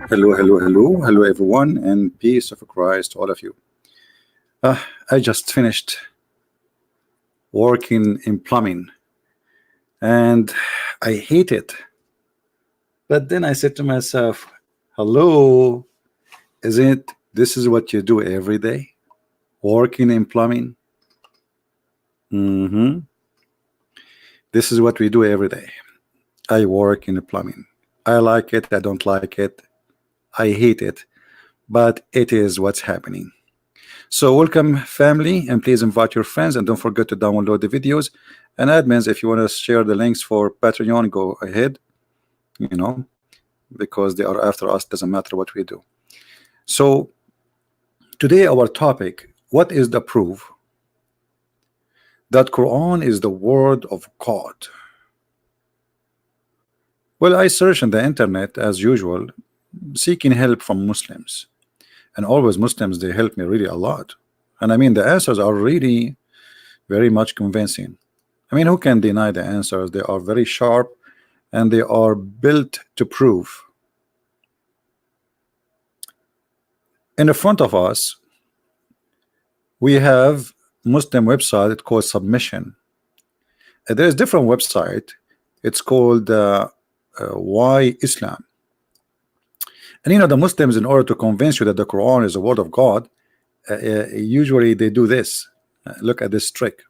Hello, hello, hello, hello, everyone, and peace of Christ to all of you. I just finished working in plumbing, and I hate it. But then I said to myself, "Hello, isn't this is what you do every day? Working in plumbing? hmm This is what we do every day. I work in the plumbing. I like it. I don't like it. I hate it, but it is what's happening." So welcome family, and please invite your friends, and don't forget to download the videos. And admins, if you want to share the links for Patreon, go ahead, you know, because they are after us, doesn't matter what we do. So today our topic, what is the proof that Quran is the word of God? Well, I searched on the internet as usual, seeking help from Muslims, and always Muslims, they help me really a lot. And I mean, the answers are really very much convincing. I mean, who can deny the answers? They are very sharp, and they are built to prove. In the front of us, we have Muslim website called Submission. There's different website. It's called Why Islam. And you know, the Muslims, in order to convince you that the Quran is the word of God, usually they do this. Look at this trick.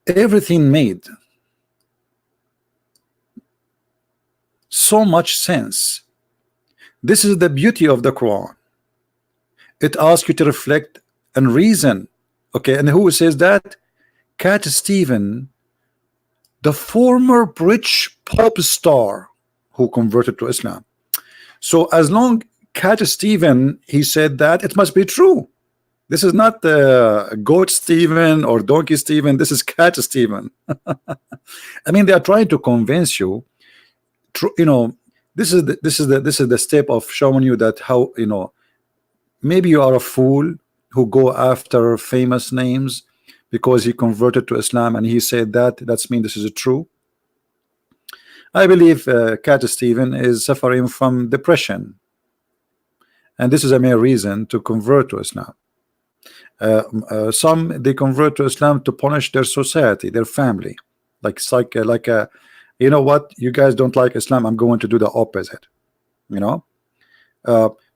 Everything made so much sense. This is the beauty of the Quran. It asks you to reflect and reason. Okay, and who says that? Cat Stephen, the former British pop star who converted to Islam. So as long Cat Stephen, he said that, it must be true. This is not the goat Stephen or donkey Stephen. This is Cat Stephen. I mean, they are trying to convince you. You know, this is the step of showing you that how, you know, maybe you are a fool who go after famous names because he converted to Islam and he said that. That's mean this is true. I believe Cat Stephen is suffering from depression, and this is a main reason to convert to Islam. Some they convert to Islam to punish their society, their family, like you know what, you guys don't like Islam, I'm going to do the opposite. You know,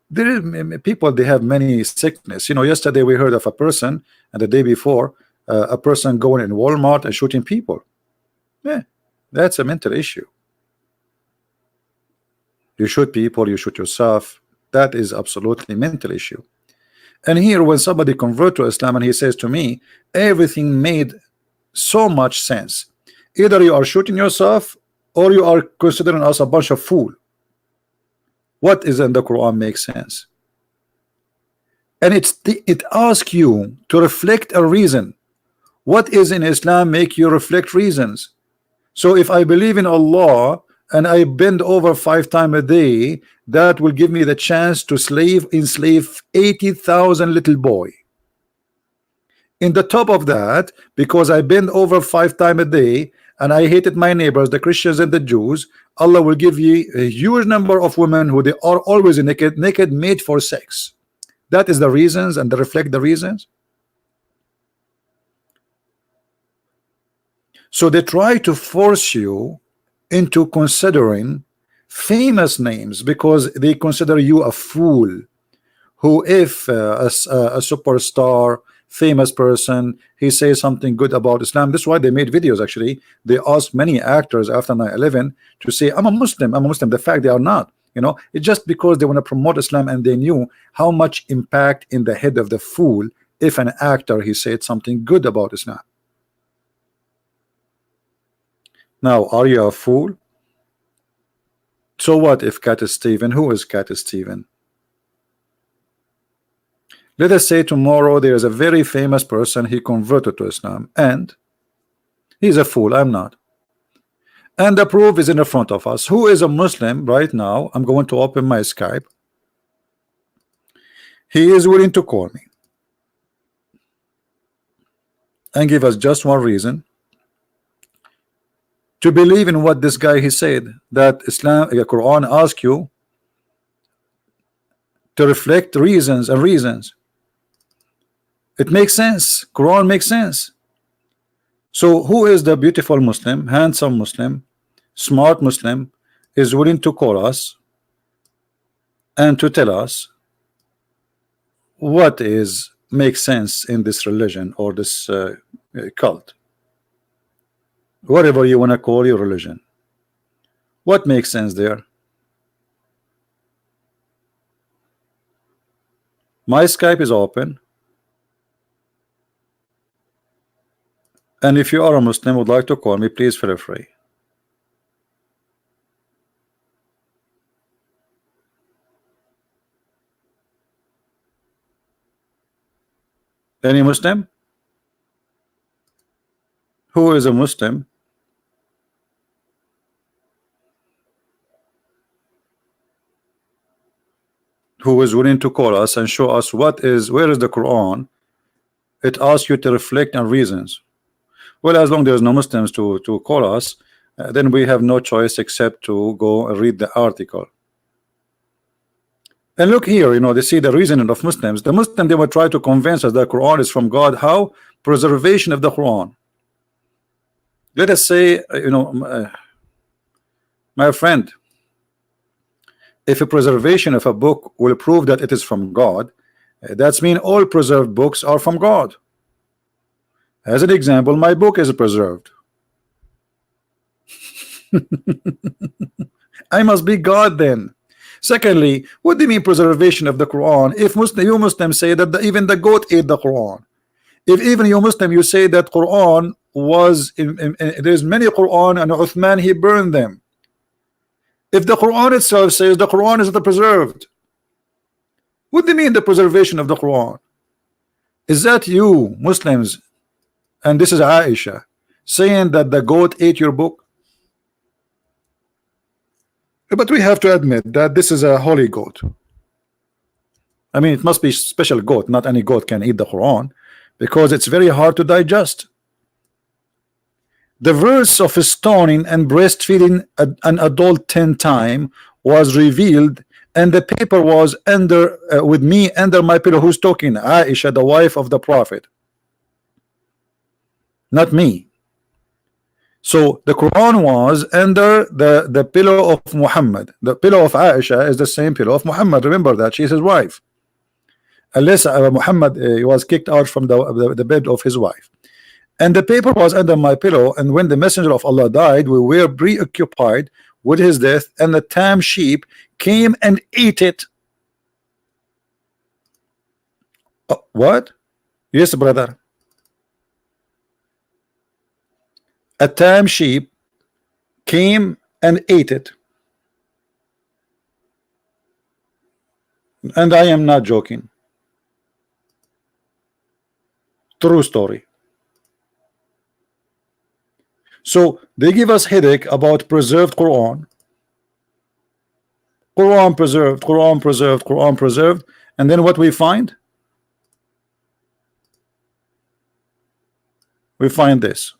there is people, they have many sickness. You know, yesterday we heard of a person, and the day before a person going in Walmart and shooting people. Yeah, that's a mental issue. You shoot people, you shoot yourself. That is absolutely mental issue. And here, when somebody convert to Islam and he says to me, everything made so much sense. Either you are shooting yourself or you are considering us a bunch of fool. What is in the Quran makes sense. And it asks you to reflect a reason. What is in Islam make you reflect reasons? So if I believe in Allah and I bend over 5 times a day, that will give me the chance to enslave 80,000 little boy. In the top of that, because I bend over 5 times a day and I hated my neighbors, the Christians and the Jews, Allah will give you a huge number of women who they are always naked made for sex. That is the reasons, and they reflect the reasons. So they try to force you into considering famous names because they consider you a fool. Who, if a superstar, famous person, he says something good about Islam. That's why they made videos. Actually, they asked many actors after 9/11 to say, I'm a Muslim, I'm a Muslim. The fact they are not, you know, it's just because they want to promote Islam, and they knew how much impact in the head of the fool if an actor he said something good about Islam. Now, are you a fool? So what if Cat Stephen? Who is Cat Stephen? Let us say tomorrow there is a very famous person, he converted to Islam, and he's a fool. I'm not. And the proof is in the front of us. Who is a Muslim right now? I'm going to open my Skype. He is willing to call me and give us just one reason to believe in what this guy he said, that Islam, the Quran asks you to reflect reasons and reasons. It makes sense. Quran makes sense. So who is the beautiful Muslim, handsome Muslim, smart Muslim, is willing to call us and to tell us what is makes sense in this religion or this cult, whatever you want to call your religion? What makes sense there? My Skype is open, and if you are a Muslim would like to call me, please feel free. Any Muslim? Who is a Muslim who is willing to call us and show us where is the Quran? It asks you to reflect on reasons. Well, as long as there's no Muslims to call us, then we have no choice except to go and read the article. And look here, you know, they see the reasoning of Muslims. The Muslim, they will try to convince us that Quran is from God. How? Preservation of the Quran. Let us say, you know, my friend, if a preservation of a book will prove that it is from God, that's mean all preserved books are from God. As an example, my book is preserved. I must be God then. Secondly, what do you mean preservation of the Quran? If you Muslims say that even the goat ate the Quran, if even you Muslim you say that Quran was there's many Quran and Uthman he burned them. If the Quran itself says the Quran is not preserved, what do you mean the preservation of the Quran? Is that you Muslims, and this is Aisha, saying that the goat ate your book? But we have to admit that this is a holy goat. I mean, it must be special goat. Not any goat can eat the Quran, because it's very hard to digest. The verse of stoning and breastfeeding an adult 10 times was revealed, and the paper was under with me under my pillow. Who's talking? Aisha, the wife of the Prophet, not me. So the Quran was under the pillow of Muhammad. The pillow of Aisha is the same pillow of Muhammad. Remember that she is his wife, unless Muhammad was kicked out from the bed of his wife. And the paper was under my pillow, and when the messenger of Allah died, we were preoccupied with his death, and the tam sheep came and ate it. What? Yes, brother. A tam sheep came and ate it. And I am not joking. True story. So they give us headache about preserved Quran. Quran preserved, Quran preserved, Quran preserved. And then what we find? We find this.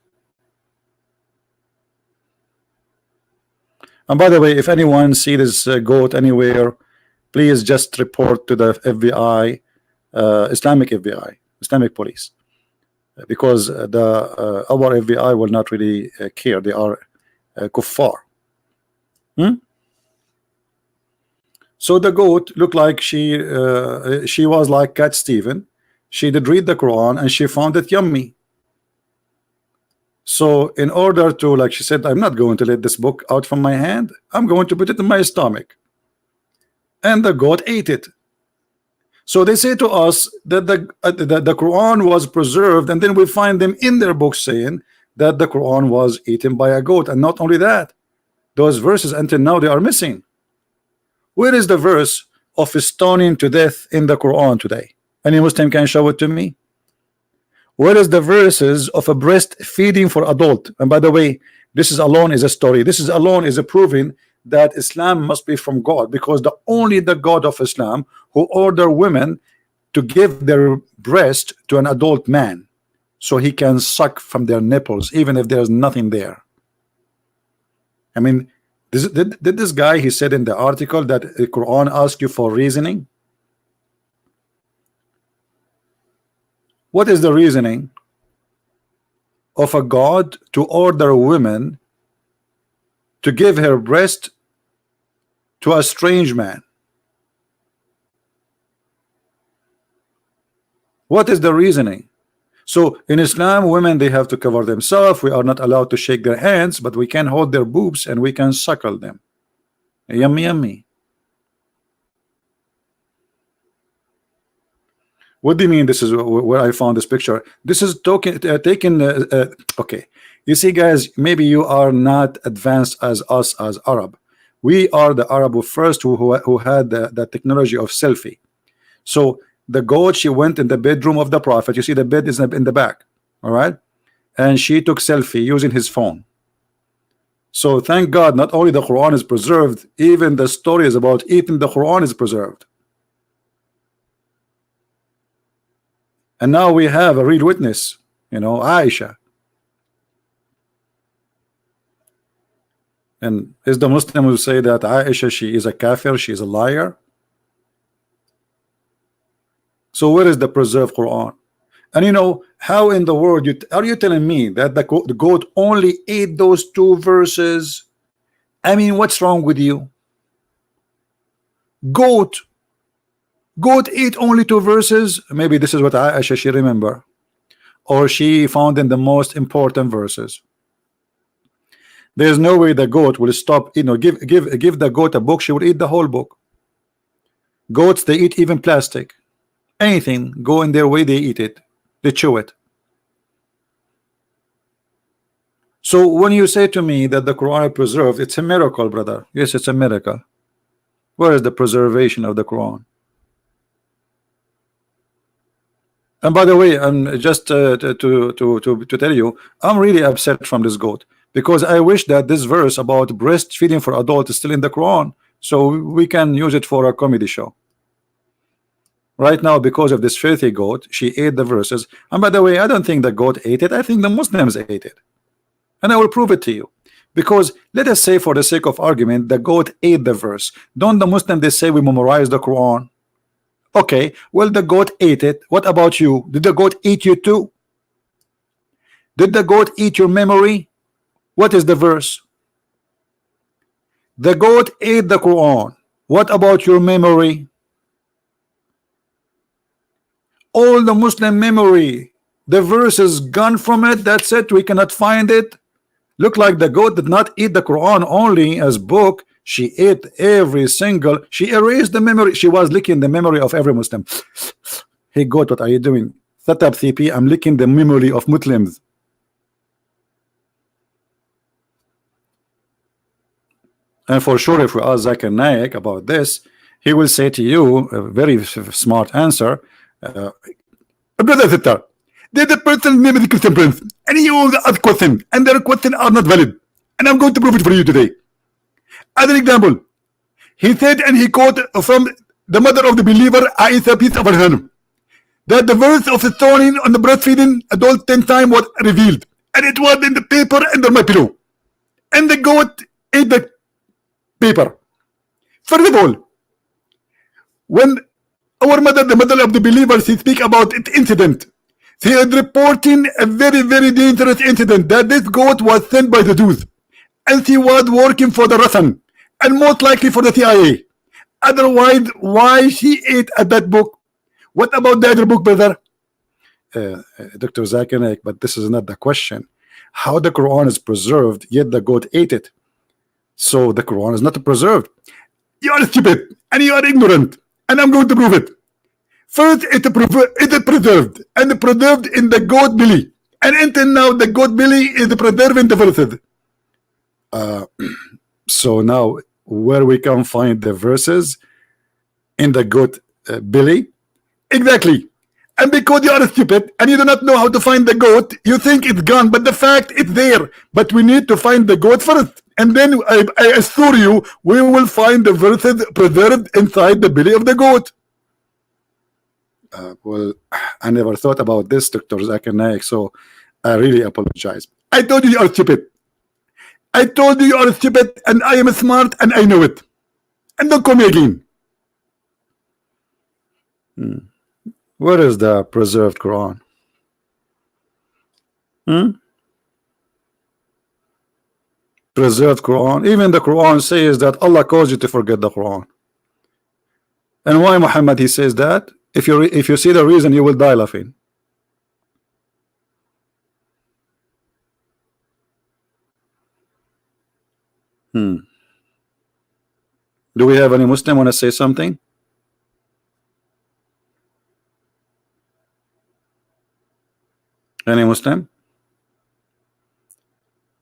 And by the way, if anyone see this goat anywhere, please just report to the FBI, Islamic FBI, Islamic police, because our FBI will not really care. They are kuffar. So the goat looked like she was like Cat Stephen. She did read the Quran and she found it yummy. So in order to, like she said, I'm not going to let this book out from my hand. I'm going to put it in my stomach. And the goat ate it. So they say to us that the Quran was preserved, and then we find them in their books saying that the Quran was eaten by a goat. And not only that, those verses until now they are missing. Where is the verse of stoning to death in the Quran today? Any Muslim can show it to me? Where is the verses of a breastfeeding for adult? And by the way, this is alone is a story. This is alone is a proving that Islam must be from God, because only the God of Islam who order women to give their breast to an adult man so he can suck from their nipples even if there's nothing there. I mean, did this guy, he said in the article that the Quran asks you for reasoning. What is the reasoning of a God to order a woman to give her breast to a strange man? What is the reasoning? So in Islam, women, they have to cover themselves. We are not allowed to shake their hands, but we can hold their boobs and we can suckle them. Yummy, yummy. What do you mean? This is where I found this picture. This is taken. Okay, you see, guys, maybe you are not advanced as us as Arab. We are the Arab who first who had the technology of selfie. So the goat, she went in the bedroom of the Prophet. You see, the bed is in the back. All right, and she took selfie using his phone. So thank God, not only the Quran is preserved, even the stories about eating the Quran is preserved. And now we have a real witness, you know, Aisha. And is the Muslim who say that Aisha, she is a kafir, she is a liar? So where is the preserved Quran? And you know, how in the world are you telling me that the goat only ate those 2 verses? I mean, what's wrong with you? Goat ate only 2 verses. Maybe this is what Aisha she remember, or she found in the most important verses. There's no way the goat will stop. You know, give the goat a book, she will eat the whole book. Goats, they eat even plastic. Anything go in their way, they eat it, they chew it. So when you say to me that the Quran is preserved, it's a miracle, brother. Yes, it's a miracle. Where is the preservation of the Quran? And by the way, I'm just to tell you, I'm really upset from this goat, because I wish that this verse about breastfeeding for adults is still in the Quran, so we can use it for a comedy show. Right now, because of this filthy goat, she ate the verses. And by the way, I don't think the goat ate it. I think the Muslims ate it, and I will prove it to you. Because let us say, for the sake of argument, the goat ate the verse. Don't the Muslims, they say we memorize the Quran? Okay, well, the goat ate it. What about you? Did the goat eat you too? Did the goat eat your memory? What is the verse? The goat ate the Quran. What about your memory? All the Muslim memory, the verse is gone from it. That's it. We cannot find it. Look like the goat did not eat the Quran only as book. She ate every single. She erased the memory. She was licking the memory of every Muslim. Hey goat, what are you doing? Set up CP. I'm licking the memory of Muslims. And for sure, if we ask Zakir Naik about this, he will say to you a very smart answer. Brother Sitter, there's a person named the Christian Prince, and he always asks questions, and their questions are not valid. And I'm going to prove it for you today. As an example, he said, and he quoted from the mother of the believer, Aisha, peace of her, that the verse of stoning on the breastfeeding adult 10 times was revealed, and it was in the paper under my pillow, and the goat ate the paper. First of all, when our mother, the mother of the believers, she speak about it incident, she is reporting a very, very dangerous incident, that this goat was sent by the Jews, and she was working for the Russian, and most likely for the CIA. Otherwise, why she ate at that book? What about the other book, brother? Dr. Zakir Naik, but this is not the question. How the Quran is preserved, yet the goat ate it. So the Quran is not preserved. You are stupid, and you are ignorant, and I'm going to prove it. First, it is preserved, and preserved in the goat belly. And until now, the goat belly is preserving the verses. So now, where we can find the verses in the goat belly? Exactly. And because you are stupid and you do not know how to find the goat, you think it's gone, but the fact it's there. But we need to find the goat first, and then I assure you, we will find the verses preserved inside the belly of the goat. Well, I never thought about this, Dr. Zakir Naik, so I really apologize. I told you you are stupid. I told you you are stupid, and I am smart, and I know it. And don't call me again. Where is the preserved Quran? Hmm? Preserved Quran. Even the Quran says that Allah calls you to forget the Quran. And why Muhammad he says that? If you see the reason, you will die laughing. Do we have any Muslim want to say something? Any Muslim?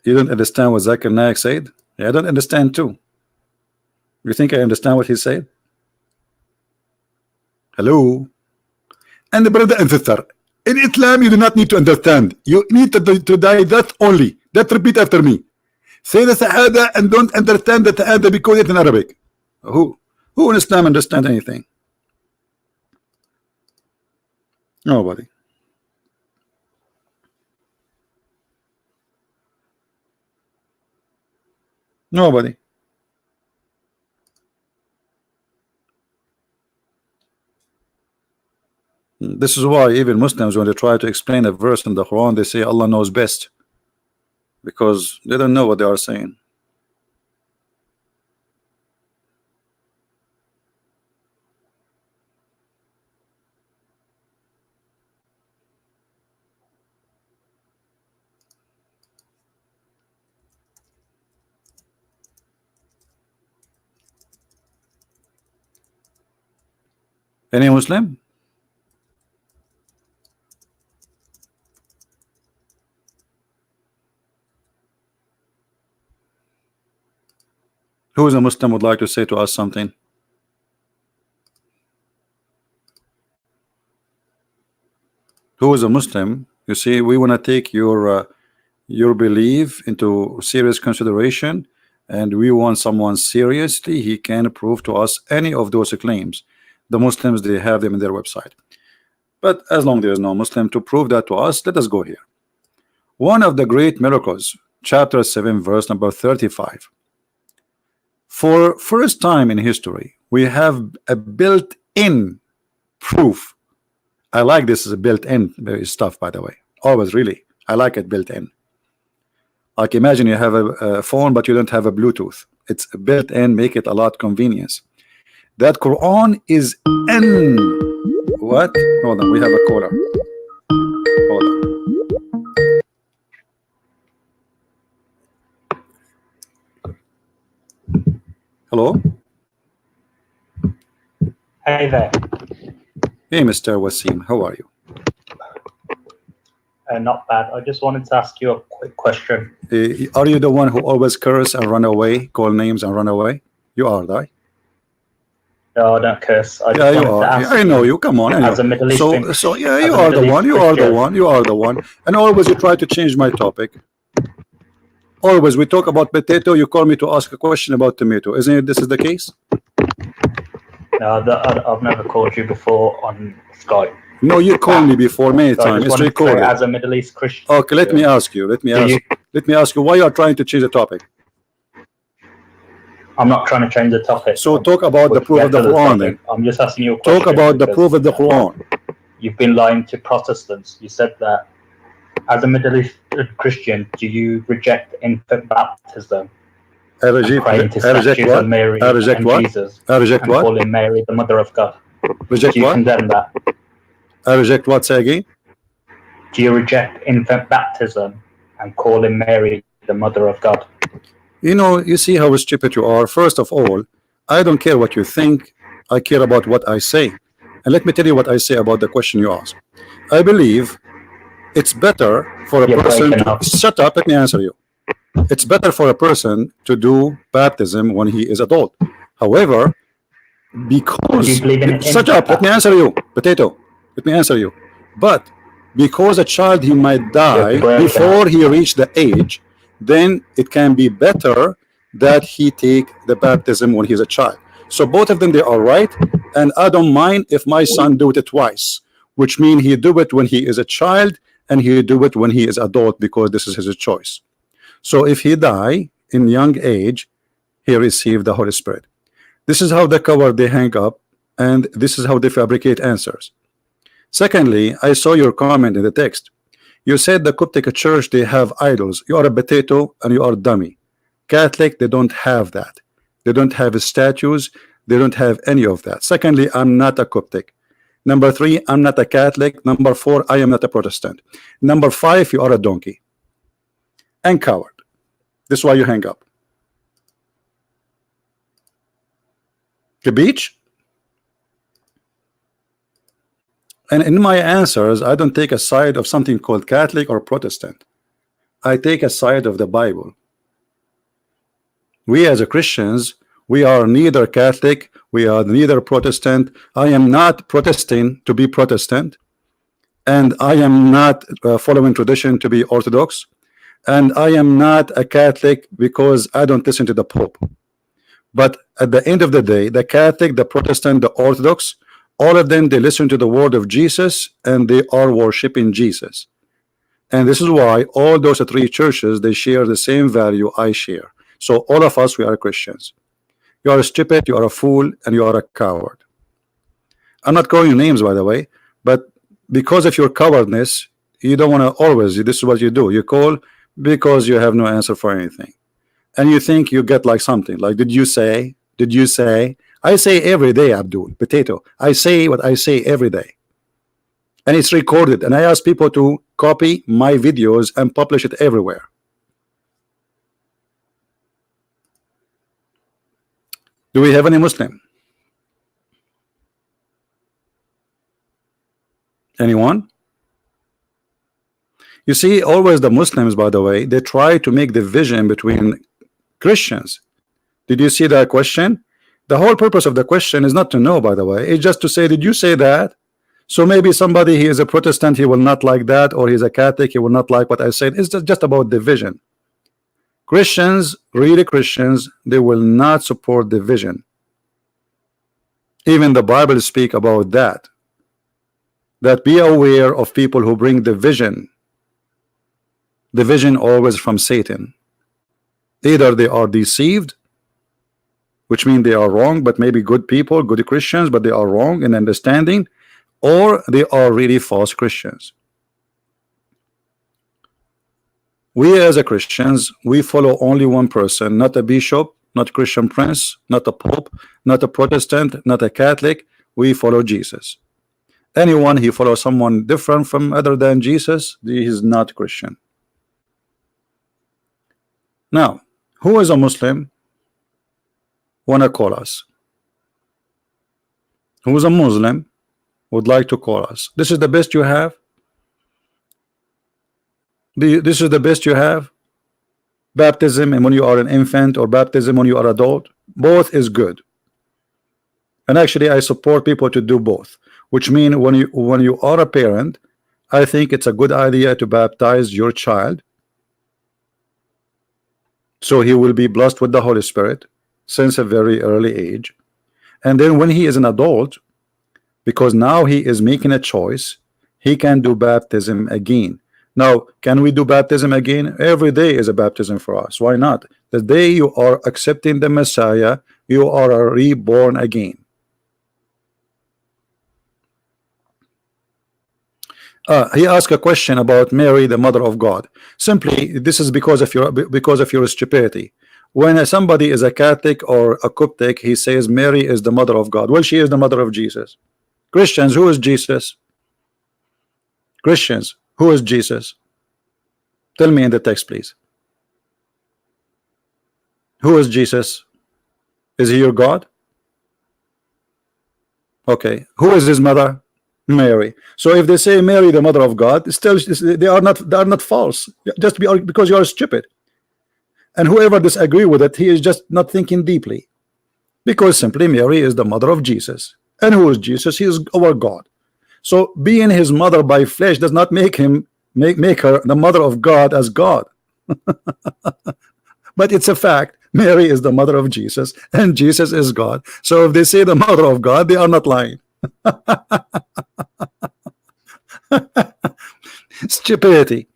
You don't understand what Zakir Naik said? Yeah, I don't understand too. You think I understand what he said? Hello? And the brother and sister, in Islam you do not need to understand. You need to die that only. That repeat after me. Say the Shahada and don't understand the Shahada because it's in Arabic. Who in Islam understand anything? Nobody. Nobody. This is why even Muslims, when they try to explain a verse in the Quran, they say Allah knows best, because they don't know what they are saying. Any Muslim? Who is a Muslim would like to say to us something? Who is a Muslim? You see, we want to take your belief into serious consideration, and we want someone seriously. He can prove to us any of those claims. The Muslims, they have them in their website. But as long as there is no Muslim to prove that to us, let us go here. One of the great miracles, chapter 7, verse number 35. For first time in history, we have a built-in proof. I like this as a built-in stuff, by the way. Always, really, I like it built-in. Like imagine you have a phone, but you don't have a Bluetooth. It's built-in, make it a lot convenience. That Quran is in what? Hold on, we have a caller. Hold on. Hello. Hey there. Hey, Mr. Wasim, how are you? Not bad. I just wanted to ask you a quick question. Are you the one who always curse and run away, call names and run away? You are, right? No, I don't curse. I Yeah, you are. Yeah, I know you. Come on. I know. As a Middle Eastern, so yeah, you are the one. You are the one. You are the one. And always you try to change my topic. Always we talk about potato. You call me to ask a question about tomato. Isn't it? This is the case. No, I've never called you before on Skype. No, you called me before many times. It's recorded. As a Middle East Christian. Okay, let me ask you. Let me ask you why you are trying to change the topic. I'm not trying to change the topic. So talk about the proof of the Quran then. I'm just asking you a question. Talk about the proof of the Quran. You've been lying to Protestants. You said that as a Middle Eastern Christian, do you reject infant baptism? I reject what? Mary I reject what? Jesus, I reject what? Calling Mary the mother of God. Reject do you what? condemn that? I reject what? Say again. Do you reject infant baptism and calling Mary the mother of God? You know, you see how stupid you are. First of all, I don't care what you think. I care about what I say. And let me tell you what I say about the question you asked. I believe it's better for a person to shut up. Let me answer you. It's better for a person to do baptism when he is adult. However, because shut up, let me answer you, potato. Let me answer you. But because a child he might die before he reached the age, then it can be better that he take the baptism when he's a child. So both of them, they are right, and I don't mind if my son do it twice, which means he do it when he is a child and he do it when he is adult, because this is his choice. So if he die in young age, he received the Holy Spirit. This is how the cover they hang up, and this is how they fabricate answers. Secondly, I saw your comment in the text. You said the Coptic church, they have idols. You are a potato and you are a dummy. Catholic, they don't have that. They don't have statues. They don't have any of that. Secondly, I'm not a Coptic. Number 3, I'm not a Catholic. Number 4, I am not a Protestant. Number 5, you are a donkey and coward. This is why you hang up. The beach. And in my answers, I don't take a side of something called Catholic or Protestant. I take a side of the Bible. We as a Christians, we are neither Catholic, we are neither Protestant. I am not protesting to be Protestant, and I am not following tradition to be Orthodox, and I am not a Catholic because I don't listen to the Pope. But at the end of the day, the Catholic, the Protestant, the Orthodox, all of them, they listen to the word of Jesus and they are worshiping Jesus. And this is why all those 3 churches, they share the same value I share. So all of us, we are Christians. You are stupid, you are a fool, and you are a coward. I'm not calling you names, by the way, but because of your cowardness, you don't want to always, this is what you do. You call because you have no answer for anything. And you think you get like something, like, did you say? Did you say? I say every day, Abdul, potato. I say what I say every day. And it's recorded. And I ask people to copy my videos and publish it everywhere. Do we have any Muslim? Anyone? You see, always the Muslims, by the way, they try to make division between Christians. Did you see that question? The whole purpose of the question is not to know, by the way. It's just to say, did you say that? So maybe somebody, he is a Protestant, he will not like that, or he's a Catholic, he will not like what I said. It's just about division. Christians, really Christians, they will not support division. Even the Bible speak about that. That be aware of people who bring division. Division always from Satan. Either they are deceived, which means they are wrong, but maybe good people, good Christians, but they are wrong in understanding, or they are really false Christians. We as a Christians, we follow only one person, not a bishop, not a Christian prince, not a pope, not a Protestant, not a Catholic. We follow Jesus. Anyone who follows someone different from other than Jesus, he is not Christian. Now, who is a Muslim? Wanna call us? Who is a Muslim would like to call us? This is the best you have? This is the best you have? Baptism and when you are an infant, or baptism when you are adult? Both is good. And actually I support people to do both, which means when you are a parent, I think it's a good idea to baptize your child so he will be blessed with the Holy Spirit since a very early age. And then when he is an adult, because now he is making a choice, he can do baptism again. Now, can we do baptism again? Every day is a baptism for us. Why not? The day you are accepting the Messiah, you are reborn again. He asked a question about Mary, the mother of God. Simply, this is because of your stupidity. When somebody is a Catholic or a Coptic, he says Mary is the mother of God. Well, she is the mother of Jesus. Christians, who is Jesus? Christians, who is Jesus? Tell me in the text, please. Who is Jesus? Is he your God? Okay. Who is his mother? Mary. So if they say Mary, the mother of God, still they are not false. Just because you are stupid. And whoever disagree with it, he is just not thinking deeply. Because simply Mary is the mother of Jesus. And who is Jesus? He is our God. So being his mother by flesh does not make him make her the mother of God as God. But it's a fact. Mary is the mother of Jesus and Jesus is God. So if they say the mother of God, they are not lying. Stupidity,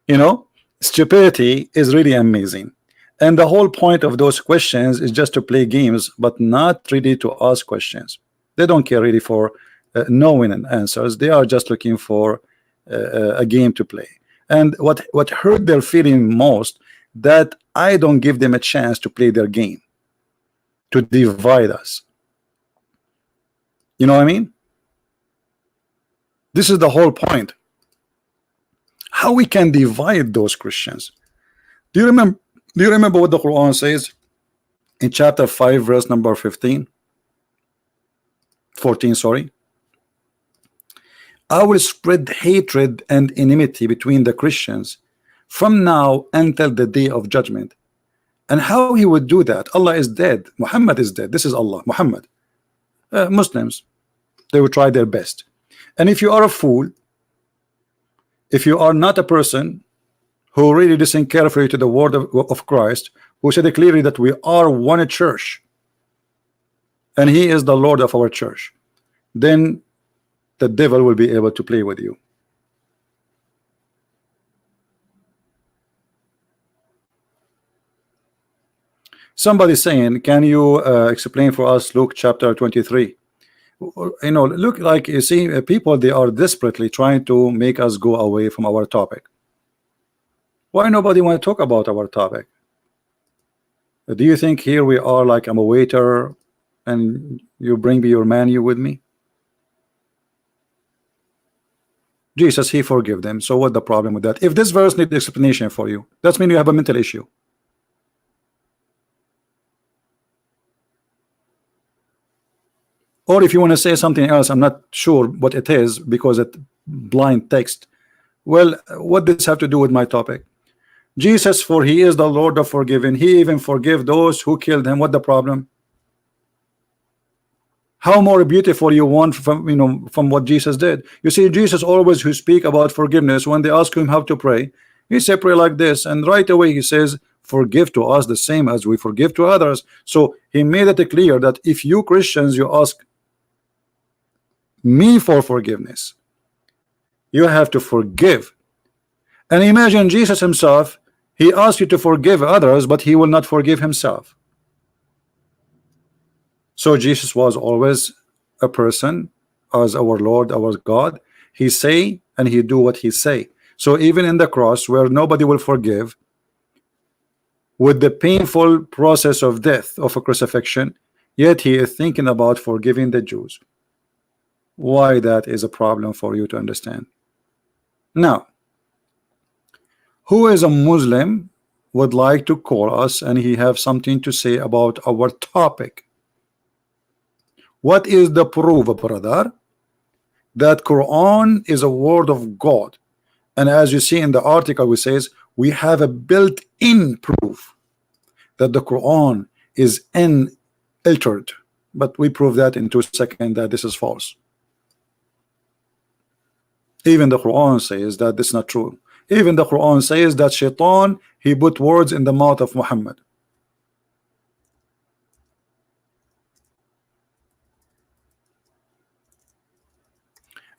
you know, stupidity is really amazing. And the whole point of those questions is just to play games, but not really to ask questions. They don't care really for knowing and answers. They are just looking for a game to play. And what hurt their feeling most, that I don't give them a chance to play their game, to divide us. You know what I mean? This is the whole point. How we can divide those Christians. Do you remember what the Quran says in chapter 5 verse number 14, sorry? I will spread hatred and enmity between the Christians from now until the day of judgment. And how he would do that? Allah is dead, Muhammad is dead. This is Allah, Muhammad. Muslims, they will try their best. And if you are a fool, if you are not a person who really listen carefully to the word of Christ, who said clearly that we are one church and he is the Lord of our church, then the devil will be able to play with you. Somebody saying, can you explain for us Luke chapter 23? You know, look, like you see, people, they are desperately trying to make us go away from our topic. Why nobody want to talk about our topic? Do you think here we are like I'm a waiter and you bring me your menu with me? Jesus, he forgive them. So what the problem with that? If this verse needs explanation for you, that means you have a mental issue. Or if you want to say something else, I'm not sure what it is because it's blind text. Well, what does this have to do with my topic? Jesus, for he is the Lord of forgiving. He even forgave those who killed him. What the problem? How more beautiful you want from, you know, from what Jesus did? You see, Jesus always who speak about forgiveness, when they ask him how to pray, he said pray like this, and right away he says, forgive to us the same as we forgive to others. So he made it clear that if you Christians, you ask me for forgiveness, you have to forgive. And imagine Jesus himself, he asks you to forgive others, but he will not forgive himself. So Jesus was always a person as our Lord, our God. He say and he do what he say. So even in the cross where nobody will forgive, with the painful process of death, of a crucifixion, yet he is thinking about forgiving the Jews. Why that is a problem for you to understand. Now, who is a Muslim would like to call us and he have something to say about our topic? What is the proof, brother, that Quran is a word of God? And as you see in the article, we says we have a built-in proof that the Quran is unaltered, but we prove that in 2 seconds that this is false. Even the Quran says that this is not true. Even the Quran says that Shaitan, he put words in the mouth of Muhammad.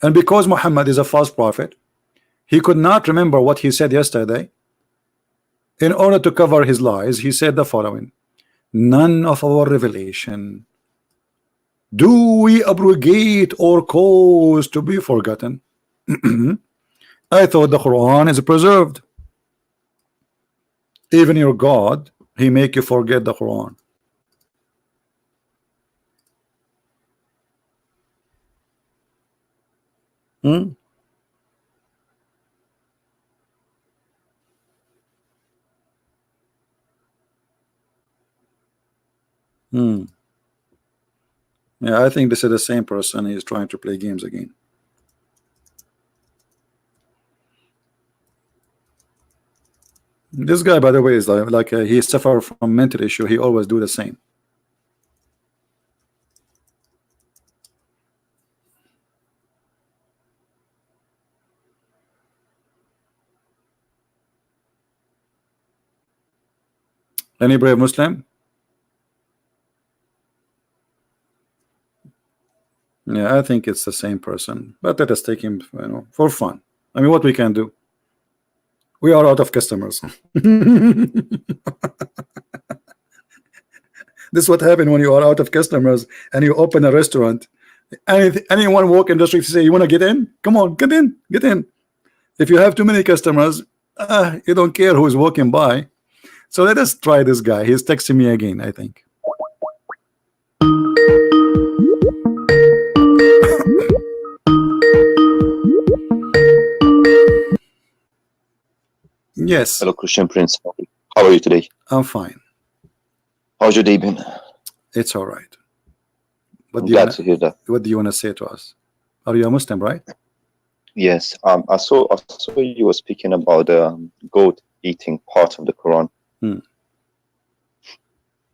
And because Muhammad is a false prophet, he could not remember what he said yesterday. In order to cover his lies, he said the following: none of our revelation do we abrogate or cause to be forgotten. I thought the Quran is preserved. Even your God, he make you forget the Quran. Yeah, I think this is the same person. He's trying to play games again. This guy, by the way, is like he suffers from mental issue. He always do the same. Any brave Muslim? Yeah, I think it's the same person, but let us take him, you know, for fun. I mean, what we can do? We are out of customers. This is what happens when you are out of customers and you open a restaurant. Anyone walk in the street say, "You want to get in? Come on, get in, get in." If you have too many customers, you don't care who's walking by. So let us try this guy. He's texting me again, I think. Yes, Hello, Christian Prince. How are you today? I'm fine. How's your day been? It's all right. I'm glad to hear that. What do you want to say to us? Are you a Muslim, right? Yes. I saw you were speaking about the goat eating part of the Quran. Hmm.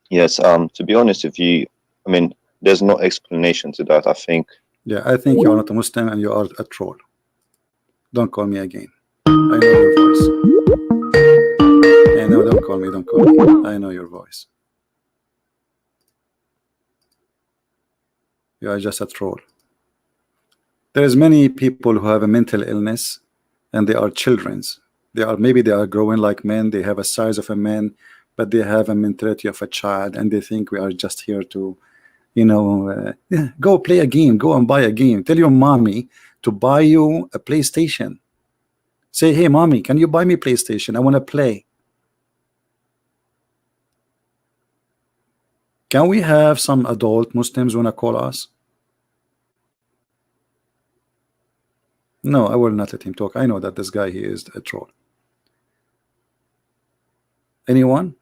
Yes. To be honest with you, I mean, there's no explanation to that. I think. Yeah, I think you are not a Muslim and you are a troll. Don't call me again. I know your voice. I know, don't call me, don't call me. I know your voice. You are just a troll. There's many people who have a mental illness and they are children's. Maybe they are growing like men, they have a size of a man, but they have a mentality of a child, and they think we are just here to, yeah, go play a game, go and buy a game. Tell your mommy to buy you a PlayStation. Say, hey mommy, can you buy me PlayStation? I want to play. Can we have some adult Muslims wanna call us? No, I will not let him talk. I know that this guy, he is a troll. Anyone?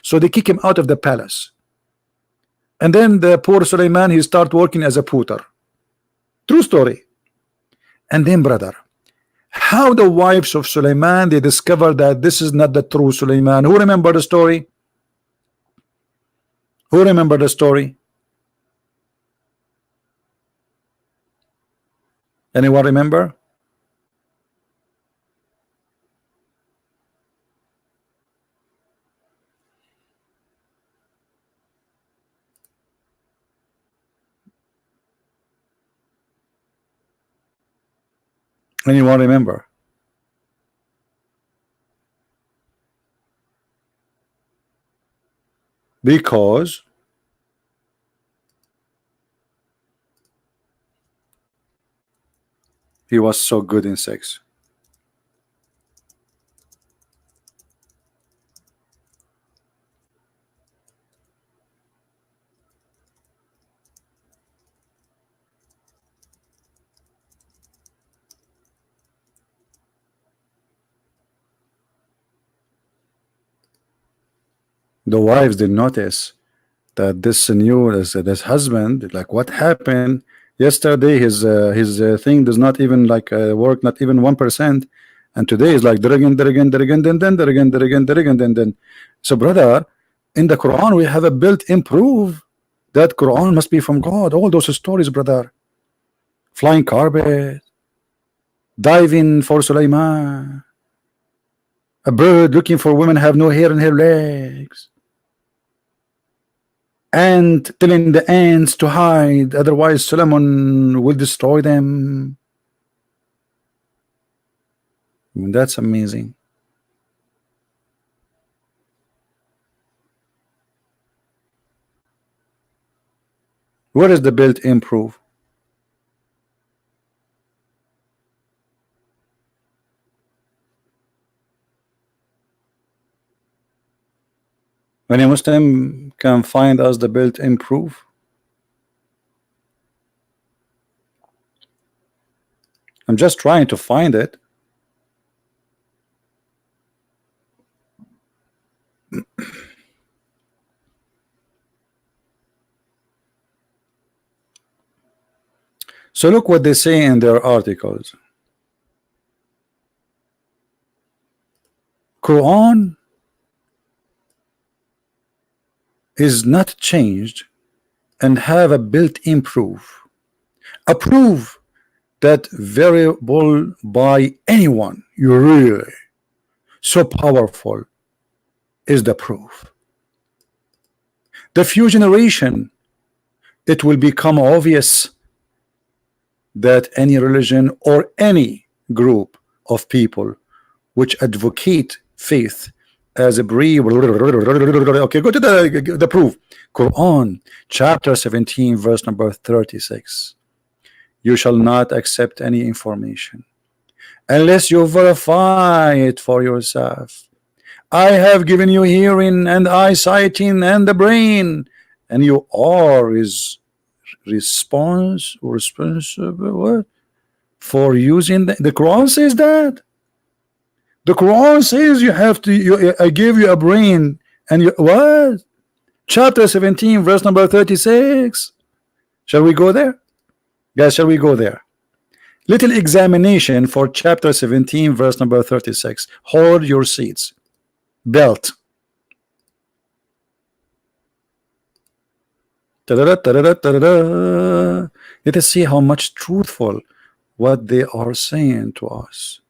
So they kick him out of the palace. And then the poor Suleiman, he start working as a putter. True story. And then, brother, how the wives of Suleiman, they discover that this is not the true Suleiman. Who remember the story? Who remember the story? Anyone remember? Anyone remember? Because he was so good in sex. The wives did notice that this husband, like, what happened yesterday? His thing does not even like work, not even 1%, and today is like then. So, brother, in the Quran we have a built-in proof that Quran must be from God. All those stories, brother. Flying carpet, diving for Sulaiman, a bird looking for women have no hair in her legs, and telling the ants to hide, otherwise Solomon will destroy them. I mean, that's amazing. Where is the built-in proof? When a Muslim can find us the built-in proof? I'm just trying to find it. So look what they say in their articles. Quran is not changed and have a built-in proof, a proof that variable by anyone. You really so powerful is the proof. The few generation, it will become obvious that any religion or any group of people which advocate faith as a brief. Okay, go to the proof. Quran chapter 17 verse number 36. You shall not accept any information unless you verify it for yourself. I have given you hearing and eyesighting and the brain, and you are responsible what? For using the Quran says that. The Quran says you have to. I gave you a brain, and you what? Chapter 17, verse number 36. Shall we go there, guys? Shall we go there? Little examination for chapter 17, verse number 36. Hold your seats. Belt. Let us see how much truthful what they are saying to us.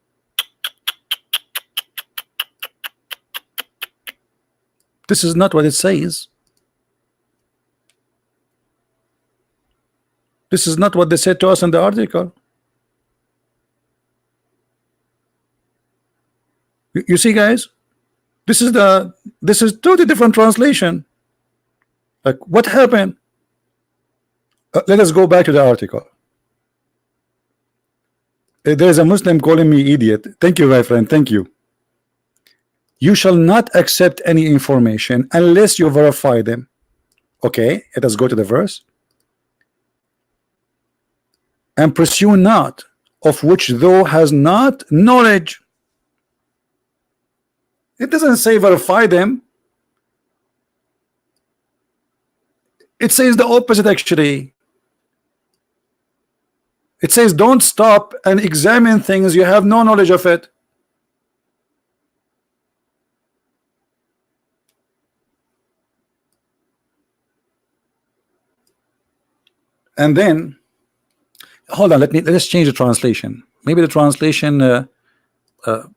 This is not what it says. This is not what they said to us in the article. You see, guys, this is totally different translation. Like, what happened? Let us go back to the article. There's a Muslim calling me idiot. Thank you, my friend. Thank you. You shall not accept any information unless you verify them. Okay, let us go to the verse. And pursue not of which thou has not knowledge. It doesn't say verify them. It says the opposite actually. It says don't stop and examine things you have no knowledge of it. And then hold on, let's change the translation. Maybe the translation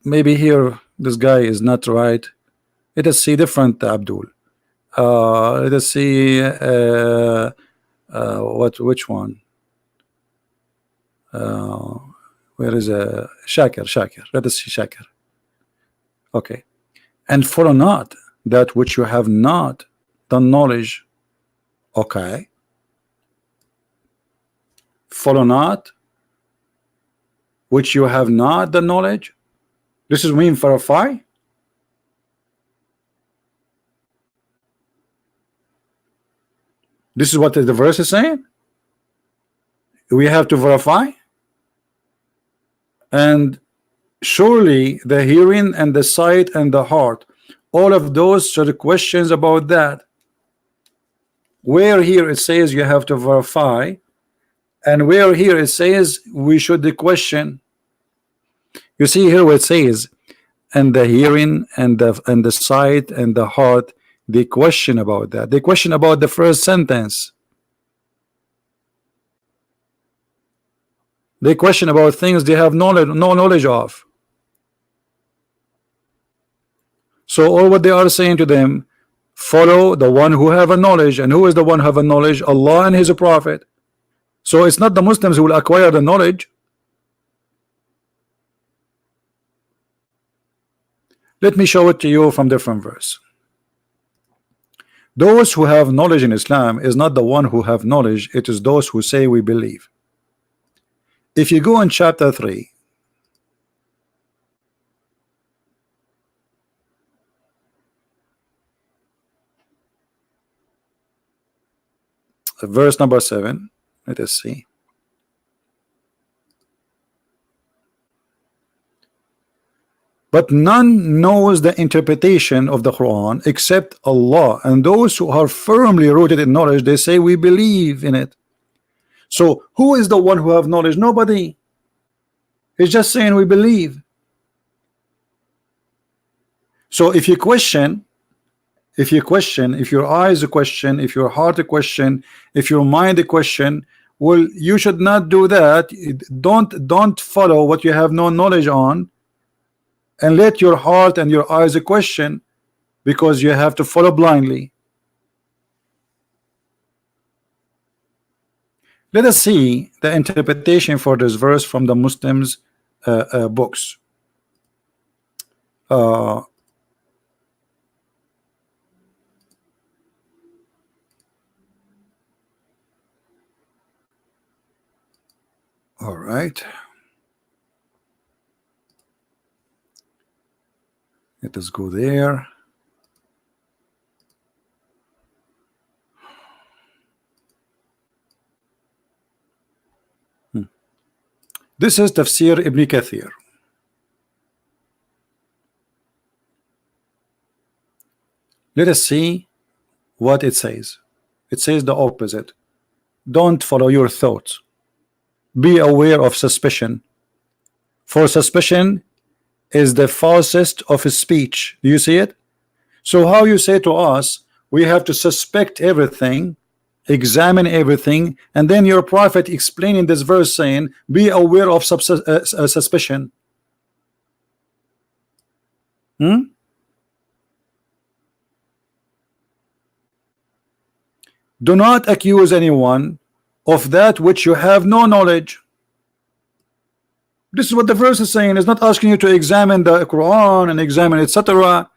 maybe here this guy is not right. Let us see different Abdul. Let us see which one? Where is Shakir? Let us see Shakir. Okay. And follow not that which you have not the knowledge. Okay. Follow not which you have not the knowledge. This is mean verify. This is what the verse is saying. We have to verify. And surely the hearing and the sight and the heart, all of those are the questions about that. Where here it says you have to verify, and where here it says we should question. You see here where it says, and the hearing and the sight and the heart, they question about that. They question about the first sentence. They question about things they have no knowledge of. So all what they are saying to them, follow the one who have a knowledge. And who is the one who have a knowledge? Allah and his prophet. So it's not the Muslims who will acquire the knowledge. Let me show it to you from different verse. Those who have knowledge in Islam is not the one who have knowledge, it is those who say we believe. If you go in chapter 3, verse number 7, let us see. But none knows the interpretation of the Quran except Allah, and those who are firmly rooted in knowledge, they say we believe in it. So who is the one who have knowledge? Nobody. He's just saying we believe. So if you question, if your eyes a question, if your heart a question, if your mind a question, well, you should not do that. Don't follow what you have no knowledge on, and let your heart and your eyes a question, because you have to follow blindly. Let us see the interpretation for this verse from the Muslims books. All right. Let us go there. This is Tafsir Ibn Kathir. Let us see what it says. It says the opposite. Don't follow your thoughts. Be aware of suspicion, for suspicion is the falsest of speech. Do you see it? So how you say to us, we have to suspect everything, examine everything, and then your prophet explaining this verse saying, be aware of suspicion. Do not accuse anyone of that which you have no knowledge. This is what the verse is saying. It's not asking you to examine the Quran and examine etc.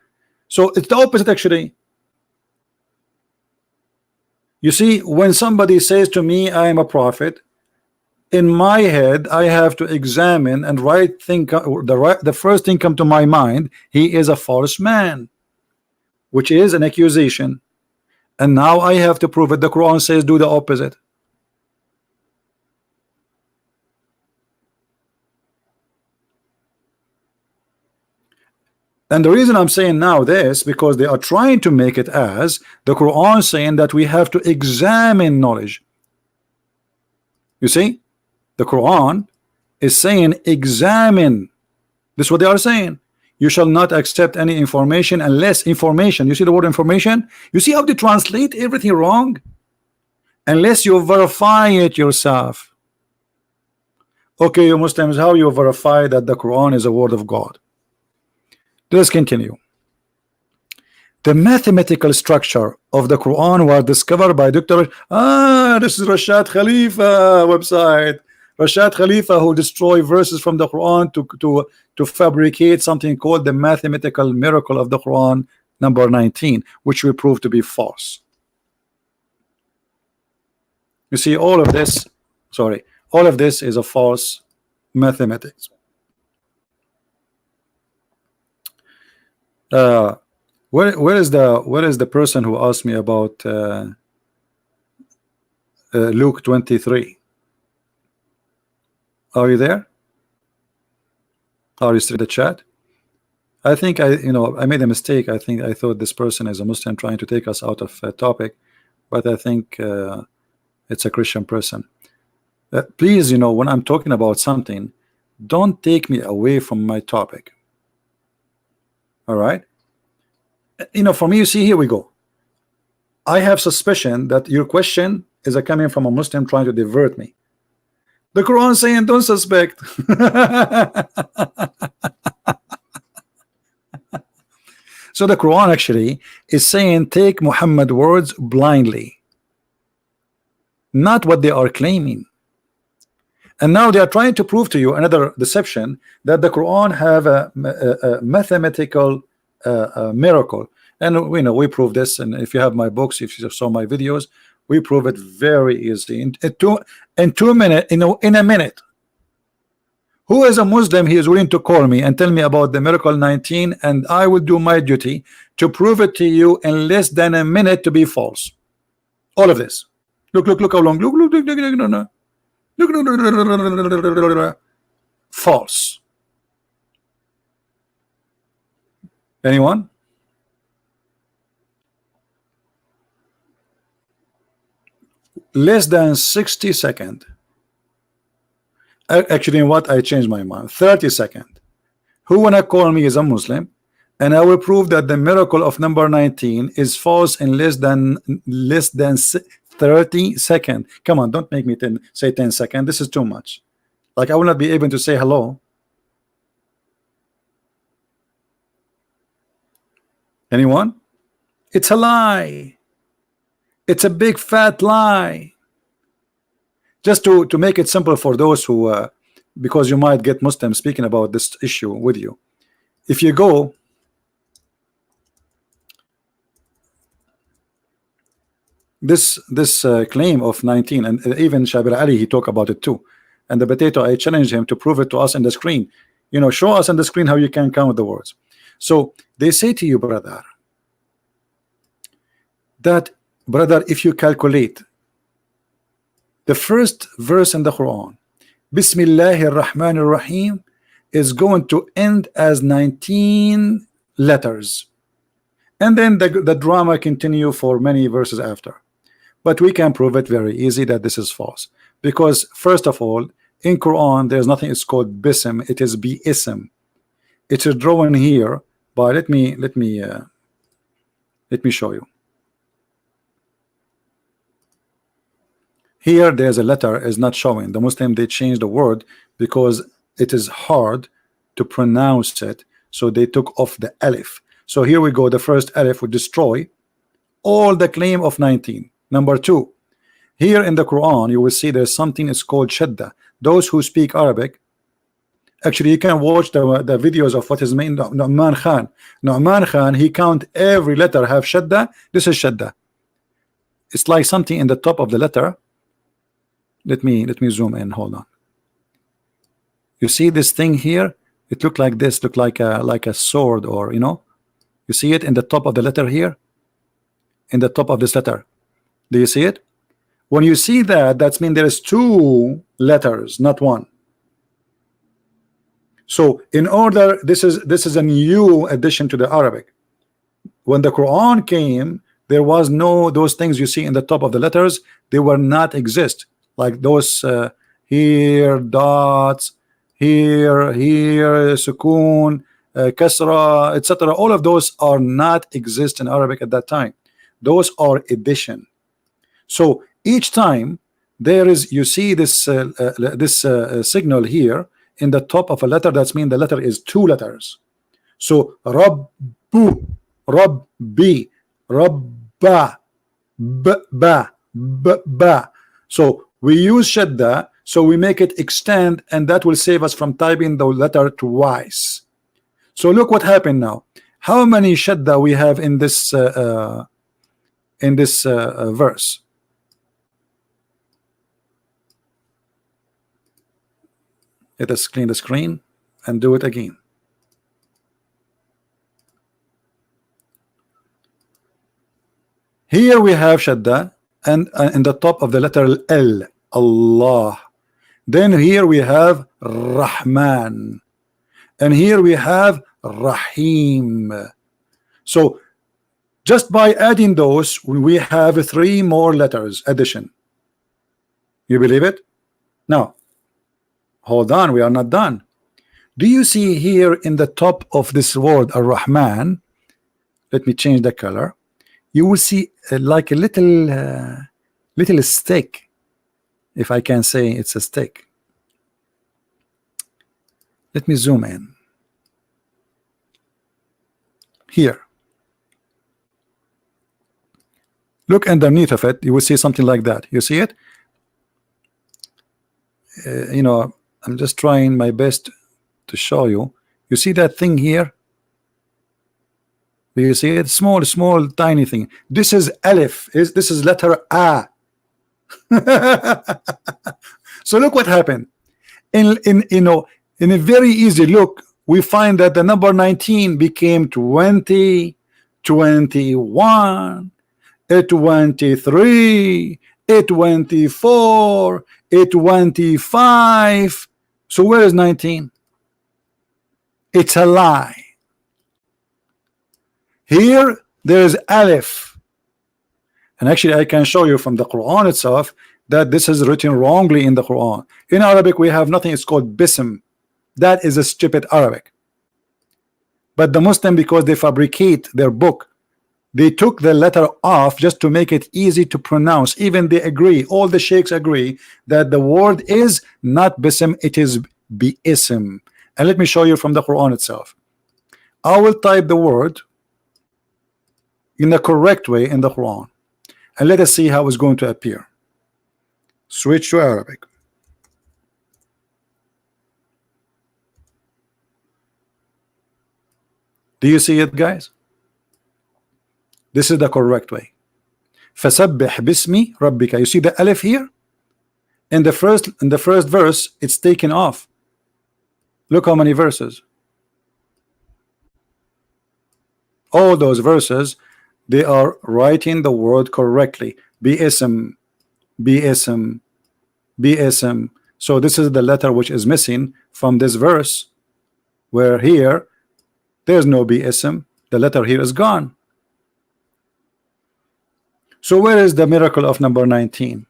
So it's the opposite actually. You see, when somebody says to me I am a prophet, in my head I have to examine and the first thing come to my mind, he is a false man, which is an accusation. And now I have to prove it. The Quran says do the opposite. And the reason I'm saying now this, because they are trying to make it as the Quran saying that we have to examine knowledge. You see, the Quran is saying examine. This is what they are saying. You shall not accept any information unless information. You see the word information? You see how they translate everything wrong? Unless you verify it yourself. Okay, you Muslims, how you verify that the Quran is a word of God? Let's continue. The mathematical structure of the Quran was discovered by Dr. This is Rashad Khalifa website. Rashad Khalifa, who destroy verses from the Quran to fabricate something called the mathematical miracle of the Quran, number 19, which we prove to be false. You see, all of this, all of this is a false mathematics. Where is the person who asked me about Luke 23? Are you there? Are you still in the chat? I think I made a mistake. I thought this person is a Muslim trying to take us out of topic, but I think it's a Christian person. Please, when I'm talking about something, don't take me away from my topic. All right? For me, you see, here we go. I have suspicion that your question is coming from a Muslim trying to divert me. The Quran saying don't suspect. So the Quran actually is saying take Muhammad words blindly, not what they are claiming. And now they are trying to prove to you another deception, that the Quran have a mathematical miracle. And we prove this. And if you have my books, if you saw my videos, we prove it very easily in 2 minutes. In a minute. Who is a Muslim? He is willing to call me and tell me about the miracle 19, and I will do my duty to prove it to you in less than a minute to be false. All of this. Look how long. Look. False. Anyone? Less than 60 seconds. Actually, in what I changed my mind, 30 seconds. Who wanna call me is a Muslim, and I will prove that the miracle of number 19 is false in less than 30 seconds. Come on, don't make me say 10 seconds. This is too much. Like, I will not be able to say hello. Anyone? It's a lie. It's a big fat lie. Just to make it simple for those who because you might get Muslims speaking about this issue with you. If you go this claim of 19, and even Shabir Ali, he talked about it too. And the potato, I challenged him to prove it to us in the screen. Show us on the screen how you can count the words. So they say to you, brother, if you calculate the first verse in the Quran, Bismillahir Rahmanir Rahim, is going to end as 19 letters, and then the drama continue for many verses after. But we can prove it very easy that this is false, because first of all, in Quran there's nothing is called bism, it is bi-ism. It is drawn here by let me show you. Here there's a letter is not showing. The Muslim, they changed the word because it is hard to pronounce it, so they took off the alif. So here we go, the first alif would destroy all the claim of 19. Number 2, here in the Quran you will see there's something is called shadda. Those who speak Arabic, actually you can watch the videos of what is mean Nu'man Khan, he count every letter have shadda. This is shadda. It's like something in the top of the letter. Let me zoom in. Hold on. You see this thing here? It look like this. Look like a sword, or you see it in the top of the letter here. In the top of this letter, do you see it? When you see that, that's mean there is 2 letters, not 1. So in order, this is a new addition to the Arabic. When the Quran came, there was no those things you see in the top of the letters. They were not exist, like those here dots, here sukoon, kasra, etc. All of those are not exist in Arabic at that time. Those are addition. So each time there is, you see this signal here in the top of a letter, that's mean the letter is two letters. So Rabbu, Rabbi, Rabba, ba, ba. So we use shadda, so we make it extend, and that will save us from typing the letter twice. So look what happened now. How many shadda we have in this verse? Let us clean the screen and do it again. Here we have shadda, and in the top of the letter L, Allah. Then here we have Rahman, and here we have Rahim. So just by adding those, we have three more letters addition. You believe it? Now hold on, we are not done. Do you see here in the top of this word Ar-Rahman, let me change the color, you will see like a little stick, if I can say it's a stick. Let me zoom in here. Look underneath of it, you will see something like that. You see it? You know, I'm just trying my best to show you. You see that thing here? Do you see it? Small, tiny thing. This is Alif. This is letter A. So look what happened. In a very easy look, we find that the number 19 became 20, 21, 23, 24, 25. So where is 19? It's a lie. Here there is Alif, and actually I can show you from the Quran itself that this is written wrongly in the Quran. In Arabic we have nothing, it's called Bism. That is a stupid Arabic. But the Muslim, because they fabricate their book, they took the letter off just to make it easy to pronounce. Even they agree, all the sheikhs agree that the word is not Bism, it is Bi-ism. And let me show you from the Quran itself. I will type the word in the correct way in the Quran, and let us see how it's going to appear. Switch to Arabic. Do you see it, guys? This is the correct way. فَسَبِّحْ بِاسْمِ رَبِّكَ. You see the alif here? In the first verse, it's taken off. Look how many verses. All those verses, they are writing the word correctly. Bi-ism, Bi-ism, Bi-ism. So this is the letter which is missing from this verse, where here there's no Bi-ism. The letter here is gone. So where is the miracle of number 19?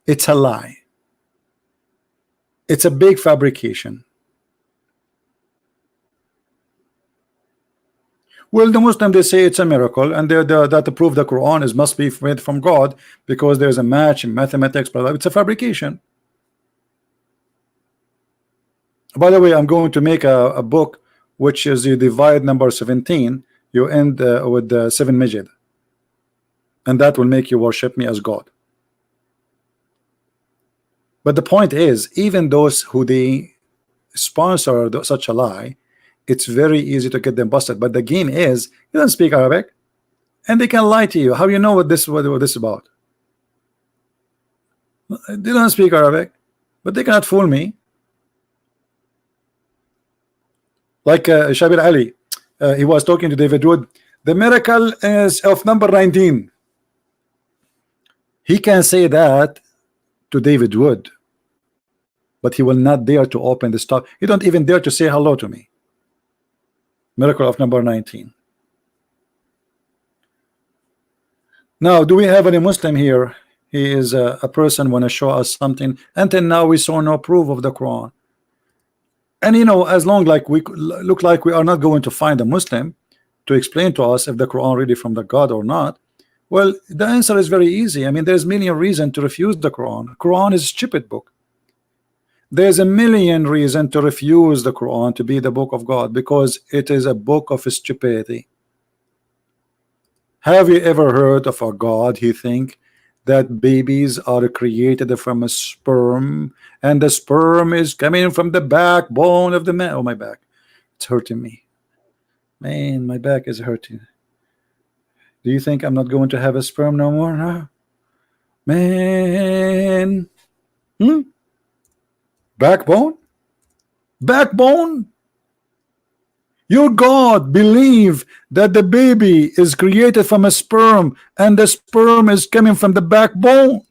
It's a lie. It's a big fabrication. Well, the Muslim, they say it's a miracle, and that prove the Quran must be made from God because there's a match in mathematics, blah, blah. It's a fabrication. By the way, I'm going to make a book which is you divide number 17, you end with the 7 Majid, and that will make you worship me as God. But the point is, even those who they sponsor such a lie, it's very easy to get them busted. But the game is, you don't speak Arabic, and they can lie to you. How you know what this is about? They don't speak Arabic, but they cannot fool me. Like Shabir Ali, he was talking to David Wood. The miracle is of number 19. He can say that to David Wood, but he will not dare to open the stuff. He don't even dare to say hello to me. Miracle of number 19. Now, do we have any Muslim here? He is a person want to show us something. Until now, we saw no proof of the Quran. And you know, as long like we look like we are not going to find a Muslim to explain to us if the Quran really from the God or not, well, the answer is very easy. I mean, there's million reasons to refuse the Quran. Quran is a stupid book. There's a million reasons to refuse the Quran to be the book of God, because it is a book of stupidity. Have you ever heard of a God he think that babies are created from a sperm, and the sperm is coming from the backbone of the man? Oh, my back, it's hurting me, man, my back is hurting. Do you think I'm not going to have a sperm no more, huh? Man, backbone, backbone. Your God believe that the baby is created from a sperm, and the sperm is coming from the backbone.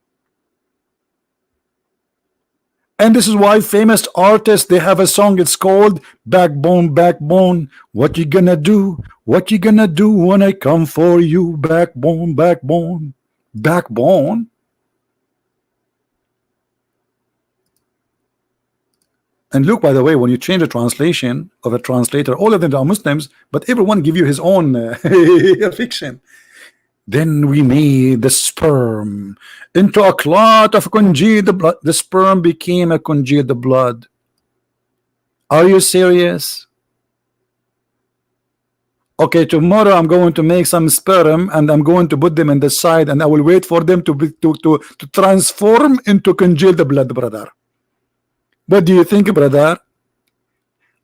And this is why famous artists, they have a song, it's called Backbone, Backbone. What you gonna do? What you gonna do when I come for you? Backbone, backbone, backbone. And look, by the way, when you change the translation of a translator, all of them are Muslims, but everyone give you his own fiction. Then we made the sperm into a clot of congealed blood. The sperm became a congealed blood. Are you serious? Okay, tomorrow I'm going to make some sperm and I'm going to put them in the side, and I will wait for them to transform into congealed blood, brother. What do you think, brother?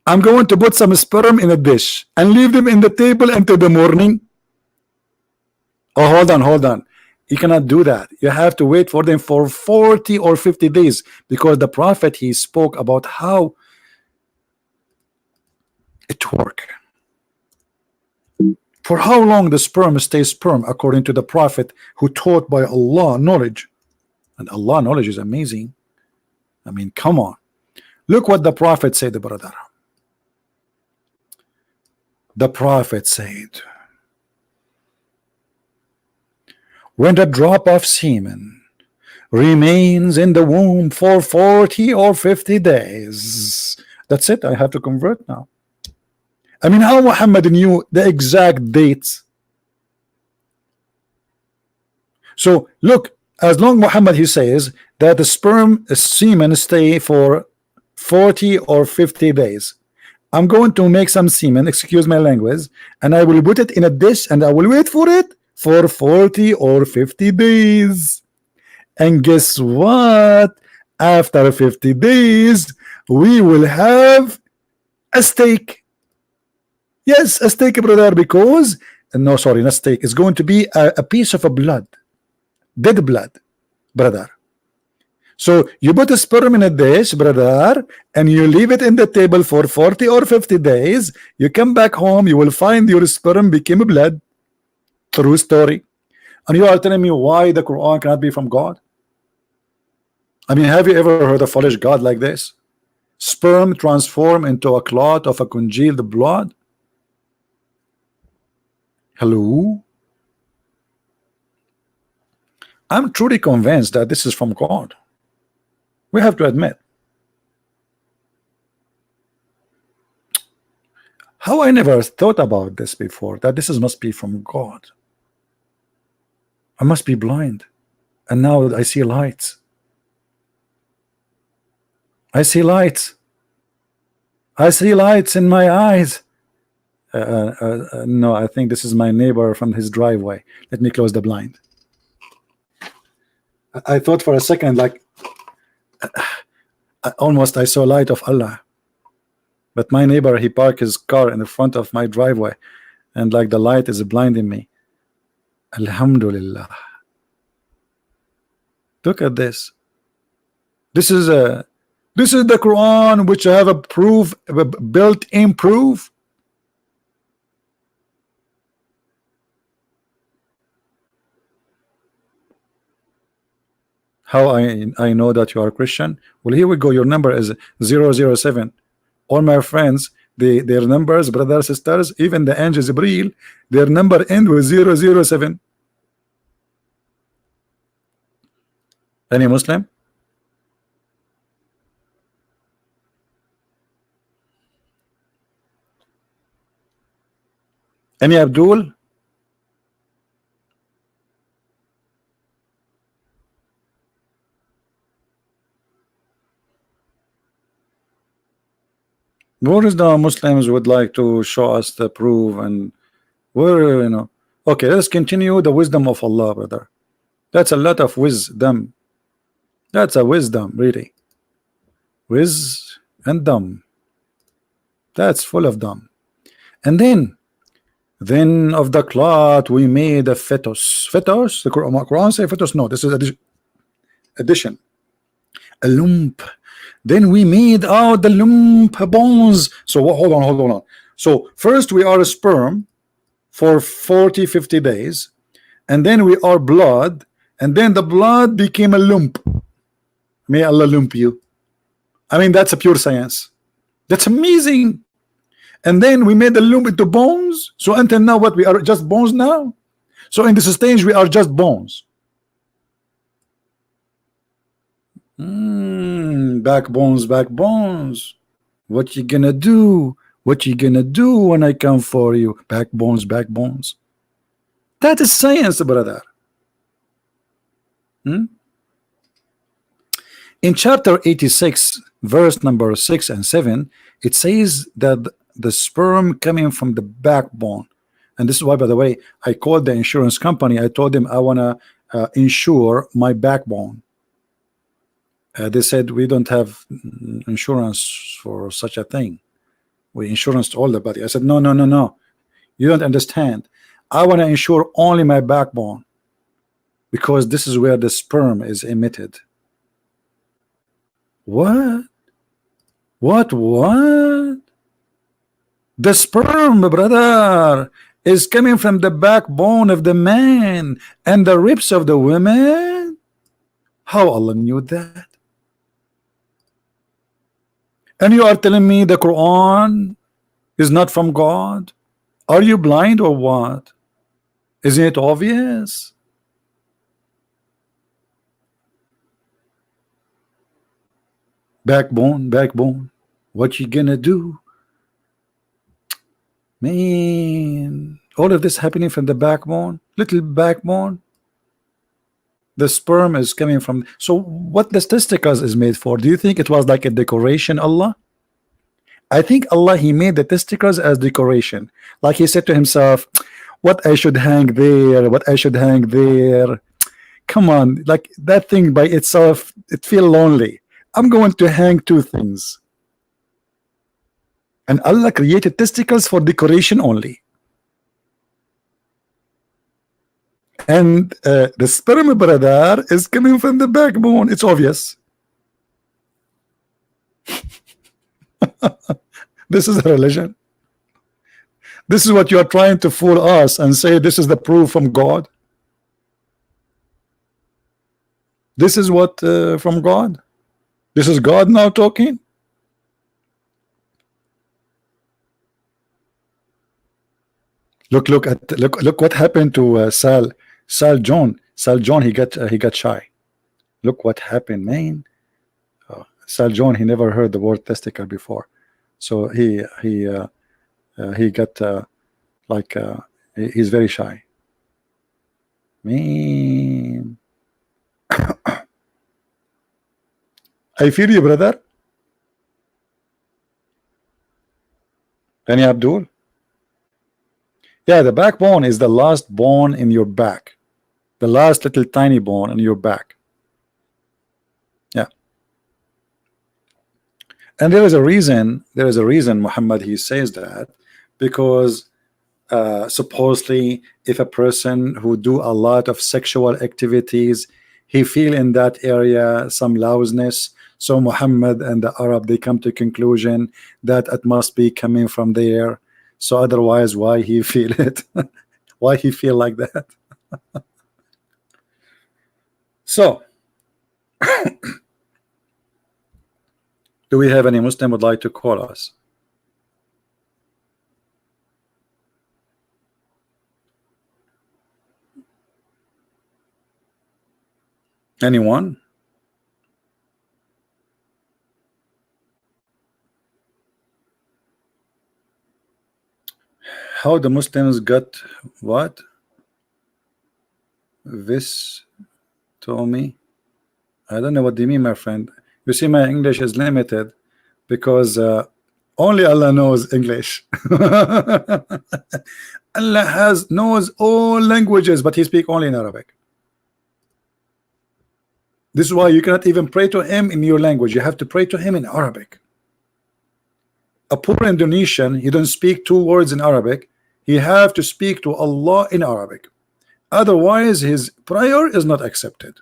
I'm going to put some sperm in a dish and leave them in the table until the morning. Oh, hold on, hold on. You cannot do that. You have to wait for them for 40 or 50 days, because the prophet, he spoke about how it works. For how long the sperm stays sperm, according to the prophet who taught by Allah knowledge. And Allah knowledge is amazing. I mean, come on. Look what the prophet said, brother. The prophet said, when the drop of semen remains in the womb for 40 or 50 days, that's it. I have to convert now. I mean, how Muhammad knew the exact dates? So look, as long Muhammad, he says that the sperm semen stay for 40 or 50 days. I'm going to make some semen, excuse my language, and I will put it in a dish and I will wait for it for 40 or 50 days. And guess what? After 50 days, we will have a steak. Yes, a steak, brother, because, no, sorry, not steak. It's going to be a piece of a blood, dead blood, brother. So you put a sperm in a dish, brother, and you leave it in the table for 40 or 50 days. You come back home, you will find your sperm became blood. True story. And you are telling me why the Quran cannot be from God? I mean, have you ever heard a foolish God like this? Sperm transform into a clot of a congealed blood? Hello? I'm truly convinced that this is from God. We have to admit. How I never thought about this before, that this must be from God. I must be blind, and now I see lights. I see lights. I see lights in my eyes. No, I think this is my neighbor from his driveway. Let me close the blind. I thought for a second, like, almost I saw light of Allah. But my neighbor, he parked his car in the front of my driveway, and like the light is blinding me. Alhamdulillah. Look at this. This is the Quran, which I have a proof, a built-in proof. How I know that you are Christian? Well, here we go. Your number is 007. All my friends, their numbers, brothers, sisters, even the angels Jibreel, their number end with 007. Any Muslim? Any Abdul? Where is the Muslims would like to show us the proof, and where, you know? Okay, let's continue the wisdom of Allah, brother. That's a lot of wisdom. That's a wisdom, really. Wiz and dumb. That's full of dumb. And then of the clot we made a fetus. Fetus? The Quran say fetus? No, this is addition. A lump. Then we made out the lump bones. So hold on. So first we are a sperm for 40-50 days, and then we are blood, and then the blood became a lump. May Allah lump you. I mean, that's a pure science. That's amazing. And then we made the lump into bones. So until now, what, we are just bones now? So in this stage we are just bones. Backbones. What you gonna do? What you gonna do when I come for you? Backbones. That is science, brother. In chapter 86, verse number 6 and 7, it says that the sperm coming from the backbone. And this is why, by the way, I called the insurance company. I told them I want to insure my backbone. They said we don't have insurance for such a thing. We insurance all the body. I said no. You don't understand. I want to insure only my backbone, because this is where the sperm is emitted. What? The sperm, brother, is coming from the backbone of the man and the ribs of the women. How Allah knew that? And you are telling me the Quran is not from God? Are you blind or what? Isn't it obvious? Backbone. What you gonna do? Man, all of this happening from the backbone, little backbone. The sperm is coming from. So what the testicles is made for? Do you think it was like a decoration, Allah? I think Allah, he made the testicles as decoration. Like he said to himself, what I should hang there, what I should hang there. Come on, like that thing by itself, it feel lonely. I'm going to hang two things. And Allah created testicles for decoration only. And the sperm, brother, is coming from the backbone. It's obvious. This is a religion. This is what you are trying to fool us and say this is the proof from God. This is what from God. This is God now talking. Look what happened to Sal John, he got shy. Look what happened, man. Sal John, he never heard the word testicle before, so he got he's very shy, man. I feel you, brother. Any Abdul? Yeah, the backbone is the last bone in your back, the last little tiny bone in your back. Yeah, and there is a reason. Muhammad, he says that because supposedly if a person who do a lot of sexual activities, he feel in that area some lousiness. So Muhammad and the Arab, they come to conclusion that it must be coming from there. So otherwise, why he feel it? Why he feel like that? So Do we have any Muslim would like to call us? Anyone? How the Muslims got what? This to me? I don't know what they mean, my friend. You see, my English is limited because only Allah knows English. Allah knows all languages, but He speaks only in Arabic. This is why you cannot even pray to Him in your language. You have to pray to Him in Arabic. A poor Indonesian, he don't speak 2 words in Arabic. He have to speak to Allah in Arabic. Otherwise, his prayer is not accepted.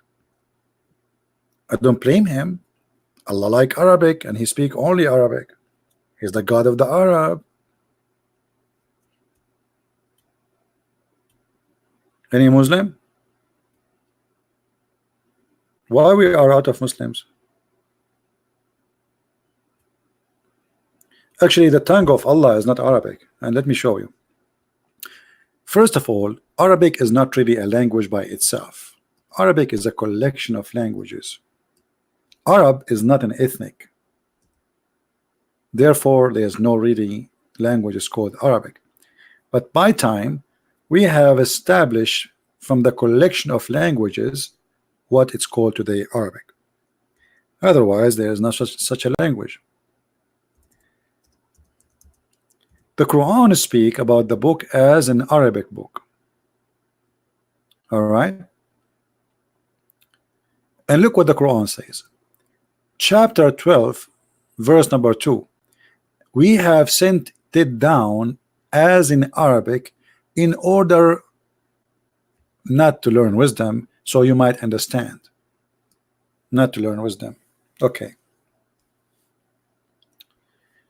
I don't blame him. Allah like Arabic, and He speak only Arabic. He's the God of the Arab. Any Muslim? Why we are out of Muslims? Actually, the tongue of Allah is not Arabic, and let me show you. First of all, Arabic is not really a language by itself. Arabic is a collection of languages. Arab is not an ethnic. Therefore, there is no really language called Arabic. But by time, we have established from the collection of languages what it's called today Arabic. Otherwise, there is not such a language. The Quran speak about the book as an Arabic book. All right. And look what the Quran says. Chapter 12, verse number 2. We have sent it down as in Arabic in order not to learn wisdom, so you might understand. Not to learn wisdom. Okay.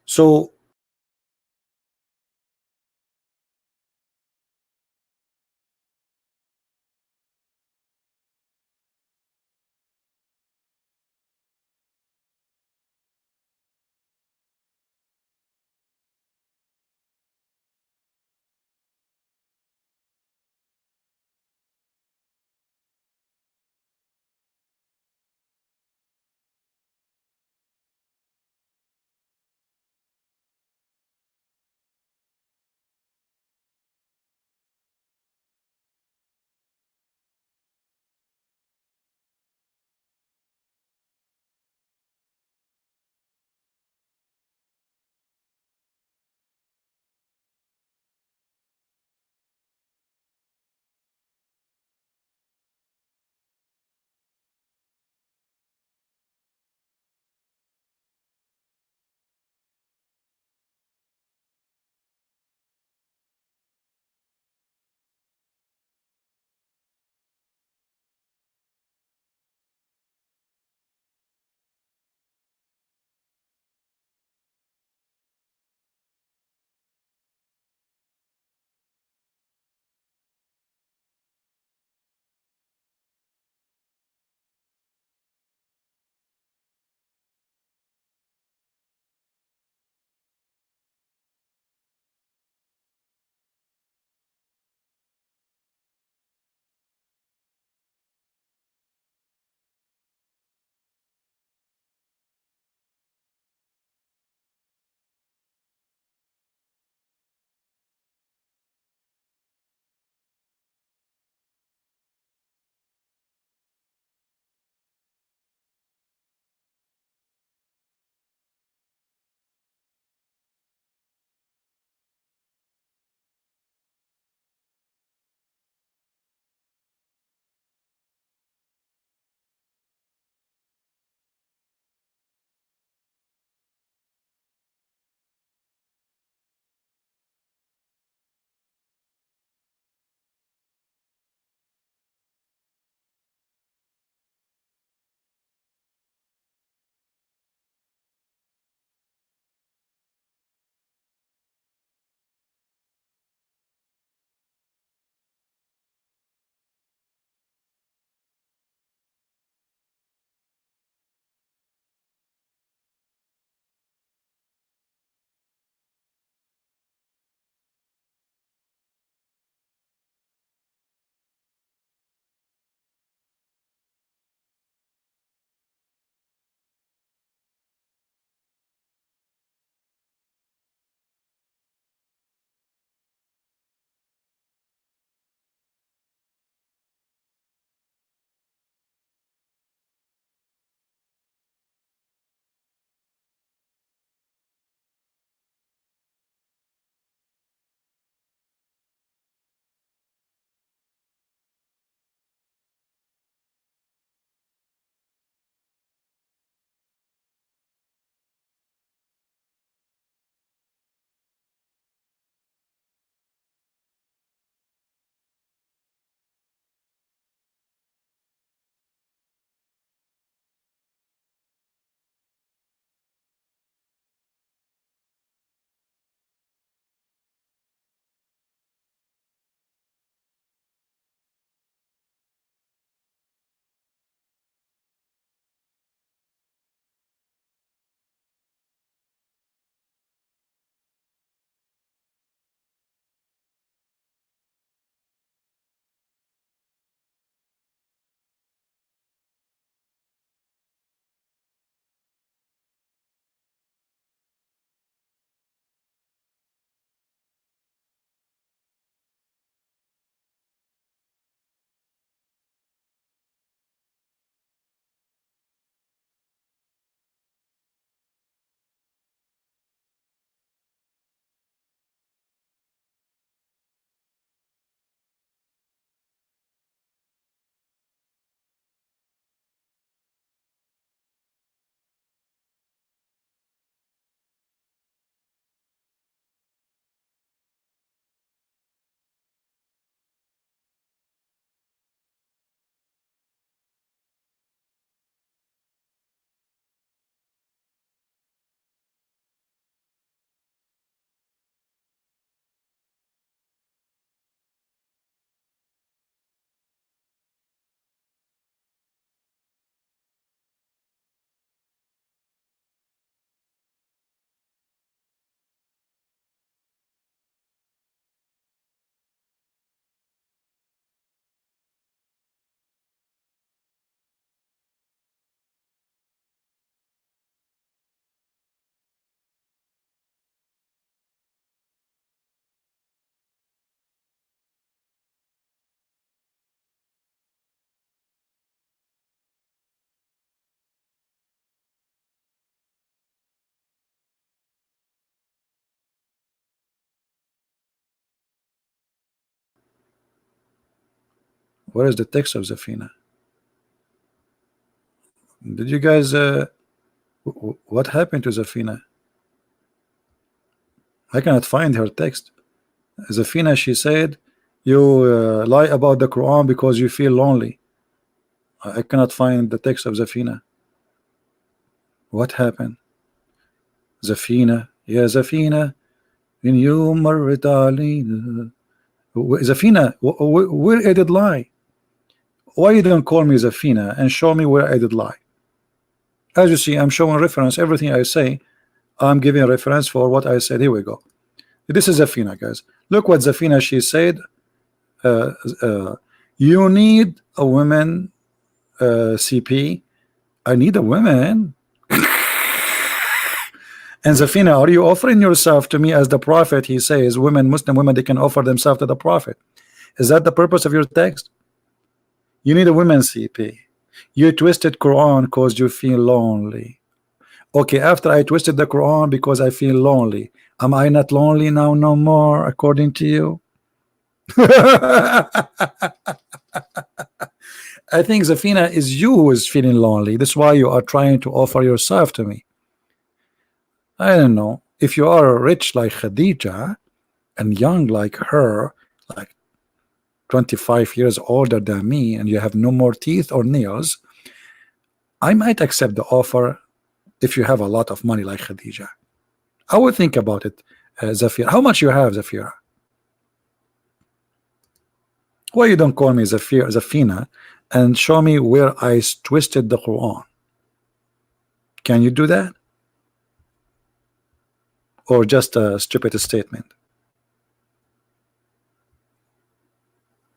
So Where is the text of Zafina? Did you guys what happened to Zafina? I cannot find her text. Zafina, she said, you lie about the Quran because you feel lonely. I cannot find the text of Zafina. What happened? Zafina, yeah, Zafina, in you marrit alina. Zafina, where I did lie? Why you don't call me Zafina and show me where I did lie? As you see, I'm showing reference. Everything I say, I'm giving a reference for what I said. Here we go. This is Zafina, guys. Look what Zafina, she said. You need a woman, CP. I need a woman. And Zafina, are you offering yourself to me as the prophet? He says women, Muslim women, they can offer themselves to the prophet. Is that the purpose of your text? You need a woman, CP. You twisted Quran because you feel lonely. Okay, after I twisted the Quran because I feel lonely, am I not lonely now no more according to you? I think Zafina is you who is feeling lonely. That's why you are trying to offer yourself to me. I don't know. If you are rich like Khadija and young like her, like 25 years older than me, and you have no more teeth or nails, I might accept the offer if you have a lot of money like Khadija. I would think about it, Zafira. How much you have, Zafira? Why you don't call me Zafina and show me where I twisted the Quran? Can you do that? Or just a stupid statement?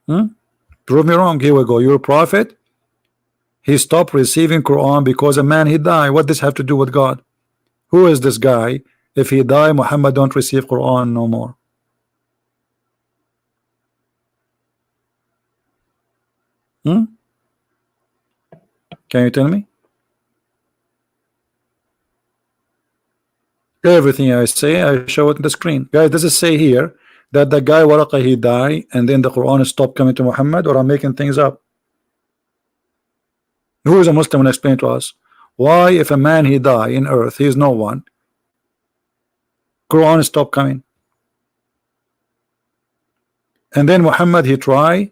Prove me wrong. Here we go. You're a prophet. He stopped receiving Quran because a man he died. What does have to do with God? Who is this guy? If he die, Muhammad don't receive Quran no more. Can you tell me? Everything I say, I show it on the screen. Guys, does it say here that the guy Waraqa he died and then the Quran stopped coming to Muhammad, or I'm making things up? Who is a Muslim and explain to us why if a man he die in earth, he is no one, Quran stopped coming, and then Muhammad he try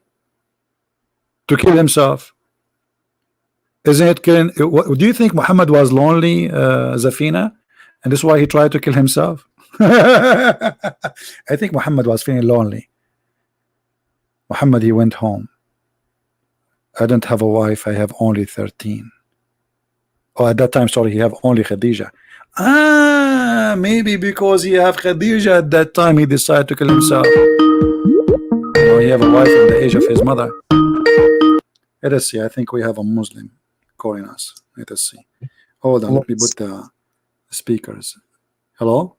to kill himself? Isn't it killing? What, do you think Muhammad was lonely, Zafina, and this is why he tried to kill himself? I think Muhammad was feeling lonely. Muhammad he went home. I don't have a wife, I have only 13. Oh, at that time, sorry, he have only Khadija. Maybe because he have Khadija at that time, he decided to kill himself. Or he have a wife in the age of his mother. Let us see. I think we have a Muslim calling us. Let us see. Hold on, let me put the speakers. Hello?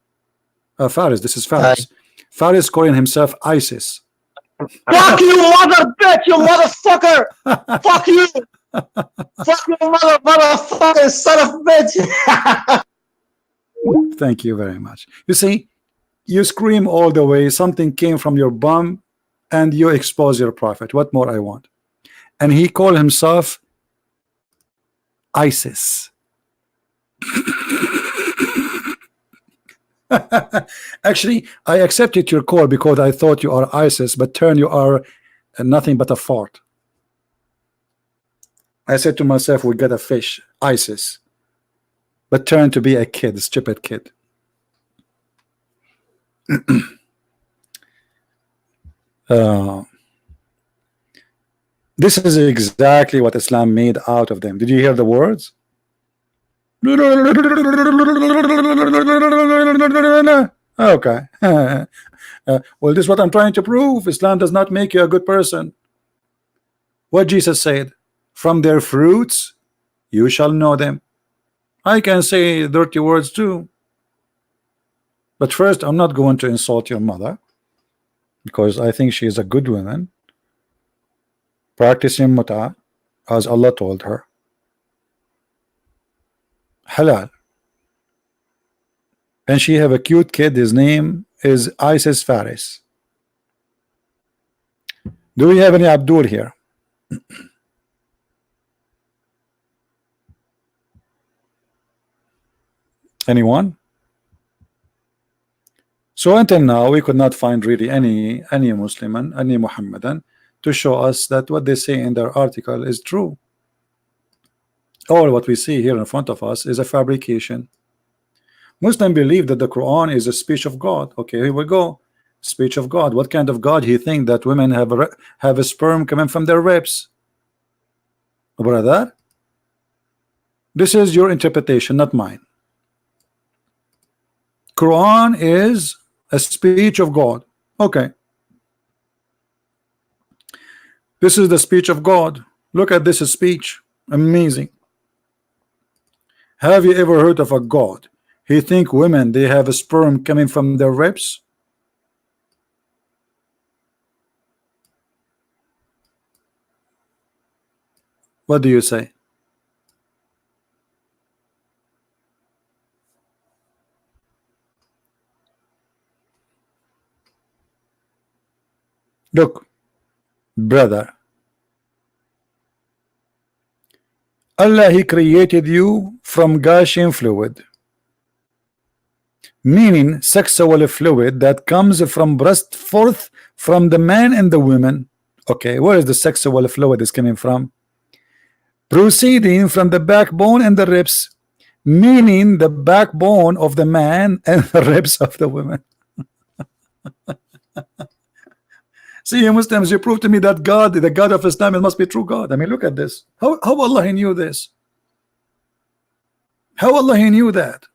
Faris, this is Faris. Faris calling himself ISIS. Fuck you, mother bitch, you motherfucker! Fuck you! Fuck you, motherfucker, son of a bitch! Thank you very much. You see, you scream all the way, something came from your bum, and you expose your prophet. What more I want? And he called himself ISIS. Actually, I accepted your call because I thought you are ISIS, but turn you are nothing but a fart. I said to myself, we got a fish, ISIS, but turn to be a kid, a stupid kid. This is exactly what Islam made out of them. Did you hear the words? Okay. Well, this is what I'm trying to prove. Islam does not make you a good person. What Jesus said, from their fruits you shall know them. I can say dirty words too, but first I'm not going to insult your mother because I think she is a good woman practicing muta as Allah told her, halal, and she have a cute kid. His name is ISIS Faris. Do we have any Abdul here? Anyone? So until now we could not find really any Muslim and any Muhammadan to show us that what they say in their article is true. All what we see here in front of us is a fabrication. Muslims believe that the Quran is a speech of God. Okay, here we go. Speech of God. What kind of God he think that women have a sperm coming from their ribs? Brother, this is your interpretation, not mine. Quran is a speech of God. Okay, this is the speech of God. Look at this speech. Amazing. Have you ever heard of a God? He think women they have a sperm coming from their ribs? What do you say? Look, brother, Allah he created you from gushing fluid, meaning sexual fluid that comes from breast forth from the man and the woman. Okay, where is the sexual fluid is coming from? Proceeding from the backbone and the ribs, meaning the backbone of the man and the ribs of the woman. See, you Muslims, you prove to me that God, the God of Islam, it must be true God. I mean, look at this. How Allah he knew this? How Allah he knew that?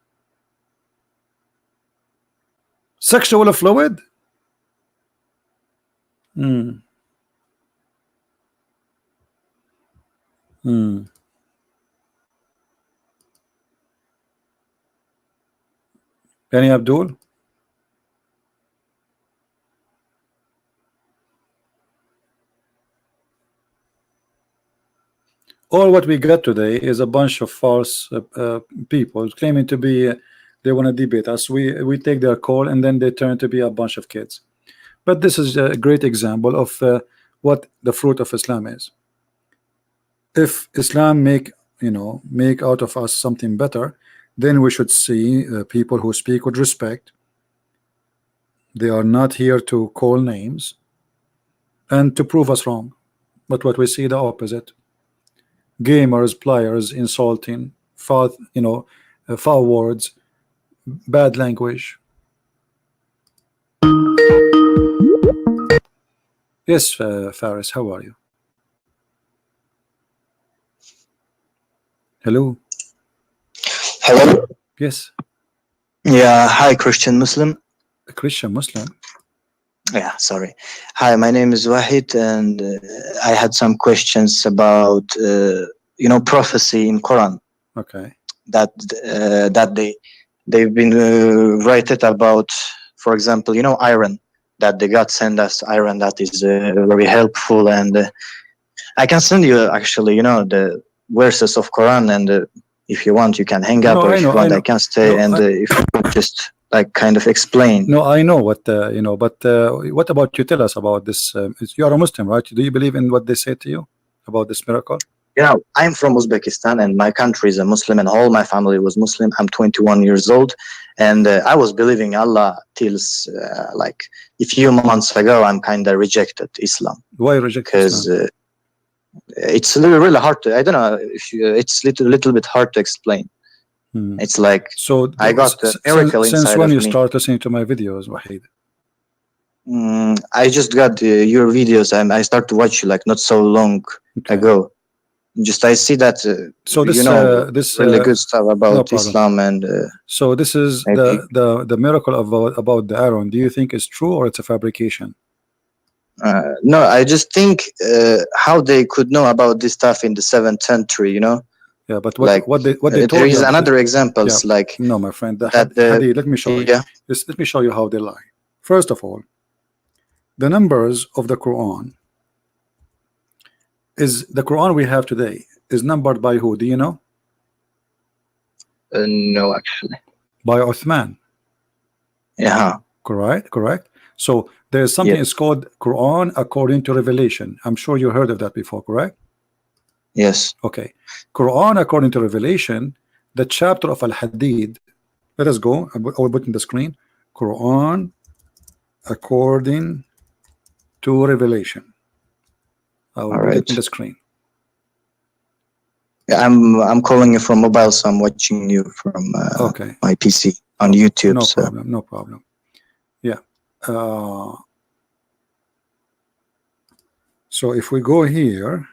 Sexual fluid? Any Abdul? All what we got today is a bunch of false people claiming to be they want to debate us. We take their call and then they turn to be a bunch of kids. But this is a great example of what the fruit of Islam is. If Islam make out of us something better, then we should see people who speak with respect. They are not here to call names and to prove us wrong. But what we see the opposite. Gamers, players, insulting, foul words, bad language. Yes, Faris, how are you? Hello. Hello. Yes. Yeah. Hi, Christian Muslim. A Christian Muslim. Yeah. Sorry. Hi, my name is Wahid, and I had some questions about prophecy in Quran. Okay. That they've been written about, for example, iron, that the God send us iron that is very helpful, and I can send you actually the verses of Quran, and if you want you can hang up, or if you want I can stay, and if you could just kind of explain. No, I know what but what about you? Tell us about this. You are a Muslim, right? Do you believe in what they say to you about this miracle? Yeah, I'm from Uzbekistan, and my country is a Muslim, and all my family was Muslim. I'm 21 years old, and I was believing Allah till like a few months ago. I'm kind of rejected Islam. Why reject? Because it's really hard to. I don't know if it's little bit hard to explain. It's like so. I got a miracle inside of me. Since when you start listening to my videos, Wahid? I just got your videos, and I started to watch you like not so long ago. Just I see that so this this really good stuff about Islam, and so this is the miracle about the Aaron. Do you think it's true or it's a fabrication? No, I just think how they could know about this stuff in the 7th century, Yeah, but what they told there is another examples like no, my friend. Hadi, let me show you. Let me show you how they lie. First of all, the numbers of the Quran we have today is numbered by who? Do you know? No, actually. By Uthman. Yeah. Correct. So there's something Yes. it's called Quran according to revelation. I'm sure you heard of that before, correct? Yes. Okay. Quran according to revelation, the chapter of Al-Hadid. Let us go. I will put in the screen. Quran according to revelation. I will All put it right. in the screen. Yeah, I'm calling you from mobile, so I'm watching you from Okay. my PC on YouTube. No So problem. No problem. Yeah. So if we go here,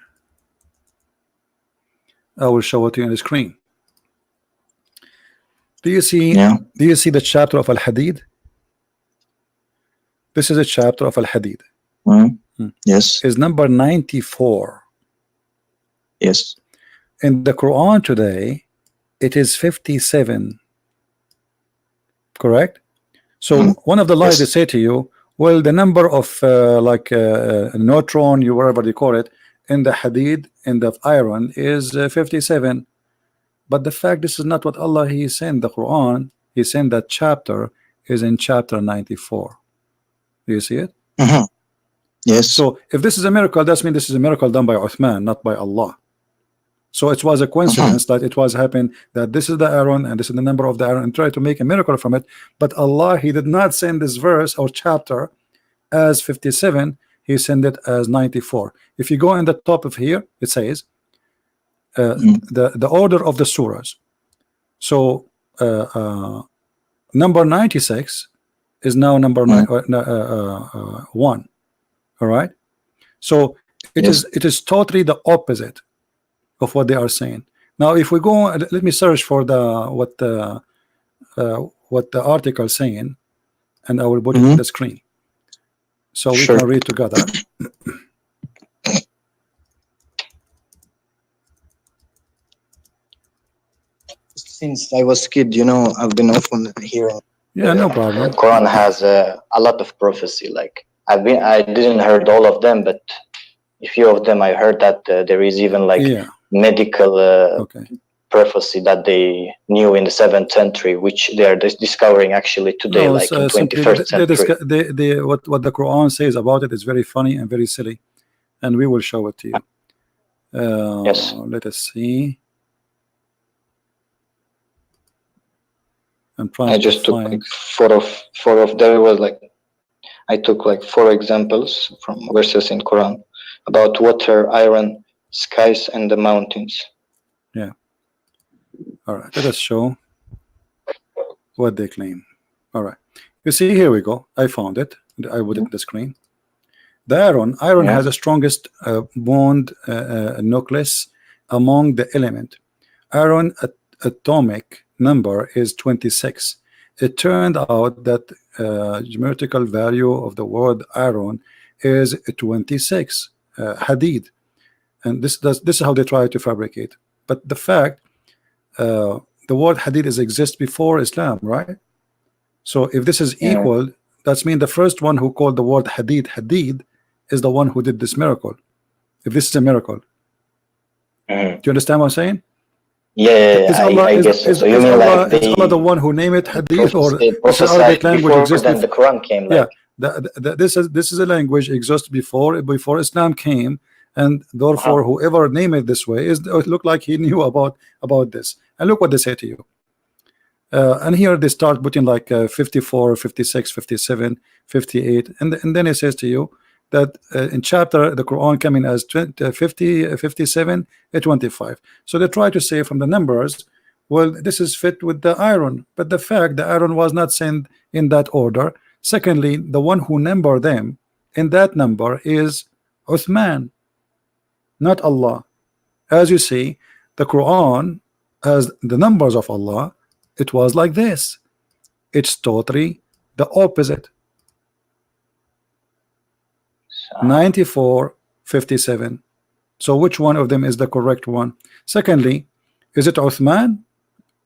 I will show it to you on the screen. Do you see? yeah. Do you see the chapter of Al-Hadid? This is a chapter of Al-Hadid. Mhm. Hmm. Yes. Is number 94. Yes. In the Quran today, it is 57. Correct? So Mhm. one of the lies they Yes. say to you, well, the number of neutron, you whatever they call it, in the Hadid, in the iron, is 57. But the fact, this is not what Allah He is saying. The Quran, He's saying that chapter is in chapter 94. Do you see it? Mhm. Yes. So if this is a miracle, that means this is a miracle done by Uthman, not by Allah. So it was a coincidence that it was happening that this is the iron and this is the number of the iron and try to make a miracle from it. But Allah, He did not send this verse or chapter as 57. He sent it as 94. If you go in the top of here, it says the order of the surahs. So number 96 is now number 1. All right. So it Yes. is totally the opposite of what they are saying. Now, if we go, let me search for what the article saying, and I will put it in the screen so we Sure. can read together. Since I was kid, I've been often hearing. Yeah, no The problem. Quran has a lot of prophecy. Like I didn't heard all of them, but a few of them I heard that there is even like Yeah. medical Okay. prophecy that they knew in the 7th century, which they are discovering actually today, No, like in simply 21st century. what the Quran says about it is very funny and very silly, and we will show it to you. Yes. Let us see. I'm trying I to just took find. like four of there was like I took like 4 examples from verses in Quran about water, iron, skies, and the mountains. Yeah. All right. Let us show what they claim. All right. You see, here we go. I found it. I put it in the screen. The iron Yeah. has the strongest bond nucleus among the element. Iron atomic number is 26. It turned out that geometrical value of the word iron is 26. Hadid, and this is how they try to fabricate. But the fact, the word hadid exists before Islam, right? So if this is equal, that's mean the first one who called the word hadid is the one who did this miracle. If this is a miracle, do you understand what I'm saying? Yeah, Is Allah, I guess so. is So you mean Allah, like is Allah the one who named it hadith, or they this is Arabic prophesied language before exists then the Quran came? Like, yeah, this is a language exists before Islam came, and therefore whoever named it this way it looked like he knew about this. And look what they say to you. And here they start putting like 54, 56, 57, 58, and then it says to you that in chapter the Quran coming as 50, 57, 25. So they try to say from the numbers, well, this is fit with the iron, but the fact the iron was not sent in that order. Secondly, the one who number them in that number is Uthman, not Allah. As you see, the Quran has the numbers of Allah. It was like this. It's totally the opposite. 94, 57. So which one of them is the correct one? Secondly, is it Uthman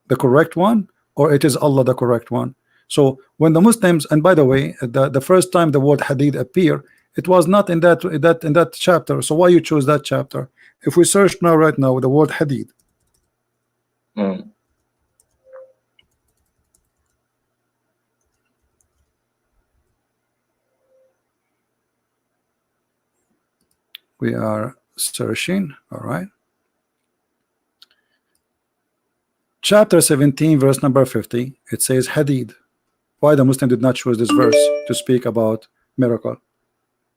the correct one, or it is Allah the correct one? So when the Muslims, and by the way, the first time the word hadith appear, it was not in that chapter. So why you choose that chapter? If we search right now the word hadith, We are searching. All right. Chapter 17, verse number 50. It says Hadid. Why the Muslim did not choose this verse to speak about miracle?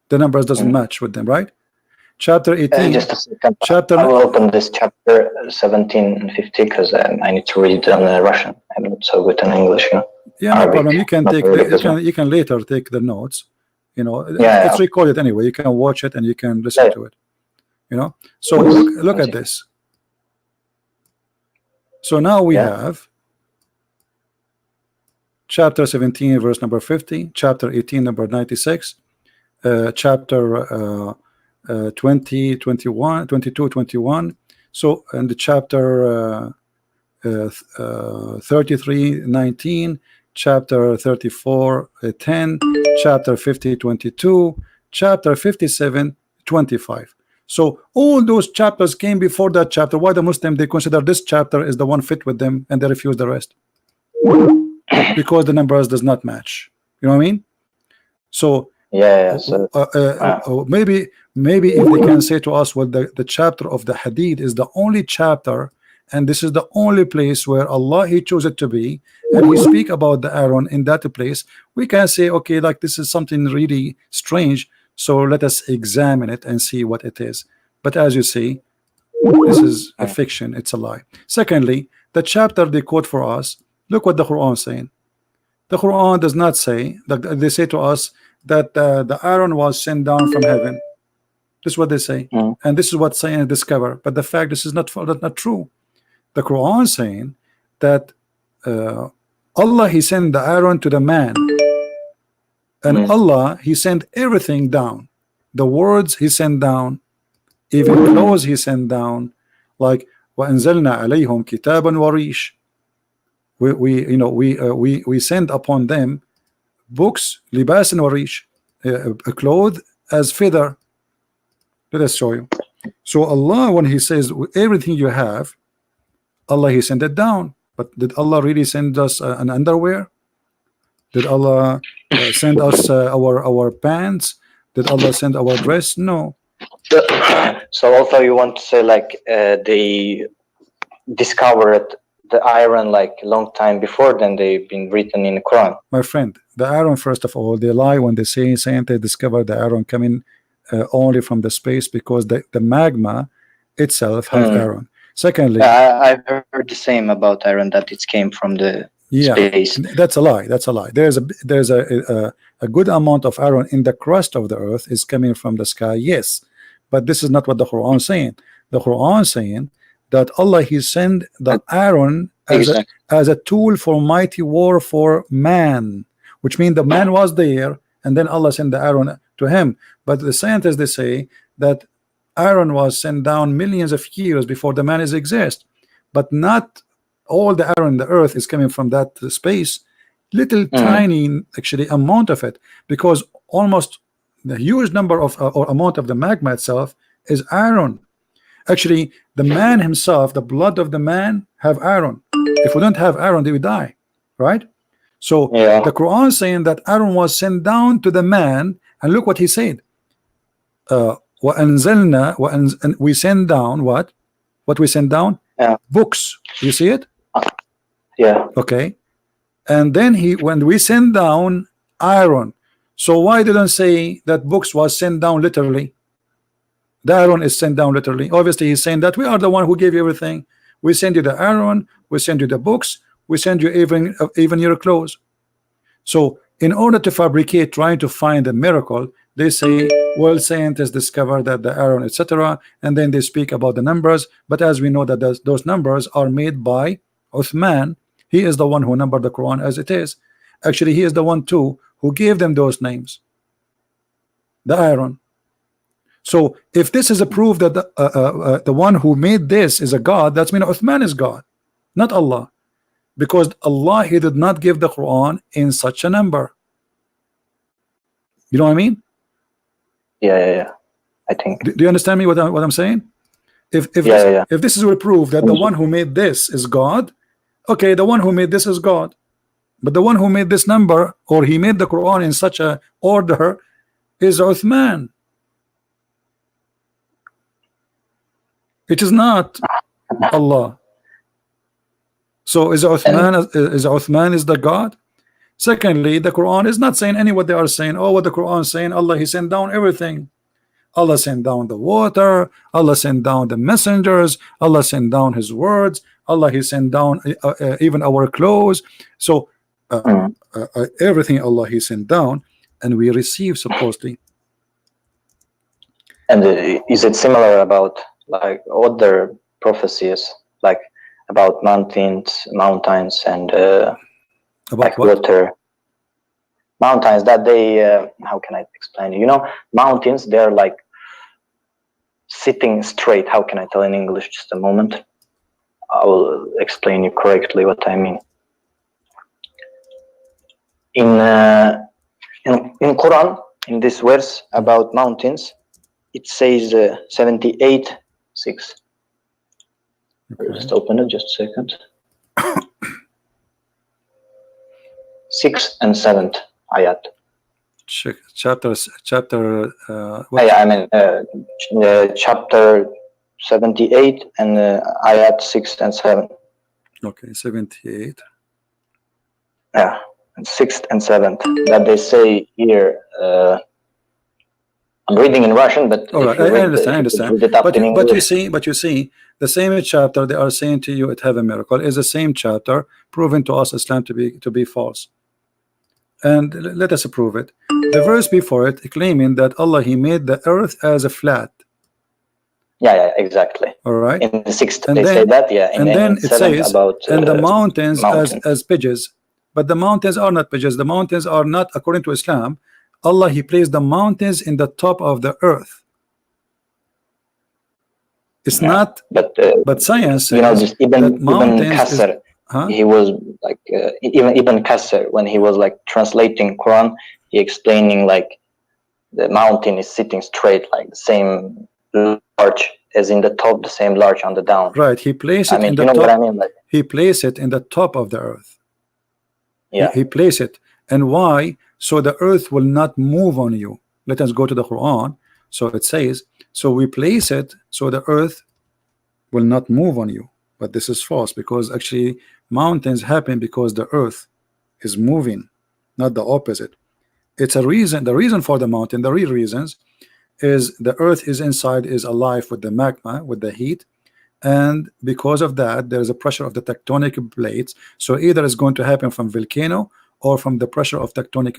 The numbers doesn't match with them, right? Chapter 18. Just a second. Chapter. I will open this chapter 17 and 50 because I need to read it in Russian. I'm not so good in English. You know? Yeah, no Arabic, problem. You can not take really the, good, you can later take the notes. You know, Yeah, it's yeah. recorded anyway. You can watch it and you can listen Yeah. to it. You know. So look at this. So now we have chapter 17, verse number 50, chapter 18, number 96, chapter 20, 21, 22, 21. So, and the chapter 33, 19, chapter 34, 10, chapter 50, 22, chapter 57, 25. So all those chapters came before that chapter. Why the Muslim, they consider this chapter is the one fit with them and they refuse the rest? Because the numbers does not match. You know what I mean? So So, maybe if they can say to us, well, the chapter of the Hadid is the only chapter, and this is the only place where Allah He chose it to be, and we speak about the Aaron in that place, we can say, okay, like this is something really strange, so let us examine it and see what it is. But as you see, this is a fiction, it's a lie. Secondly, the chapter they quote for us, look what the Quran is saying. The Quran does not say that. They say to us that the Aaron was sent down from heaven. This is what they say, and this is what science discover. But the fact this is not true. The Quran is saying that Allah He sent the Aaron to the man, and Allah He sent everything down. The words He sent down, even clothes He sent down, like وَأَنزَلْنَا عَلَيْهُمْ كِتَابًا وَرِيشًا. We send upon them books, libas and warish, a cloth as feather. Let us show you. So Allah, when He says everything you have, Allah He sent it down. But did Allah really send us an underwear? Did Allah send us our pants? Did Allah send our dress? No. So although you want to say like they discovered the iron like a long time before, then they've been written in the Quran. My friend, the iron, first of all, they lie when they say scientists discovered the iron coming only from the space, because the magma itself has iron. Secondly, I've heard the same about iron, that it came from the space. That's a lie. That's a lie. There's a good amount of iron in the crust of the earth is coming from the sky, yes, but this is not what the Quran is saying. The Quran is saying that Allah He sent the iron as a tool for mighty war for man, which means the man was there and then Allah sent the iron to him. But the scientists, they say that iron was sent down millions of years before the man is exist, but not all the iron in the earth is coming from that space. Little tiny actually amount of it, because almost the huge number of or amount of the magma itself is iron. Actually, the man himself, the blood of the man have iron. If we don't have iron, they will die, right? So the Quran is saying that iron was sent down to the man, and look what he said. وَأَنزَلْنَا, and we send down what? What we send down? Books. You see it? Okay. And then when we send down iron, so why didn't say that books was sent down literally? The iron is sent down literally. Obviously, He's saying that we are the one who gave you everything. We send you the iron, we send you the books, we send you even your clothes. So in order to fabricate, trying to find a miracle, they say, well, scientists discovered that the iron, etc., and then they speak about the numbers. But as we know that those numbers are made by Uthman. He is the one who numbered the Quran as it is. Actually, he is the one too who gave them those names, the iron. So if this is a proof that the one who made this is a God, that's mean Uthman is God, not Allah, because Allah He did not give the Quran in such a number. You know what I mean? Yeah. I think. Do you understand me what I'm saying? If this is a proof that the one who made this is God, okay, the one who made this is God, but the one who made this number, or he made the Quran in such a order, is Uthman. It is not Allah. So is Uthman is the God? Secondly, the Quran is not saying any what they are saying. Oh, what the Quran is saying, Allah, He sent down everything. Allah sent down the water, Allah sent down the messengers, Allah sent down His words, Allah He sent down even our clothes. So everything Allah He sent down, and we receive supposedly. And is it similar about like other prophecies, like about mountains and About like what? water? Mountains that they how can I explain it? You know, mountains, they're like sitting straight. How can I tell in English? Just a moment, I will explain you correctly what I mean. In Quran, in this verse about mountains, it says 78:6. Okay. Just open it, just a second. 6th and 7th ayat. Chapter what? Yeah, I mean chapter 78 and ayat 6 and 7. Okay, 78. Yeah, and 6th and 7th that they say here. I'm reading in Russian, but All right, if you I read understand. read it up in But English, you see, the same chapter they are saying to you, it have a miracle, is the same chapter proving to us Islam to be false. And let us prove it. The verse before it claiming that Allah He made the earth as a flat. yeah, exactly. All right. In the 6th And they then, say that, yeah. and then it 7th says, about and the mountains mountains. as pigeons. But the mountains are not pigeons. The mountains are not, according to Islam, Allah He placed the mountains in the top of the earth. It's not, but science says, you know, just that Ibn mountains Kasser, huh? he was like even Ibn Kasser, when he was like translating Quran, he explaining like the mountain is sitting straight, like the same large as in the top, the same large on the down. Right, he placed it in the you know top. what I mean? Like, he placed it in the top of the earth. yeah. He placed it. And why? So the earth will not move on you. Let us go to the Quran. So it says, so we place it so the earth will not move on you. But this is false, because actually mountains happen because the earth is moving, not the opposite. It's a reason. The reason for the mountain, the real reasons, is the earth is inside, is alive with the magma, with the heat, and because of that there is a pressure of the tectonic plates. So either it's going to happen from volcano or from the pressure of tectonic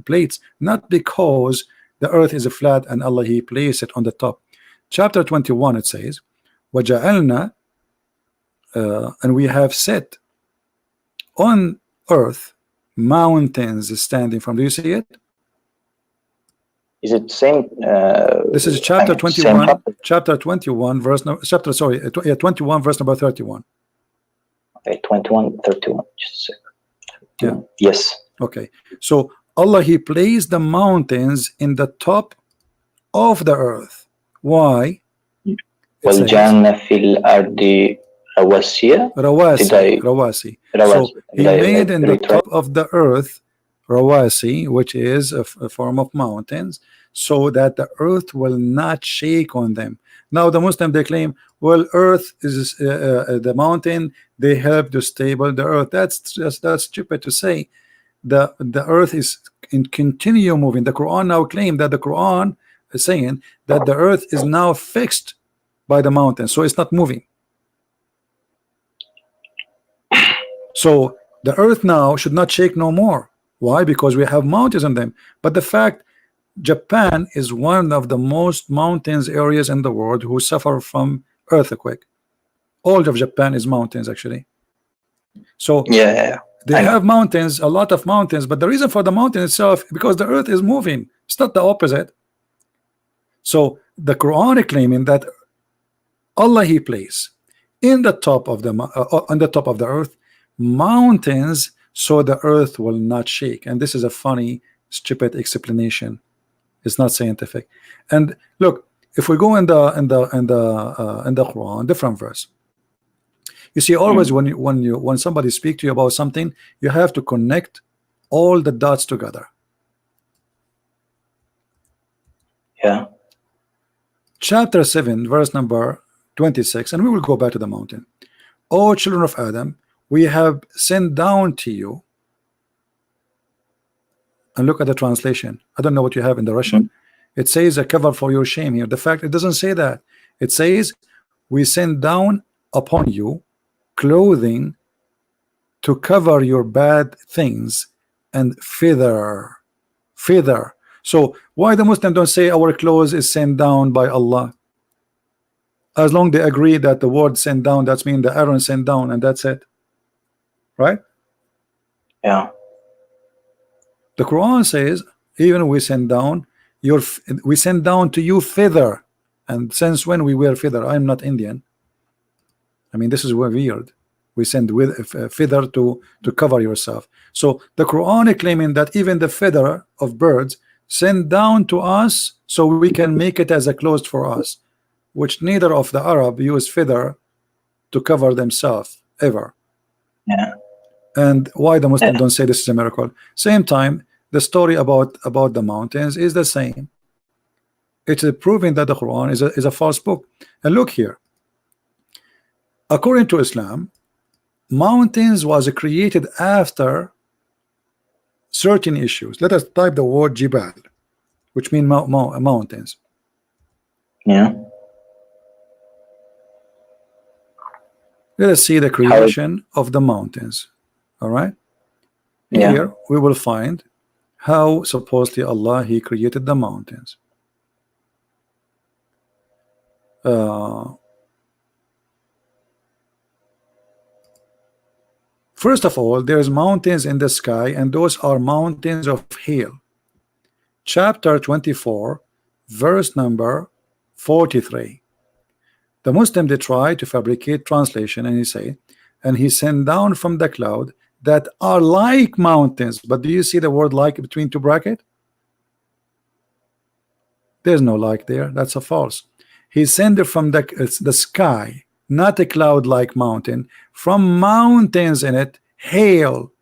plates, not because the earth is a flat and Allah He placed it on the top. Chapter 21 it says, وَجَعَلْنَا and we have set on earth mountains standing from. Do you see it? Is it same? This is chapter same 21. chapter? Chapter 21 verse no, chapter sorry 21 verse number 31. Okay, 21, 31. Just a second. Yeah. Yes. Okay, so Allah He placed the mountains in the top of the earth. Why? وَالْجَانَّ فِي الْأَرْضِ رَوَاسِيَ. Rawasi. So He made in the top of the earth Rawasi, which is a form of mountains, so that the earth will not shake on them. Now the Muslim, they claim, well, earth is the mountain, they help to stable the earth. That's stupid to say. The earth is in continue moving. The Quran now claim that the Quran is saying that the earth is now fixed by the mountain, so it's not moving. So the earth now should not shake no more. Why? Because we have mountains on them. But the fact, Japan is one of the most mountains areas in the world who suffer from earthquake. All of Japan is mountains actually. So yeah, they have mountains, a lot of mountains, but the reason for the mountain itself, because the earth is moving. It's not the opposite. So the Quran is claiming that Allah He placed in the top of the on the top of the earth mountains, so the earth will not shake. And this is a funny, stupid explanation. It's not scientific. And look, if we go in the Quran, different verse, you see, always when somebody speak to you about something, you have to connect all the dots together. Yeah. chapter 7 verse number 26, and we will go back to the mountain. O children of Adam, we have sent down to you, and look at the translation. I don't know what you have in the Russian. It says a cover for your shame here. The fact it doesn't say that. It says we send down upon you clothing to cover your bad things and feather. So why the Muslim don't say our clothes is sent down by Allah? As long they agree that the word sent down, that's mean the Aaron sent down, and that's it, right? Yeah. The Quran says even we send down we send down to you feather. And since when we wear feather? I'm not Indian. I mean, this is weird. We send with feather to cover yourself. So the Quran is claiming that even the feather of birds send down to us so we can make it as a clothes for us, which neither of the Arab use feather to cover themselves ever. Yeah. And why the Muslim don't say this is a miracle? Same time, the story about the mountains is the same. It's proving that the Quran is a false book. And look here, according to Islam, mountains was created after certain issues. Let us type the word Jibal, which means mountains. Yeah. Let us see the creation of the mountains. All right. Yeah. Here we will find how supposedly Allah He created the mountains. First of all, there's mountains in the sky, and those are mountains of hail. Chapter 24, verse number 43. The Muslim, they try to fabricate translation, and he say, and he sent down from the cloud that are like mountains. But do you see the word like between two brackets? There's no like there. That's a false. He sent it from the sky, not a cloud like mountain, from mountains in it, hail.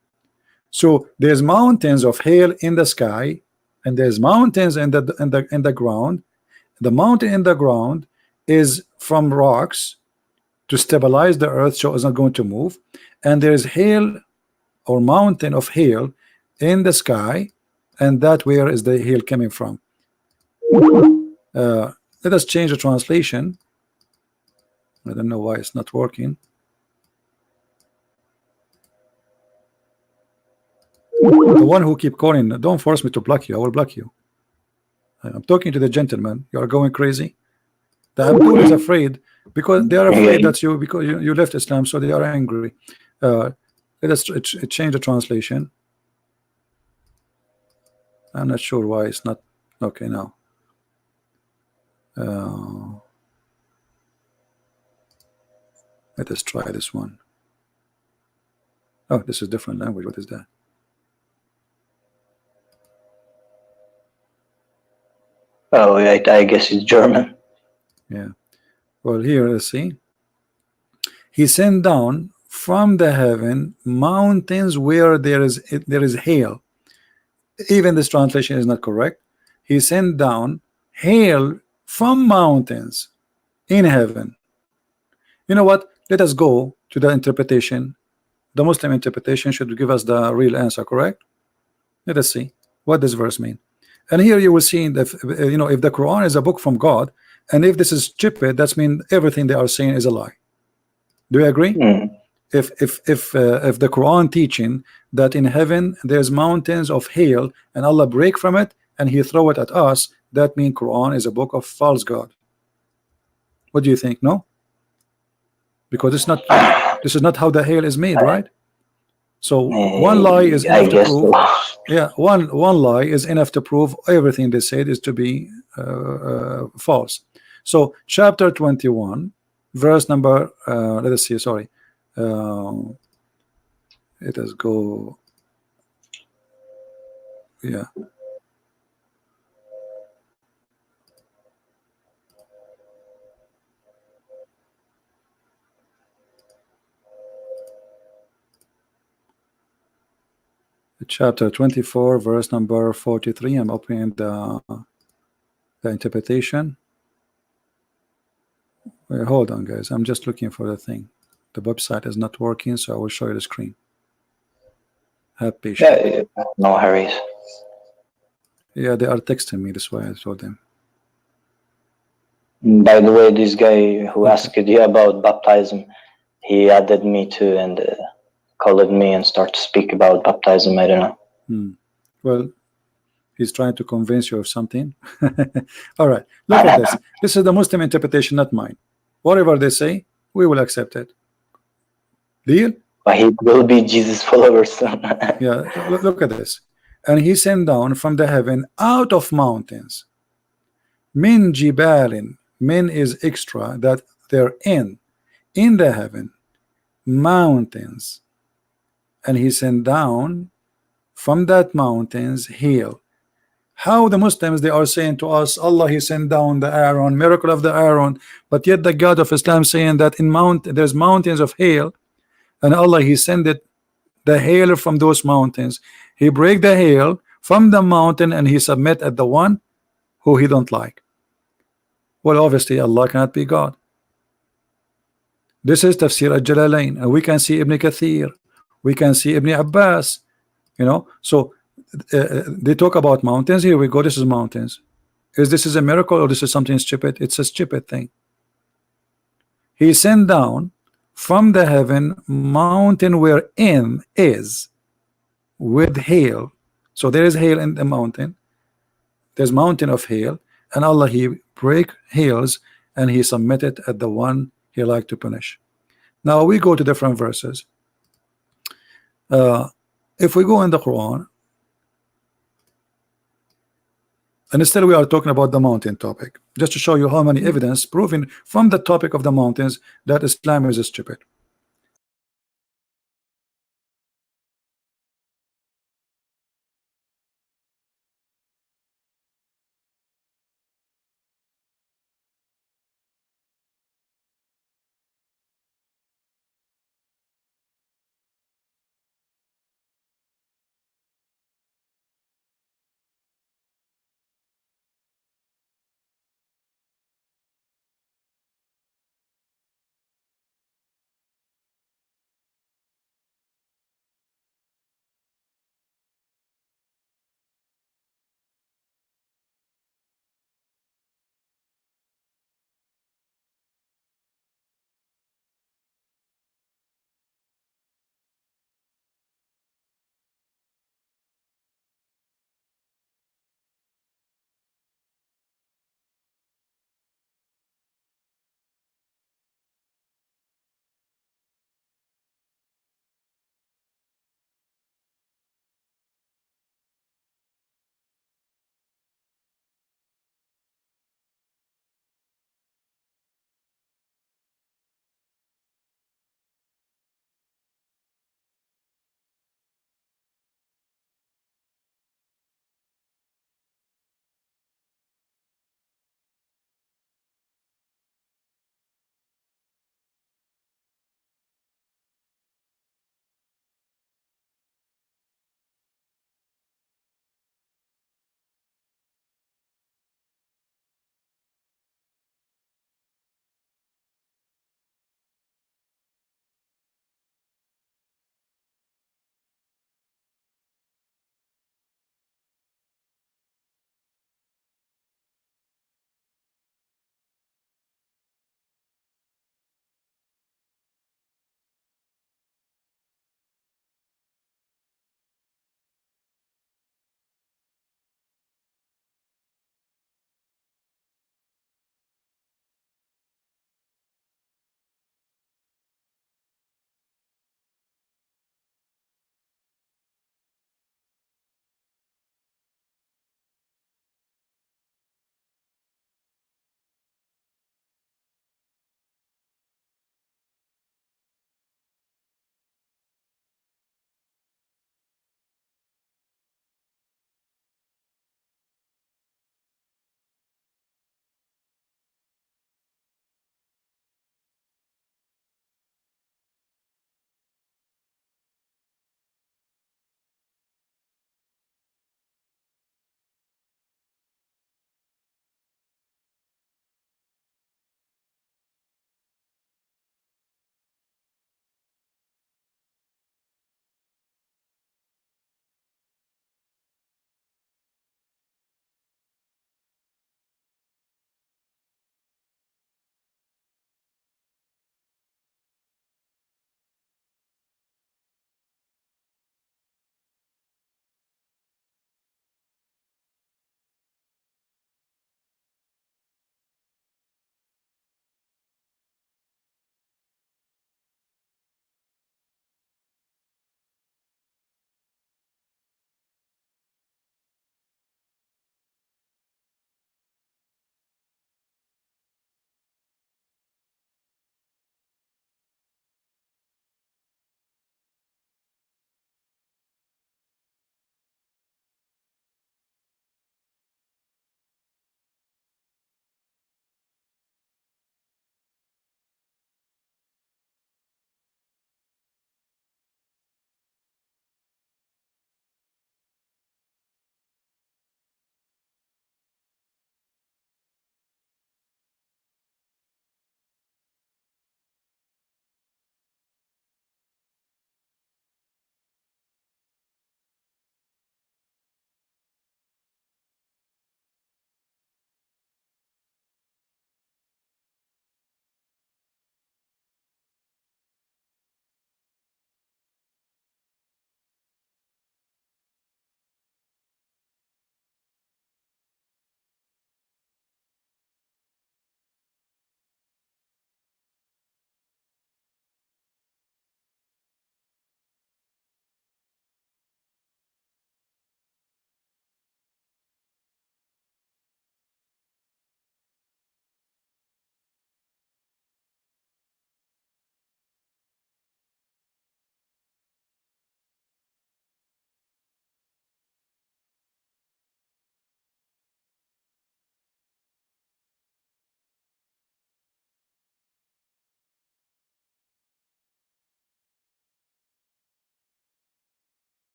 So there's mountains of hail in the sky, and there's mountains in the ground. The mountain in the ground is from rocks to stabilize the earth so it's not going to move, and there's hail or mountain of hail in the sky, and that where is the hail coming from? Let us change the translation. I don't know why it's not working. The one who keep calling, don't force me to block you. I will block you. I'm talking to the gentleman. You are going crazy. The Abdul is afraid because they are afraid that because you left Islam, so they are angry. Let us change the translation. I'm not sure why it's not okay now. Let us try this one. Oh, this is different language. What is that? Oh, I guess it's German. Yeah. Well, here, let's see. He sent down from the heaven mountains where there is hail. Even this translation is not correct. He sent down hail from mountains in heaven. You know what? Let us go to the interpretation. The Muslim interpretation should give us the real answer, correct? Let us see what this verse mean. And here you will see that if the Quran is a book from God, and if this is stupid, that means everything they are saying is a lie. Do you agree? If the Quran teaching that in heaven there's mountains of hail and Allah break from it and He throw it at us, that means Quran is a book of false God. What do you think? No, because it's not. This is not how the hail is made, right? So one lie is enough to prove. Yeah, one lie is enough to prove everything they said is to be false. So chapter 21, verse number. Let us see. Sorry. Let us go. Yeah. Chapter 24, verse number 43. I'm opening the interpretation. Wait, hold on, guys. I'm just looking for the thing. The website is not working, so I will show you the screen. Have patience. Yeah, no hurries. Yeah, they are texting me. That's why I told them. By the way, this guy who Okay. asked you about baptism, he added me too and called me and started to speak about baptism. I don't know. Well, he's trying to convince you of something. All right, look at this. This is the Muslim interpretation, not mine. Whatever they say, we will accept it. Deal? But he will be Jesus followers. Yeah, look at this. And he sent down from the heaven out of mountains. Min jibalin. Min is extra, that they're in the heaven. Mountains. And he sent down from that mountains hail. How the Muslims, they are saying to us, Allah, he sent down the Aaron, miracle of the Aaron, but yet the God of Islam saying that in there's mountains of hail, and Allah, he sent it, the hail from those mountains. He break the hail from the mountain and he submit at the one who he don't like. Well, obviously Allah cannot be God. This is Tafsir al-Jalalain, and we can see Ibn Kathir, we can see Ibn Abbas, you know. So they talk about mountains. Here we go. This is mountains. Is this is a miracle or this is something stupid? It's a stupid thing. He sent down from the heaven mountain wherein is with hail. So there is hail in the mountain. There's mountain of hail, and Allah, he break hails and he submitted at the one he like to punish. Now we go to different verses. If we go in the Quran, and instead we are talking about the mountain topic, just to show you how many evidence proving from the topic of the mountains that Islam is stupid.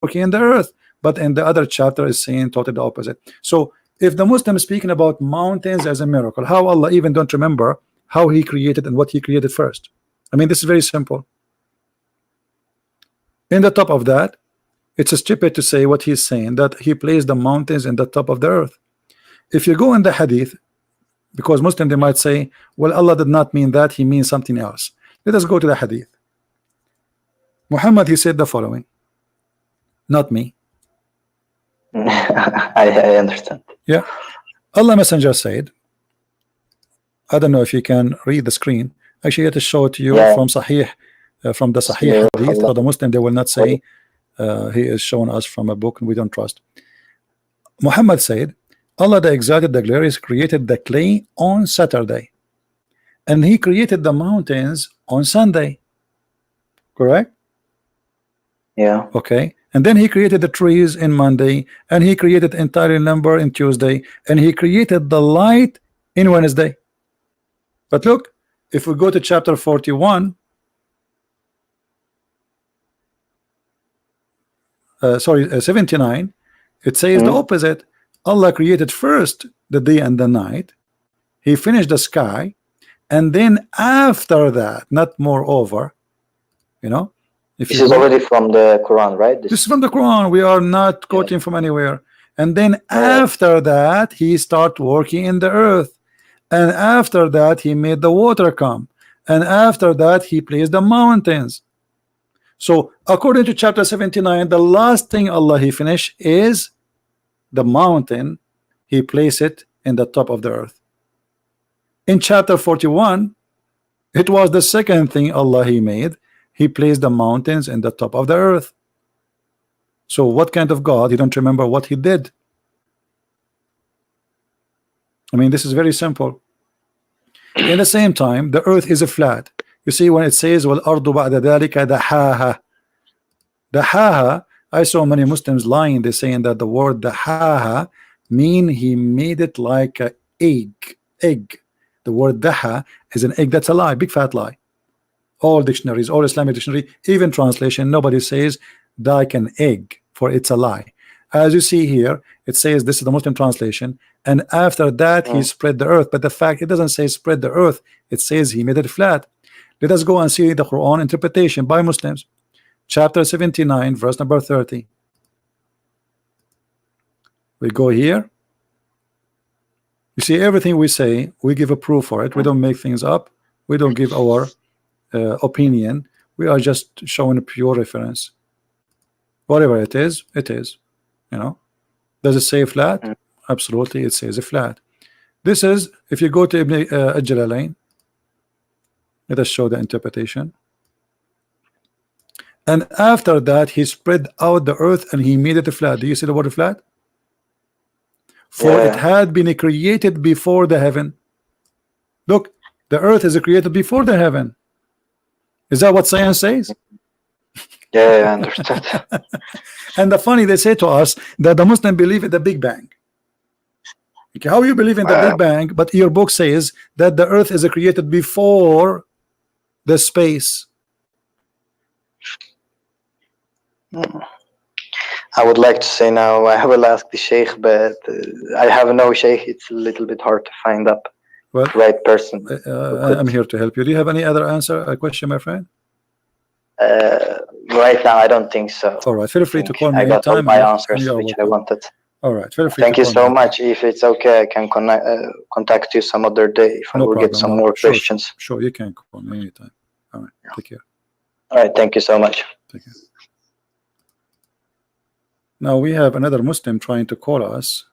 working in the earth, but in the other chapter is saying totally the opposite. So if the Muslim is speaking about mountains as a miracle, how Allah even don't remember how he created and what he created first? I mean, this is very simple. In the top of that, it's stupid to say what he's saying, that he placed the mountains in the top of the earth. If you go in the hadith, because Muslim they might say, well, Allah did not mean that, he means something else. Let us go to the hadith. Muhammad, he said the following, not me. I understand. Yeah, Allah Messenger said, I don't know if you can read the screen. Actually, I have to show it to you Yeah. from Sahih, from the Sahih hadith. So the Muslim they will not say he is showing us from a book and we don't trust. Muhammad said, Allah the Exalted, the Glorious, created the clay on Saturday, and He created the mountains on Sunday. Correct? Yeah. Okay. And then He created the trees in Monday, and He created entire number in Tuesday, and He created the light in Wednesday. But look, if we go to chapter 41, sorry, 79, it says the opposite. Allah created first the day and the night, He finished the sky, and then after that, not moreover, you know, if This you is go- already from the Quran, right? this is from the Quran, we are not quoting from anywhere. And then after that, He start working in the earth, and after that He made the water come, and after that He placed the mountains. So according to chapter 79, the last thing Allah He finished is the mountain. He placed it in the top of the earth. In chapter 41, it was the second thing Allah He made. He placed the mountains in the top of the earth. So what kind of God? He don't remember what He did. I mean, this is very simple. In the same time, the earth is a flat. You see, when it says وَالْأَرْضُ بَعْدَ ذَلِكَ دَحَاهَا, Dahaha, I saw many Muslims lying. They're saying that the word Dahaha mean He made it like an egg. The word Daha is an egg. That's a lie, big fat lie. All dictionaries, all Islamic dictionary, even translation, nobody says like an egg, for it's a lie. As you see here, it says, this is the Muslim translation, and after that He spread the earth. But the fact, it doesn't say spread the earth, it says He made it flat. Let us go and see the Quran interpretation by Muslims. Chapter 79, verse number 30. We go here. You see, everything we say, we give a proof for it. We don't make things up. We don't give our opinion. We are just showing a pure reference. Whatever it is, it is. You know, does it say flat? Absolutely, it says a flat. This is, if you go to Ibn al-Jalalain, let us show the interpretation. And after that, He spread out the earth and He made it flat. Do you see the word flat? For it had been created before the heaven. Look, the earth is created before the heaven. Is that what science says? Yeah, I understood. And the funny, they say to us that the Muslim believe in the Big Bang. Okay, how you believe in the Big Bang, but your book says that the earth is created before the space. I would like to say now, I will ask the Sheikh, but I have no Sheikh. It's a little bit hard to find up Well, the right person. I'm here to help you. Do you have any other answer, a question, my friend? Right now, I don't think so. All right, feel free to call me I got all anytime. my and answers you are which I welcome. wanted. All right, feel free. Thank to you call so me. much. If it's okay, I can contact you some other day if I No will problem. get some more Sure, questions. Sure, you can call me anytime. All right, take care. All right, thank you so much. Take care. Now we have another Muslim trying to call us.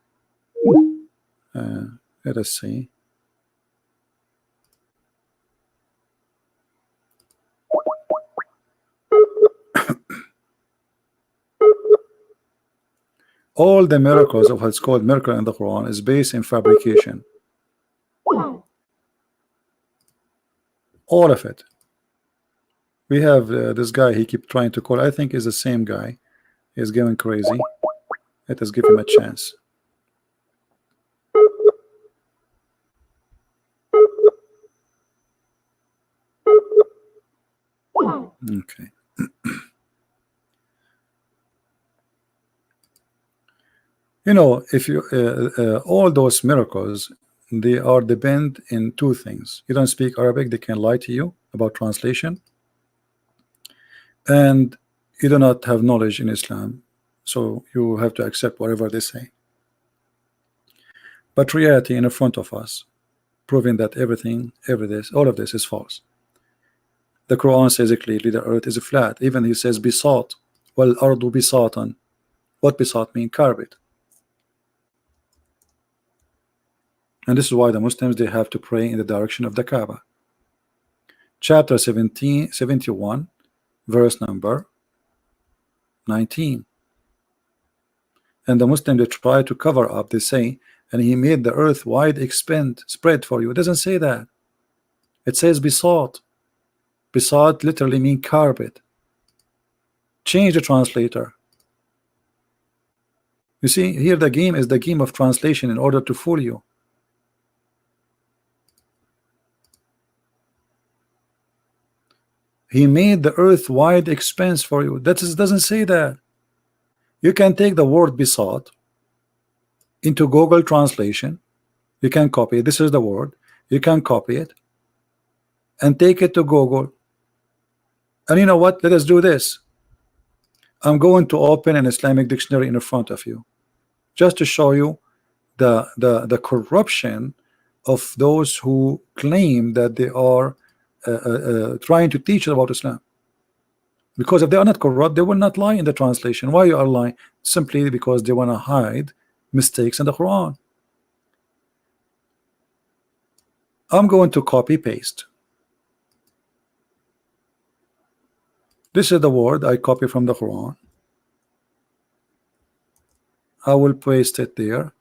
Let us see. All the miracles of what's called miracle in the Quran is based in fabrication. All of it. We have this guy, he keep trying to call. I think is the same guy. He's going crazy. Let us give him a chance. Okay. You know, if you all those miracles, they are depend in two things. You don't speak Arabic, they can lie to you about translation, and you do not have knowledge in Islam, so you have to accept whatever they say. But reality in front of us, proving that all of this is false. The Quran says clearly the earth is flat. Even he says bisat, wal ardu bisatan. What bisat mean? Carpet. And this is why the Muslims, they have to pray in the direction of the Kaaba. Chapter 71, verse number 19. And the Muslims, they try to cover up, they say, and he made the earth wide spread for you. It doesn't say that. It says bisat. Bisat literally mean carpet. Change the translator. You see, here the game is the game of translation in order to fool you. He made the earth wide expanse for you. That doesn't say that. You can take the word bisat into Google translation. You can copy it. This is the word. You can copy it and take it to Google. And you know what? Let us do this. I'm going to open an Islamic dictionary in front of you, just to show you the corruption of those who claim that they are trying to teach about Islam. Because if they are not corrupt, they will not lie in the translation. Why you are lying? Simply because they want to hide mistakes in the Quran. I'm going to copy paste. This is the word I copy from the Quran. I will paste it there.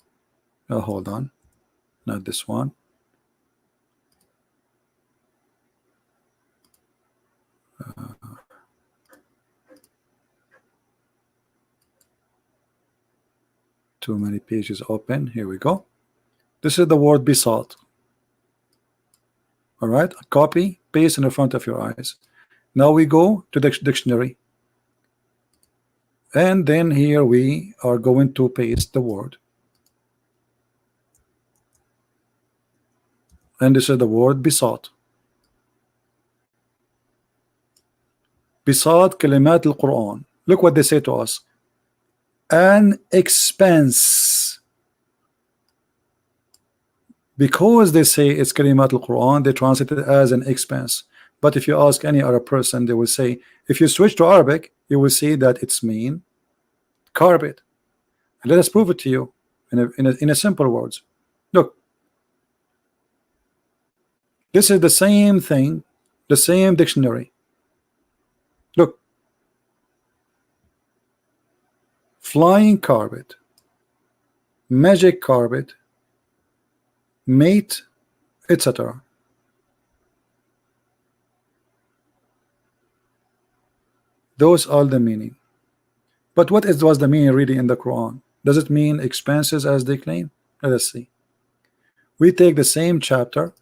Hold on, not this one. Too many pages open. Here we go. This is the word bisat. All right, copy, paste in the front of your eyes. Now we go to the dictionary, and then here we are going to paste the word, and this is the word bisat. Bisat kalimat al-Quran. Look what they say to us. An expense. Because they say it's kalimat al-Quran, they translate it as an expense. But if you ask any other person, they will say, if you switch to Arabic, you will see that it's mean carpet. And let us prove it to you in a simple words. Look, this is the same thing, the same dictionary. Look, flying carpet, magic carpet, mate, etc. Those are the meaning. But what was the meaning really in the Quran? Does it mean expenses as they claim? Let us see. We take the same chapter,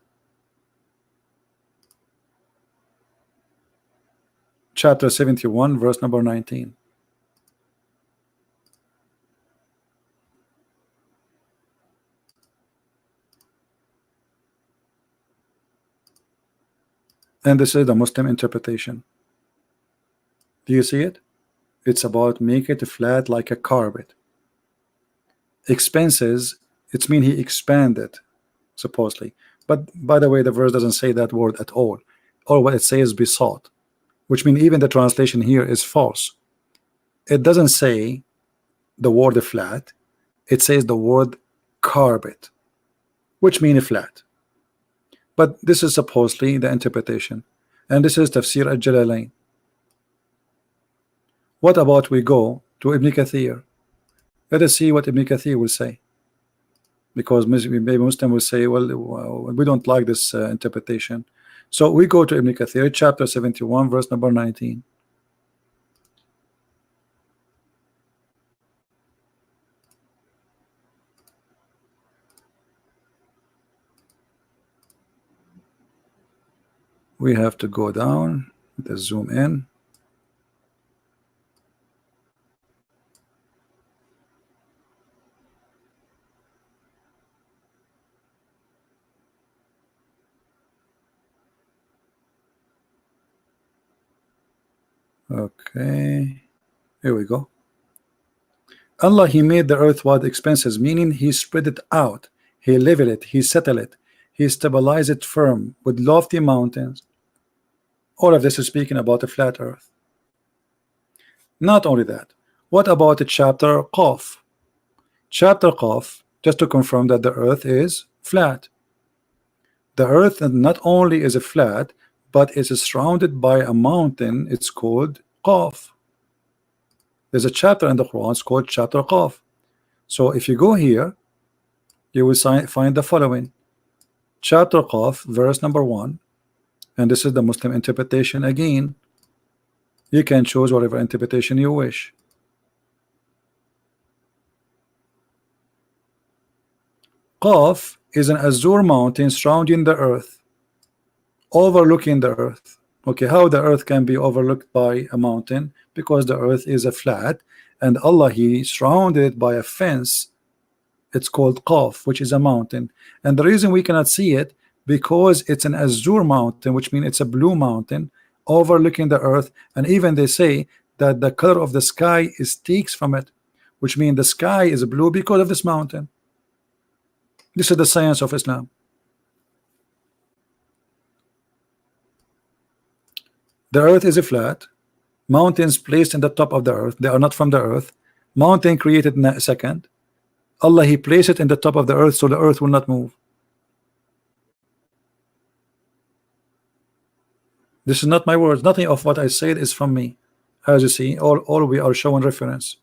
chapter 71, verse number 19. And this is the Muslim interpretation. Do you see it? It's about make it flat like a carpet. Expenses, it's mean he expanded, supposedly. But by the way, the verse doesn't say that word at all. Or what it says besought, which means even the translation here is false. It doesn't say the word flat. It says the word carpet, which means flat. But this is supposedly the interpretation. And this is Tafsir al-Jalalain. What about we go to Ibn Kathir? Let us see what Ibn Kathir will say. Because maybe Muslim will say, well, we don't like this interpretation. So we go to Ibn Kathir, chapter 71, verse number 19. We have to go down, let's zoom in. Okay, here we go. Allah, He made the earth without expenses, meaning He spread it out, He leveled it, He settled it, He stabilized it firm with lofty mountains. All of this is speaking about a flat earth. Not only that, what about the chapter Qaf? Chapter Qaf, just to confirm that the earth is flat. The earth not only is flat, but is surrounded by a mountain. It's called Qaf. There's a chapter in the Quran, it's called chapter Qaf. So if you go here, you will find the following. Chapter Qaf, verse number 1, and this is the Muslim interpretation again. You can choose whatever interpretation you wish. Qaf is an azure mountain surrounding the earth, overlooking the earth. Okay, how the earth can be overlooked by a mountain? Because the earth is a flat, and Allah, He surrounded it by a fence. It's called Qaf, which is a mountain. And the reason we cannot see it, because it's an azure mountain, which means it's a blue mountain overlooking the earth. And even they say that the color of the sky is takes from it, which means the sky is blue because of this mountain. This is the science of Islam. The earth is a flat, mountains placed in the top of the earth, they are not from the earth. Mountain created in a second. Allah, He placed it in the top of the earth so the earth will not move. This is not my words. Nothing of what I said is from me. As you see, all we are showing reference.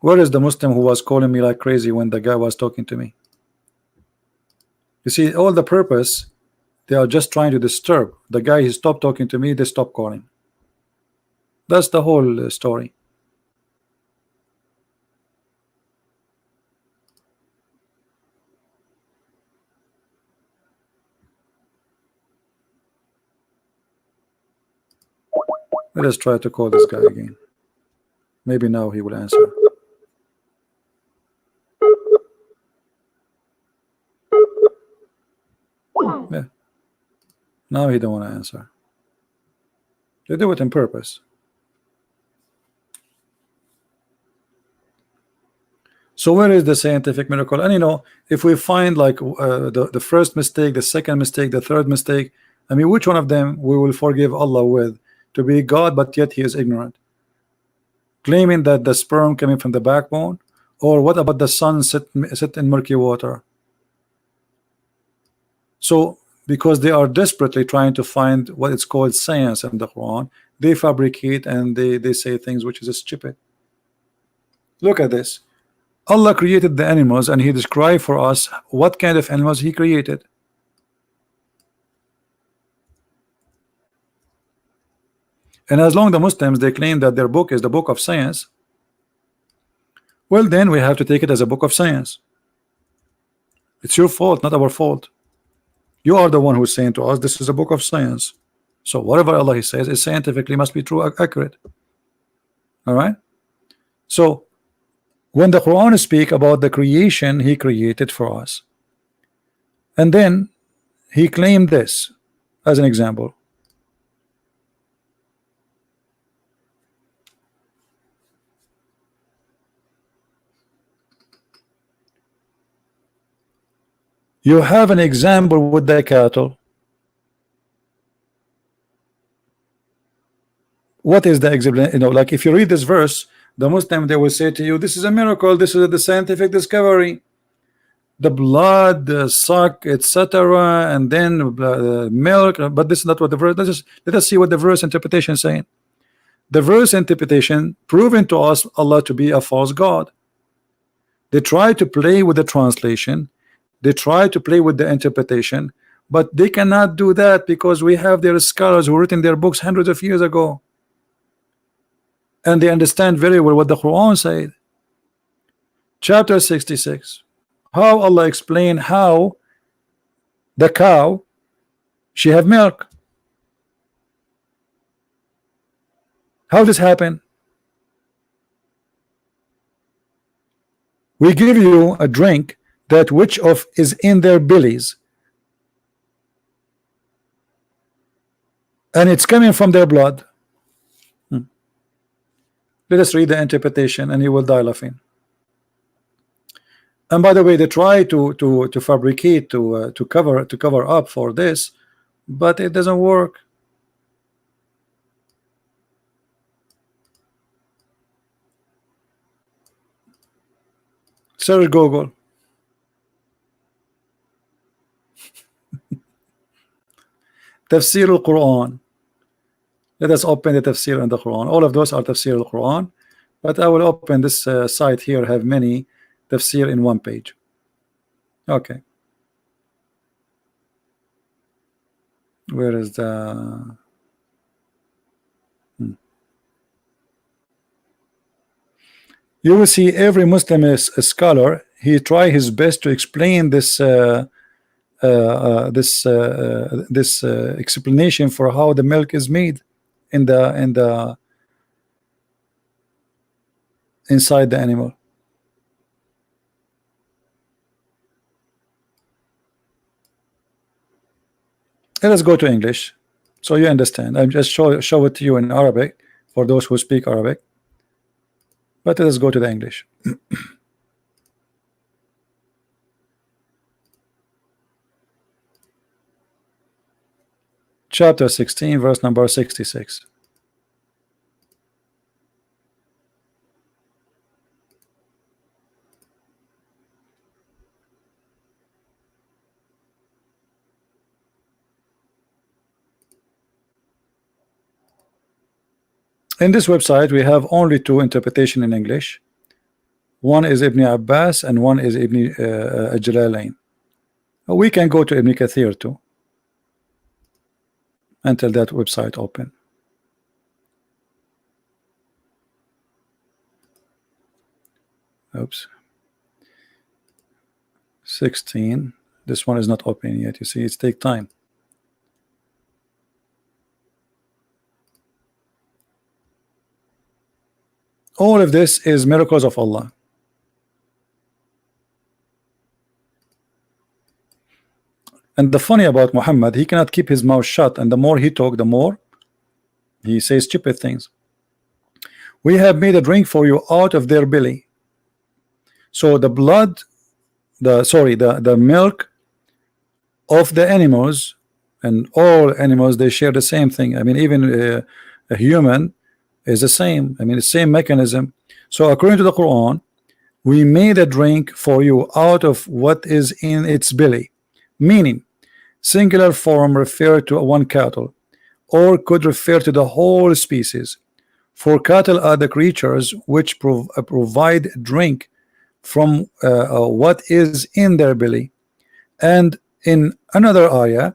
Where is the Muslim who was calling me like crazy when the guy was talking to me? You see, all the purpose, they are just trying to disturb the guy. He stopped talking to me, they stopped calling. That's the whole story. Let us try to call this guy again. Maybe now he will answer. Yeah. Now he don't want to answer. They do it on purpose. So where is the scientific miracle? And you know, if we find like the first mistake, the second mistake, the third mistake, I mean, which one of them we will forgive Allah with? To be God, but yet He is ignorant, claiming that the sperm coming from the backbone, or what about the sun sit in murky water? So because they are desperately trying to find what it's called science in the Quran, they fabricate and they say things which is stupid. Look at this. Allah created the animals and He described for us what kind of animals He created. And as long as the Muslims, they claim that their book is the book of science, well, then we have to take it as a book of science. It's your fault, not our fault. You are the one who's saying to us this is a book of science. So whatever Allah He says is scientifically must be true, accurate. All right. So when the Quran speak about the creation He created for us, and then He claimed this as an example. You have an example with the cattle. What is the example? You know, like if you read this verse, the Muslim, they will say to you, this is a miracle, this is the scientific discovery. The blood, the suck, etc., and then milk. But this is not what the verse. Let us see what the verse interpretation is saying. The verse interpretation proven to us Allah to be a false God. They try to play with the translation. They try to play with the interpretation, but they cannot do that because we have their scholars who written their books hundreds of years ago, and they understand very well what the Quran said. Chapter 66. How Allah explained how the cow, she have milk. How this happen? We give you a drink that which of is in their bellies, and it's coming from their blood. Let us read the interpretation, and you will die laughing. And by the way, they try to fabricate to cover up for this, but it doesn't work. Search Google. Tafsir al-Quran. Let us open the tafsir in the Quran. All of those are tafsir al-Quran, but I will open this site here, have many tafsir in one page. Okay. Where is the You will see every Muslim is a scholar. He try his best to explain this explanation for how the milk is made in the inside the animal. Let us go to English so you understand. I'm just show it to you in Arabic for those who speak Arabic. But let us go to the English. Chapter 16, verse number 66. In this website, we have only two interpretation in English. One is Ibn Abbas and one is Ibn Jalalain. We can go to Ibn Kathir too until that website open. Oops. 16. This one is not open yet. You see, it's take time. All of this is miracles of Allah. And the funny about Muhammad, he cannot keep his mouth shut, and the more he talk, the more he says stupid things. We have made a drink for you out of their belly. So the blood, the milk of the animals, and all animals, they share the same thing. I mean, even a human is the same. I mean, the same mechanism. So according to the Quran, we made a drink for you out of what is in its belly, meaning singular form refer to one cattle, or could refer to the whole species. For cattle are the creatures which provide drink from what is in their belly, and in another ayah,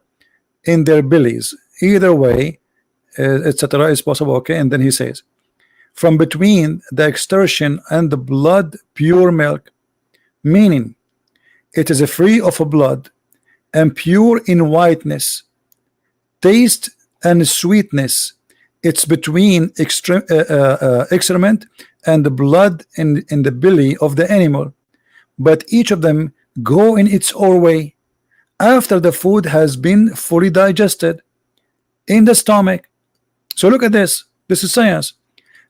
in their bellies. Either way, etc. is possible. Okay, and then he says, from between the extortion and the blood, pure milk, meaning it is free of blood and pure in whiteness, taste and sweetness. It's between excrement and the blood in the belly of the animal, but each of them go in its own way after the food has been fully digested in the stomach. So look at this. This is science.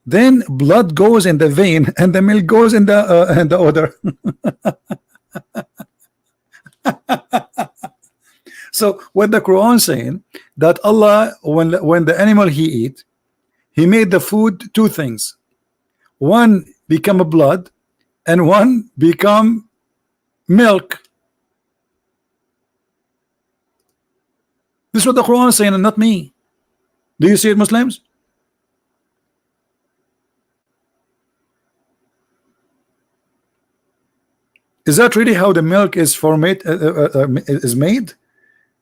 Then blood goes in the vein and the milk goes in the other. So what the Quran saying that Allah, when the animal he eat, he made the food two things. One become a blood and one become milk. This is what the Quran is saying and not me. Do you see it, Muslims? Is that really how the milk is is made?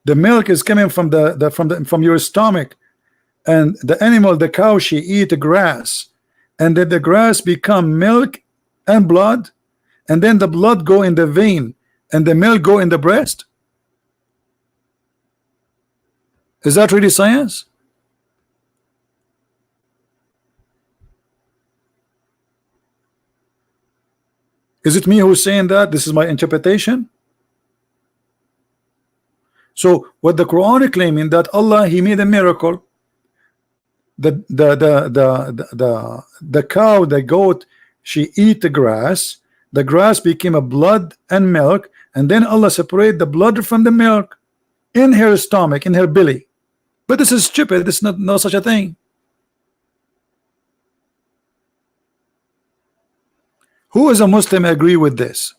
The milk is coming from from your stomach, and the animal, the cow, she eat grass, and then the grass become milk and blood, and then the blood go in the vein and the milk go in the breast. Is that really science? Is it me who's saying that? This is my interpretation. So what the Quran is claiming that Allah, he made a miracle the cow, the goat, she eat the grass became a blood and milk, and then Allah separate the blood from the milk in her stomach, in her belly. But this is stupid. This is not no such a thing. Who is a Muslim agree with this?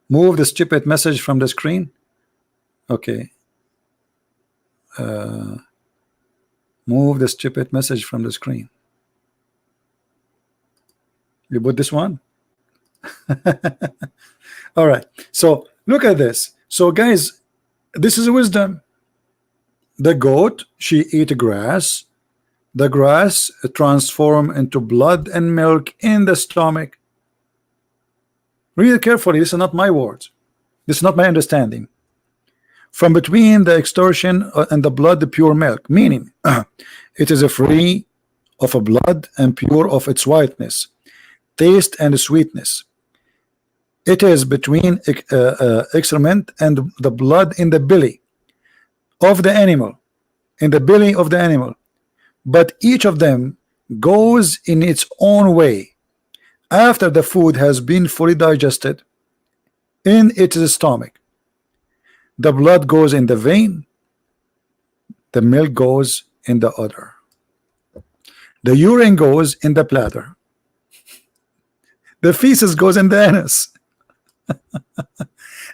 Move the stupid message from the screen. Okay. Move the stupid message from the screen. You put this one. All right. So look at this. So guys, this is wisdom. The goat, she eat grass. The grass transform into blood and milk in the stomach. Read carefully. This is not my words. This is not my understanding. From between the extortion and the blood, the pure milk, meaning it is a free of a blood and pure of its whiteness, taste and sweetness. It is between excrement and the blood in the belly of the animal, in the belly of the animal, but each of them goes in its own way after the food has been fully digested in its stomach. The blood goes in the vein, the milk goes in the udder, the urine goes in the bladder, the feces goes in the anus,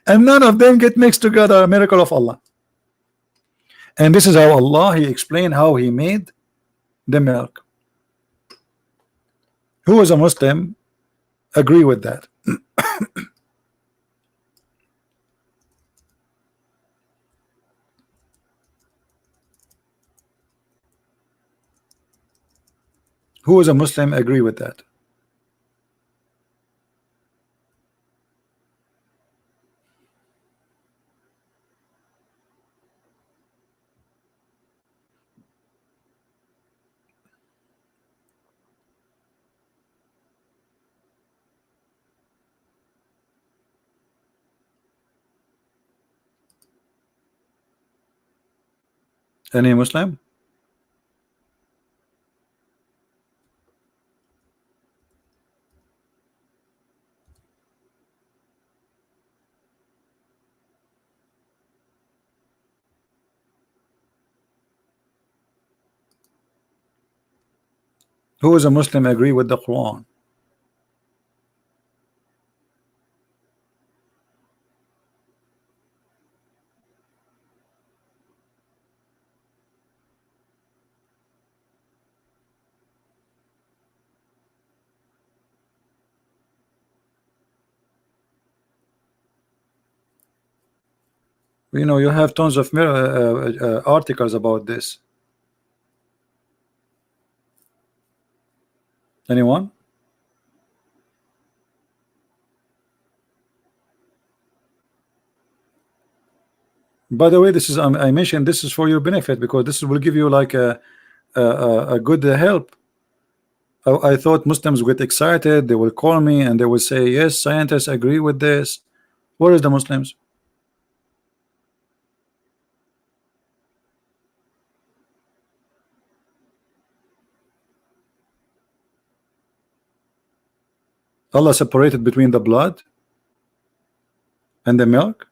and none of them get mixed together. A miracle of Allah. And this is how Allah, He explained how He made the milk. Who is a Muslim agree with that? Who is a Muslim agree with that? Any Muslim? Who is a Muslim agree with the Quran? You know, you have tons of articles about this. Anyone? By the way, this is I mentioned this is for your benefit because this will give you like a good help. I thought Muslims would get excited. They will call me and they will say, yes, scientists agree with this. Where is the Muslims? Allah separated between the blood and the milk,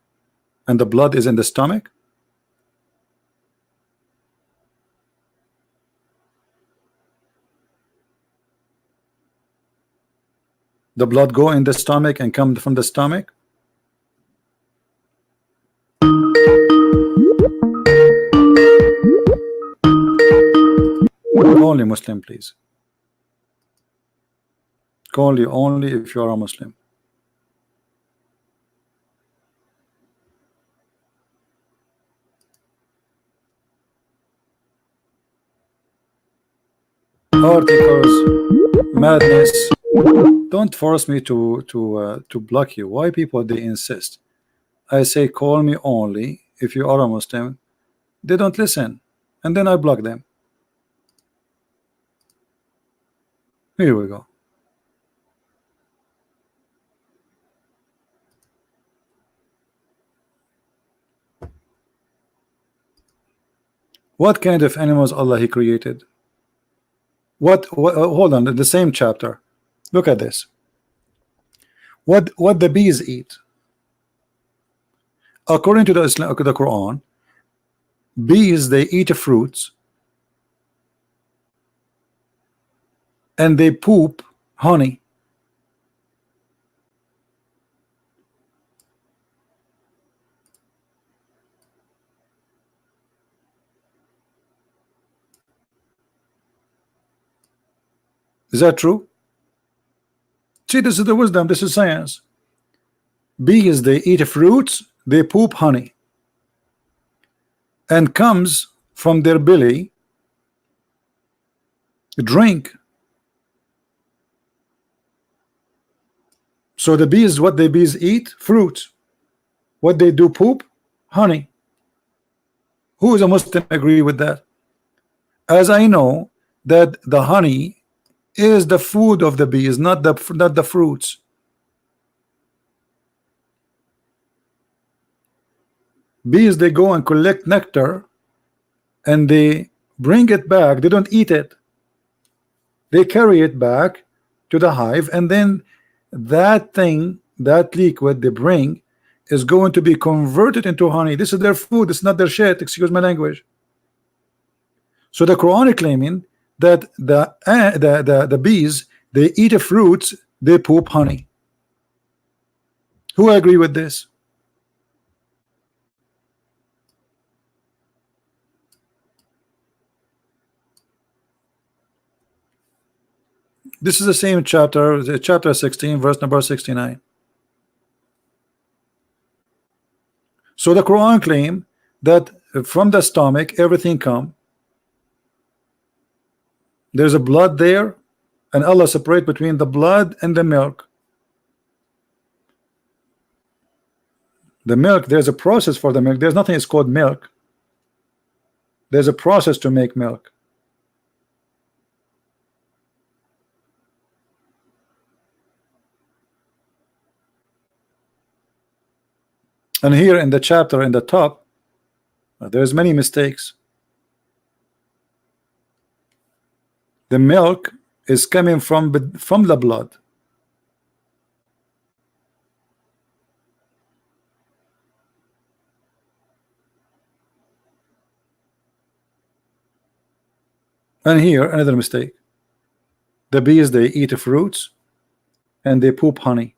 and the blood is in the stomach. The blood go in the stomach and come from the stomach. Only Muslim, please. Call you only if you are a Muslim. Articles, madness. Don't force me to block you. Why people they insist? I say call me only if you are a Muslim. They don't listen, and then I block them. Here we go. What kind of animals Allah He created? What hold on, in the same chapter, look at this. What the bees eat. According to the Quran, bees, they eat fruits and they poop honey. Is that true? See, this is the wisdom, this is science. Bees, they eat fruits, they poop honey, and comes from their belly drink. So the bees, what the bees eat? Fruits. What they do? Poop honey. Who is a Muslim agree with that? As I know that the honey is the food of the bees, not the fruits. Bees, they go and collect nectar and they bring it back. They don't eat it. They carry it back to the hive, and then that thing, that liquid they bring, is going to be converted into honey. This is their food. It's not their shit. Excuse my language. So the Quran is claiming that the bees, they eat fruits, they poop honey. Who agree with this? This is the same chapter, chapter 16, verse number 69. So the Quran claim that from the stomach everything come. There's a blood there, and Allah separate between the blood and the milk. The milk, there's a process for the milk. There's nothing is called milk. There's a process to make milk. And here in the chapter in the top, there's many mistakes. The milk is coming from the blood. And here another mistake. The bees, they eat fruits and they poop honey.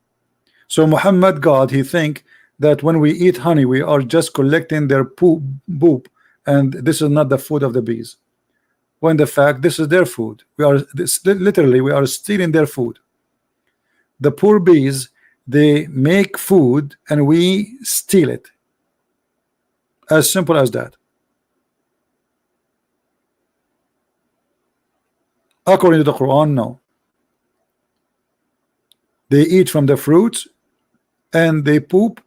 So Muhammad, God, he think that when we eat honey we are just collecting their poop, and this is not the food of the bees, when the fact this is their food. We are literally we are stealing their food. The poor bees, they make food and we steal it. As simple as that. According to the Quran, no. They eat from the fruits and they poop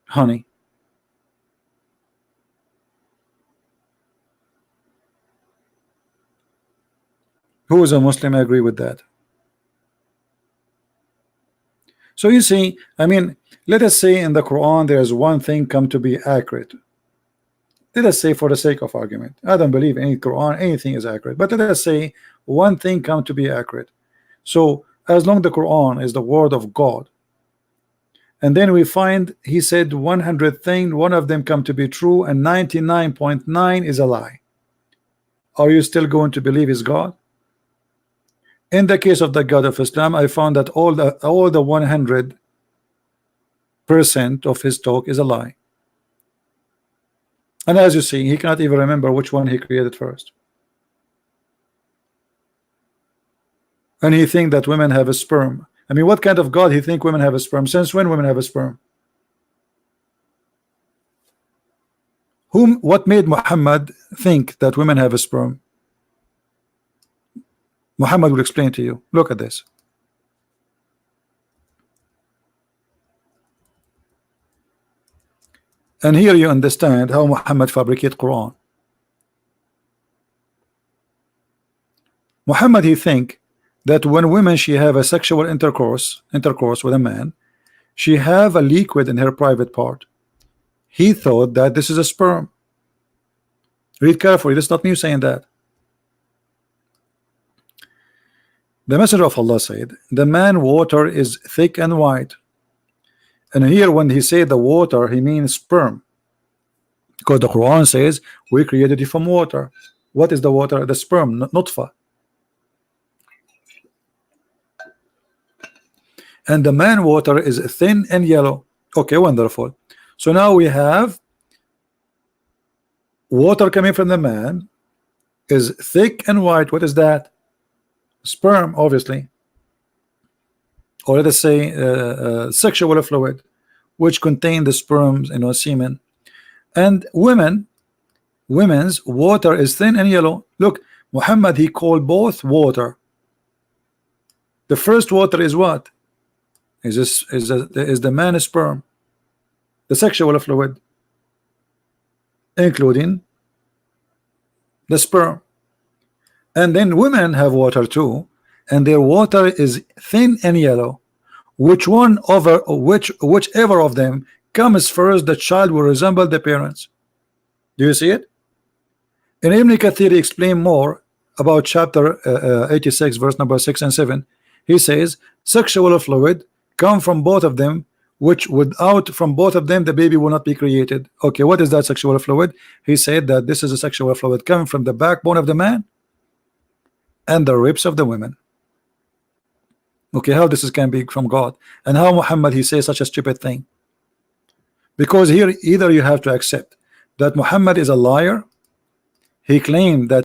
honey. Who is a Muslim agree with that? So you see, I mean, let us say in the Quran there is one thing come to be accurate. Let us say, for the sake of argument, I don't believe any Quran anything is accurate, but let us say one thing come to be accurate. So as long the Quran is the word of God, and then we find he said 100 things, one of them come to be true and 99.9 is a lie, are you still going to believe is God? In the case of the God of Islam, I found that all the 100% of his talk is a lie. And as you see, he cannot even remember which one he created first. And he think that women have a sperm. I mean, what kind of God he think women have a sperm? Since when women have a sperm? What made Muhammad think that women have a sperm? Muhammad will explain to you. Look at this. And here you understand how Muhammad fabricate Quran. Muhammad, he think that when women she have a sexual intercourse with a man, she have a liquid in her private part. He thought that this is a sperm. Read carefully. This is not me saying that. The Messenger of Allah said, the man water is thick and white. And here when he said the water, he means sperm. Because the Quran says, we created you from water. What is the water? The sperm, nutfa. And the man water is thin and yellow. Okay, wonderful. So now we have water coming from the man is thick and white. What is that? Sperm, obviously. Or let us say sexual fluid, which contain the sperms, semen. And women's water is thin and yellow. Look, Muhammad, he called both water. The first water is what? Is the man's sperm, the sexual fluid, including the sperm. And then women have water too, and their water is thin and yellow. Whichever of them comes first, the child will resemble the parents. Do you see it? And Ibn Kathir explain more about chapter 86, verse number 6 and 7. He says, sexual fluid come from both of them, which without from both of them the baby will not be created. Okay, what is that sexual fluid? He said that this is a sexual fluid coming from the backbone of the man and the ribs of the women. Okay, how this can be from God, and how Muhammad he says such a stupid thing? Because here either you have to accept that Muhammad is a liar. He claimed that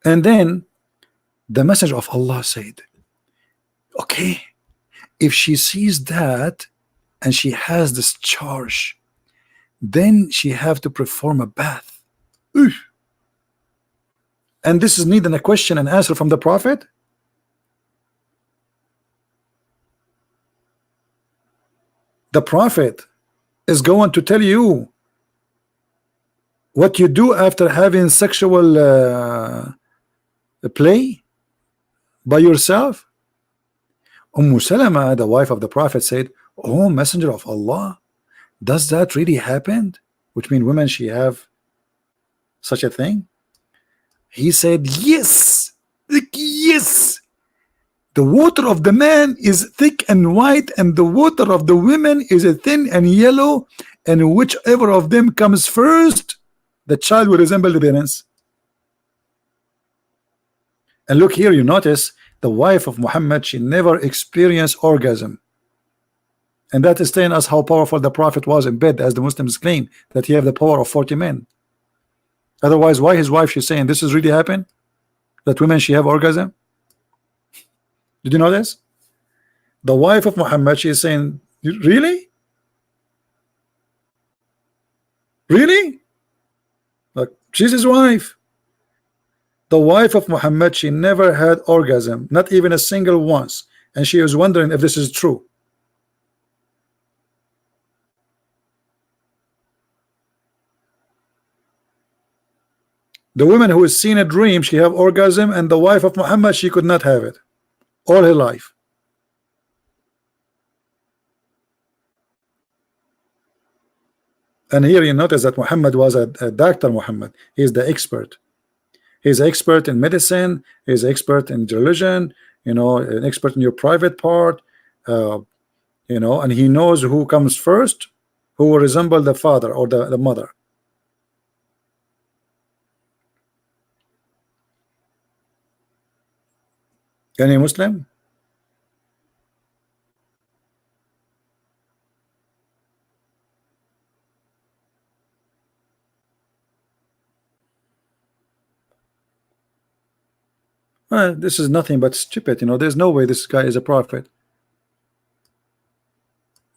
And then the Messenger of Allah said, okay, if she sees that and she has this charge, then she have to perform a bath. Oof. And this is needing a question and answer from the Prophet. The Prophet is going to tell you what you do after having sexual play by yourself. Salama, the wife of the Prophet, said, oh, Messenger of Allah, does that really happen? Which means women, she have such a thing? He said, yes, like, yes. The water of the man is thick and white, and the water of the women is thin and yellow, and whichever of them comes first, the child will resemble the parents. And look here, you notice the wife of Muhammad, she never experienced orgasm. And that is telling us how powerful the Prophet was in bed, as the Muslims claim that he have the power of 40 men. Otherwise, why his wife, she's saying this is really happen? That women, she have orgasm? Did you know this? The wife of Muhammad, she is saying, really? Really? Look, she's his wife. The wife of Muhammad, she never had orgasm, not even a single once. And she was wondering if this is true. The woman who has seen a dream, she have orgasm, and the wife of Muhammad, she could not have it all her life. And here you notice that Muhammad was a doctor. Muhammad, he is the expert. He's expert in medicine, he's expert in religion, you know, an expert in your private part, you know, and he knows who comes first, who will resemble the father or the mother. Any Muslim? Well, this is nothing but stupid, you know. There's no way this guy is a prophet.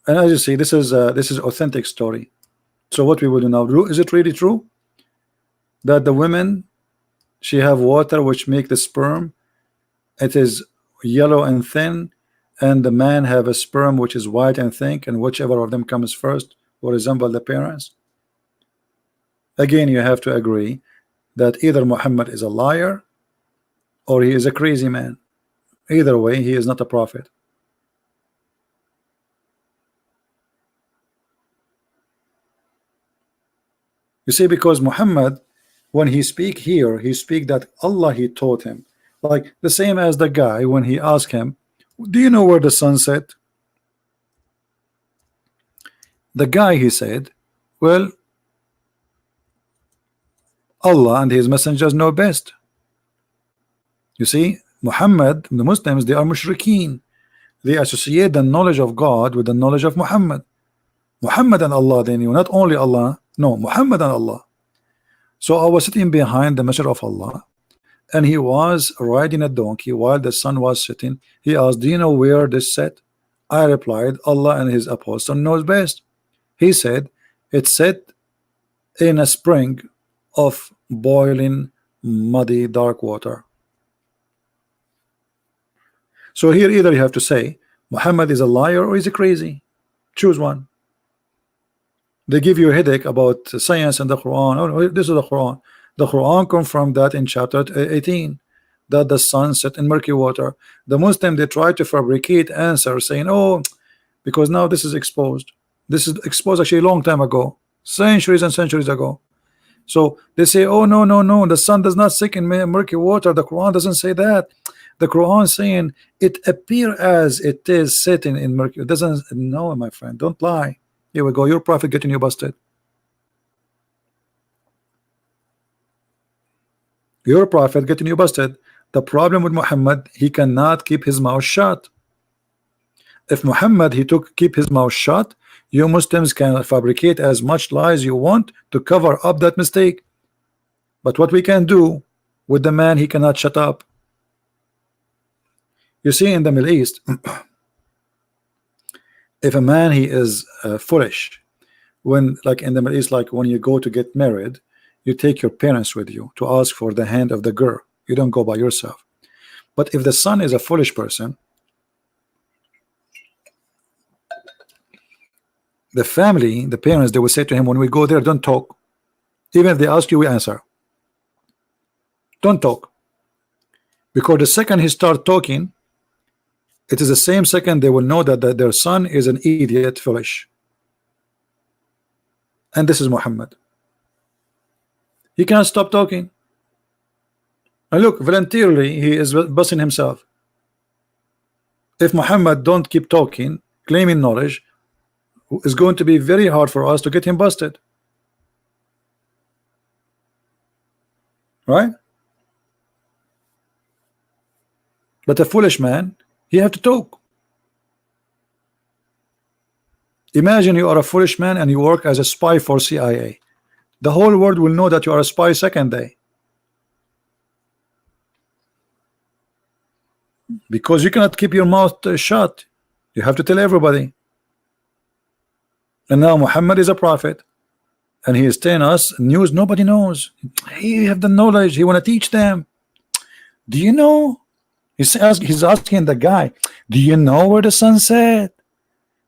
And as you see, this is authentic story. So what we will do now, is it really true that the women, she have water which make the sperm, it is yellow and thin, and the man have a sperm which is white and thick, and whichever of them comes first will resemble the parents? Again, you have to agree that either Muhammad is a liar or he is a crazy man. Either way, he is not a prophet. You see, because Muhammad, when he speak here, he speak that Allah, he taught him. Like the same as the guy when he asked him, do you know where the sun set? The guy, he said, well, Allah and his messengers know best. You see, Muhammad, the Muslims, they are mushrikeen. They associate the knowledge of God with the knowledge of Muhammad. Muhammad and Allah, they knew, not only Allah, no, Muhammad and Allah. So I was sitting behind the Messenger of Allah, and he was riding a donkey while the sun was setting. He asked, do you know where this set? I replied, Allah and his apostle knows best. He said, it's set in a spring of boiling, muddy, dark water. So here either you have to say Muhammad is a liar or is he crazy. Choose one. They give you a headache about science and the Quran. Oh, this is the Quran. The Quran confirmed that in chapter 18, that the sun set in murky water. The Muslim, they try to fabricate answers saying, oh, because now this is exposed. This is exposed actually a long time ago, centuries and centuries ago. So they say, oh, no, no, no, the sun does not sink in murky water. The Quran doesn't say that. The Quran saying it appear as it is sitting in murky. It doesn't. No, my friend, don't lie. Here we go. Your prophet getting you busted. Your prophet getting you busted. The problem with Muhammad, he cannot keep his mouth shut. If Muhammad he keep his mouth shut, you Muslims can fabricate as much lies you want to cover up that mistake. But what we can do, With the man, he cannot shut up. You see, in the Middle East, if a man he is foolish, when like in the Middle East, like when you go to get married, you take your parents with you to ask for the hand of the girl. You don't go by yourself. But if the son is a foolish person, the family, the parents, they will say to him, when we go there, don't talk. Even if they ask you, we answer. Don't talk. Because the second he start talking, it is the same second they will know that their son is an idiot, foolish. And this is Muhammad. He can't stop talking. And look, voluntarily, he is busting himself. If Muhammad don't keep talking, claiming knowledge, it's going to be very hard for us to get him busted. Right? But a foolish man, he have to talk. Imagine you are a foolish man and you work as a spy for CIA. The whole world will know that you are a spy second day. Because you cannot keep your mouth shut. You have to tell everybody. And now Muhammad is a prophet. And he is telling us news nobody knows. He have the knowledge. He want to teach them. Do you know? He's asking the guy, do you know where the sun set?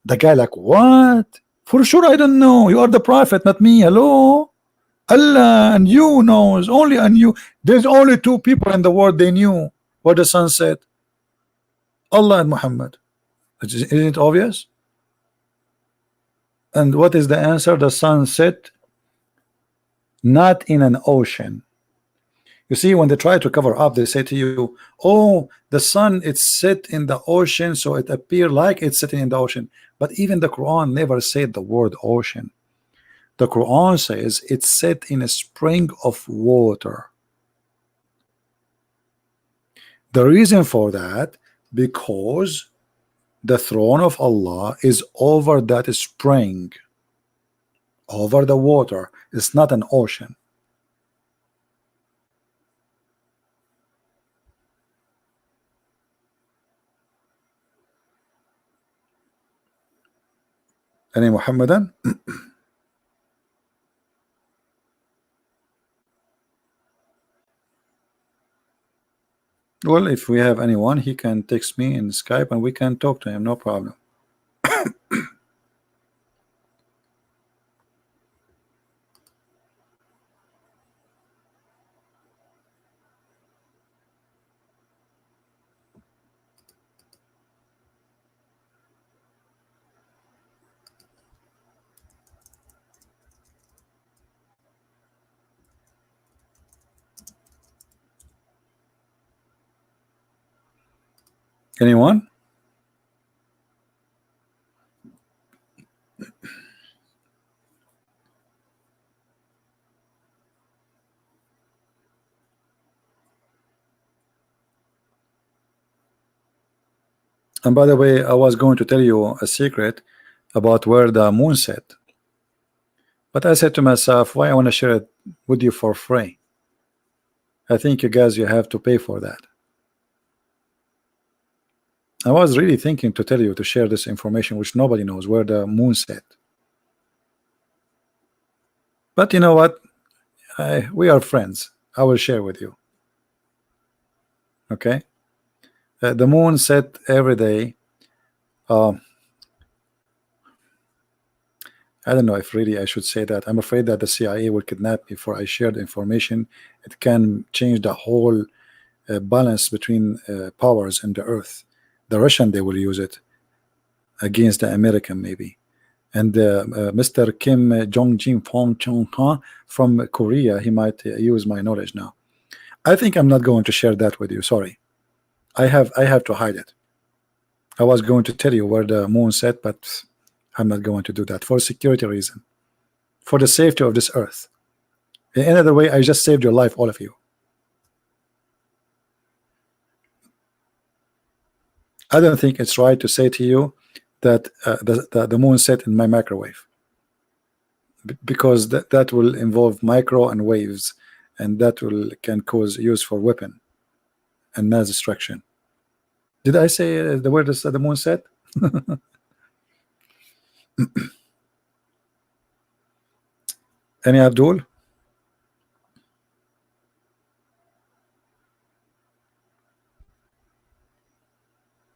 The guy like, what? For sure I don't know. You are the prophet, not me. Hello? Allah and you knows. Only and you. There's only two people in the world they knew where the sun set. Allah and Muhammad. Isn't it obvious? And what is the answer? The sun set not in an ocean. You see, when they try to cover up, they say to you, oh, the sun it's set in the ocean, so it appears like it's sitting in the ocean. But even the Quran never said the word ocean. The Quran says it's set in a spring of water. The reason for that, because the throne of Allah is over that spring, over the water. It's not an ocean. Any Muhammadan? Well, if we have anyone, he can text me in Skype and we can talk to him, no problem. Anyone? And by the way, I was going to tell you a secret about where the moon set. But I said to myself, why I want to share it with you for free? I think you guys, you have to pay for that. I was really thinking to tell you to share this information, which nobody knows, where the moon set. But you know what? We are friends. I will share with you. Okay? The moon set every day. I don't know if really I should say that. I'm afraid that the CIA will kidnap me before I share the information. It can change the whole balance between powers in the earth. The Russian, they will use it against the American maybe. And Mr. Kim Jong-jin from Korea, he might use my knowledge now. I think I'm not going to share that with you. Sorry. I have to hide it. I was going to tell you where the moon set, but I'm not going to do that for security reason, for the safety of this earth. In another way, I just saved your life, all of you. I don't think it's right to say to you that the moon set in my microwave, because that will involve micro and waves, and that will can cause use for weapon and mass destruction. Did I say the word is the moon set? Any Abdul?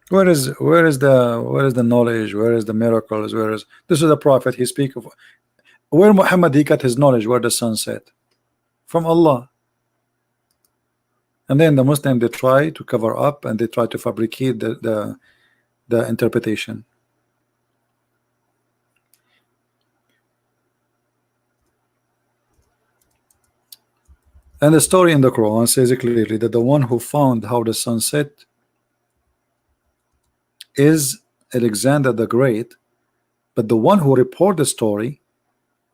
Where is the knowledge? Where is the miracles? Where is this is the prophet he speak of? Where Muhammad he got his knowledge? Where the sun set? From Allah. And then the Muslim they try to cover up and they try to fabricate the interpretation. And the story in the Quran says clearly that the one who found how the sun set is Alexander the Great, but the one who reported the story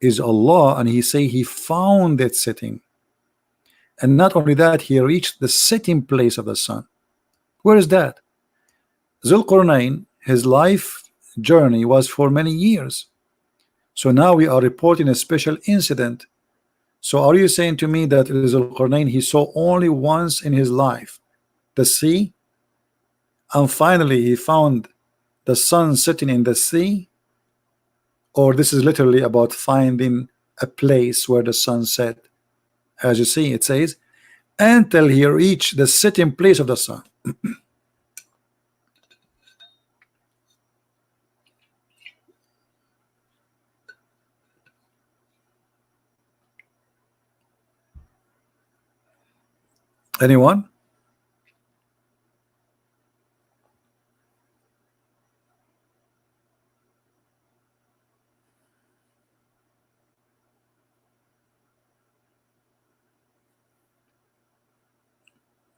is Allah, and he say he found it setting. And not only that, he reached the setting place of the sun. Where is that? Zulqarnain, his life journey was for many years. So now we are reporting a special incident. So are you saying to me that Zulqarnain he saw only once in his life the sea, and finally he found the sun setting in the sea? Or this is literally about finding a place where the sun set? As you see, it says until he reached the setting place of the sun. Anyone?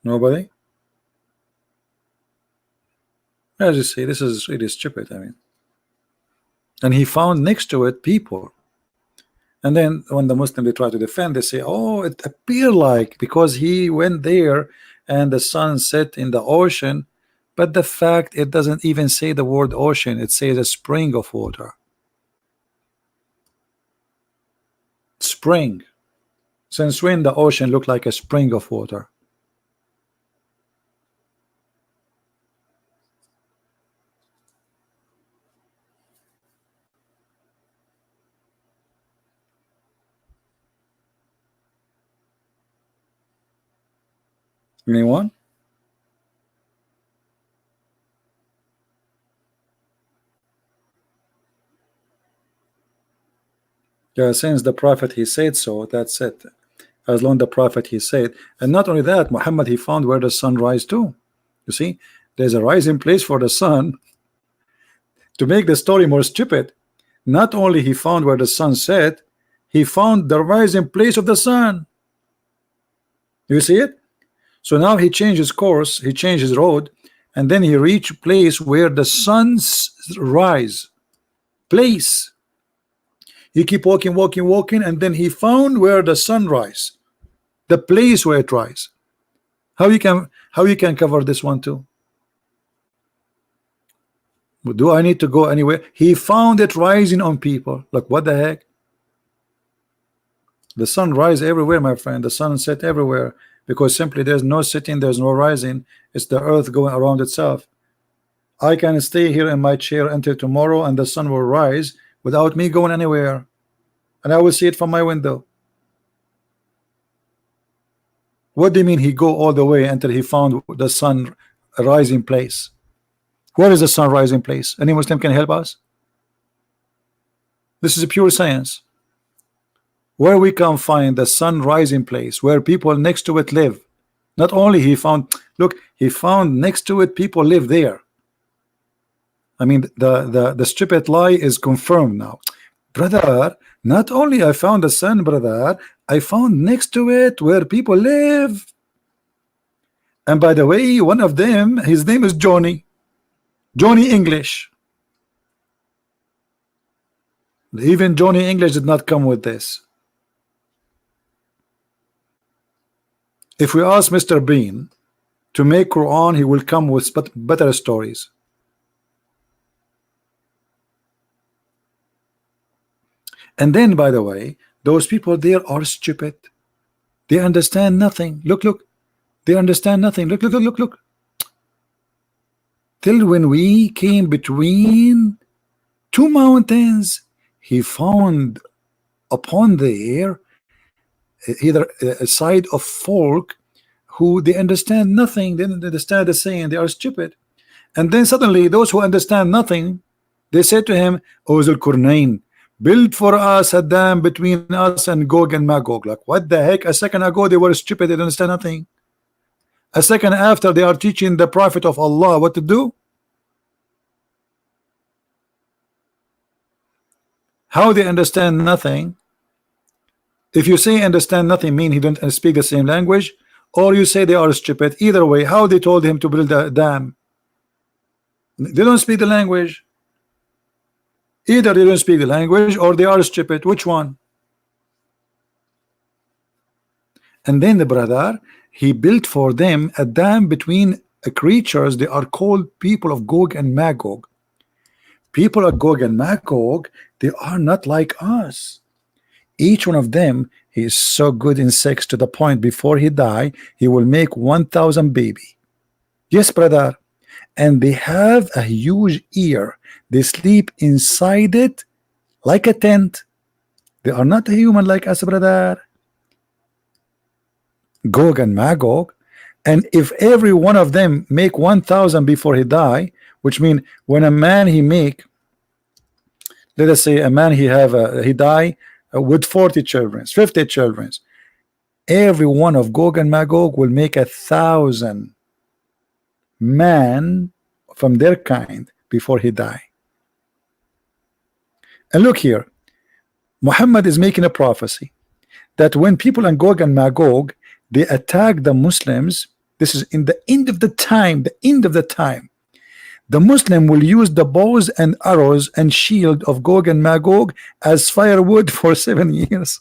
Nobody? As you see, this is really stupid. I mean, and he found next to it people. And then when the Muslim they try to defend, they say, oh, it appeared like because he went there and the sun set in the ocean, but the fact it doesn't even say the word ocean, it says a spring of water. Spring. Since when the ocean looked like a spring of water? Anyone? Yeah, since the prophet he said so, that's it. As long the prophet he said, and not only that, Muhammad he found where the sun rise too. You see, there's a rising place for the sun. To make the story more stupid, not only he found where the sun set, he found the rising place of the sun. You see it? So now he changed his course, he changed his road, and then he reached a place where the sun's rise place. He keep walking, and then he found where the sun rise, the place where it rise. How you can cover this one too? Do I need to go anywhere? He found it rising on people. Like what the heck? The sun rise everywhere, my friend. The sun set everywhere, because simply there's no setting, there's no rising. It's the earth going around itself. I can stay here in my chair until tomorrow and the sun will rise without me going anywhere, and I will see it from my window. What do you mean he go all the way until he found the sun rising place? Where is the sun rising place? Any Muslim can help us? This is a pure science. Where we can find the sun rising place where people next to it live. Not only he found, look, he found next to it people live there. I mean, the stupid lie is confirmed now, brother. Not only I found the sun, brother, I found next to it where people live. And by the way, one of them, his name is Johnny English. Even Johnny English did not come with this. If we ask Mr. Bean to make Quran, he will come with better stories. And then, by the way, those people there are stupid. They understand nothing. Look, look. They understand nothing. Look, look, look, look, look. Till when we came between two mountains, he found upon there either a side of folk who they understand nothing. They don't understand the saying. They are stupid. And then suddenly those who understand nothing, they said to him, O Zulqarnain, build for us a dam between us and Gog and Magog. Like, what the heck? A second ago they were stupid, they don't understand nothing. A second after they are teaching the prophet of Allah what to do. How they understand nothing? If you say understand nothing, mean he don't speak the same language, or you say they are stupid. Either way, how they told him to build a dam? They don't speak the language. Either they don't speak the language or they are stupid. Which one? And then the brother, he built for them a dam between creatures. They are called people of Gog and Magog. People of Gog and Magog, they are not like us. Each one of them, he is so good in sex to the point before he die, he will make 1,000 baby. Yes, brother. And they have a huge ear. They sleep inside it like a tent. They are not a human like us, brother. Gog and Magog. And if every one of them make 1,000 before he die, which means when a man he make, let us say a man he die with 40 children, 50 children, every one of Gog and Magog will make 1,000 man from their kind before he die. And look here, Muhammad is making a prophecy that when people in Gog and Magog they attack the Muslims, this is in the end of the time, the Muslim will use the bows and arrows and shield of Gog and Magog as firewood for 7 years.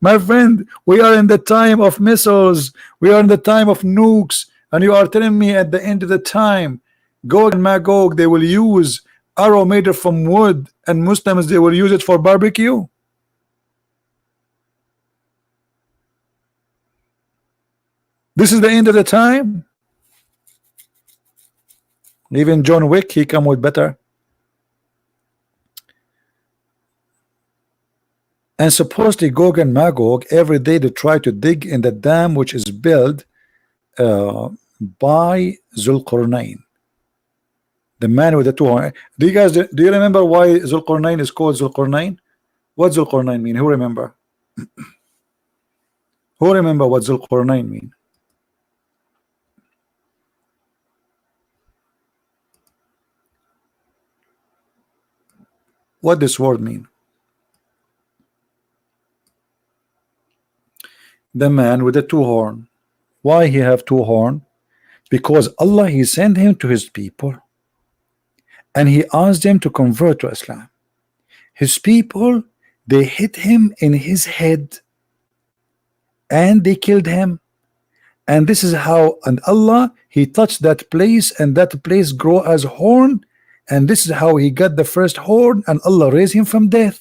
My friend, we are in the time of missiles, we are in the time of nukes, and you are telling me at the end of the time Gog and Magog they will use arrow made from wood, and Muslims they will use it for barbecue? This is the end of the time. Even John Wick, he come with better. And supposedly Gog and Magog every day they try to dig in the dam which is built by Zulqarnain, the man with the two horns. Do you remember why Zulqarnain is called Zulqarnain? What Zulqarnain mean? Who remember? Who remember what Zulqarnain mean? What this word mean? The man with the two horn. Why he have two horn? Because Allah he sent him to his people and he asked them to convert to Islam. His people they hit him in his head and they killed him, and this is how, and Allah he touched that place and that place grow as horn, and this is how he got the first horn, and Allah raised him from death.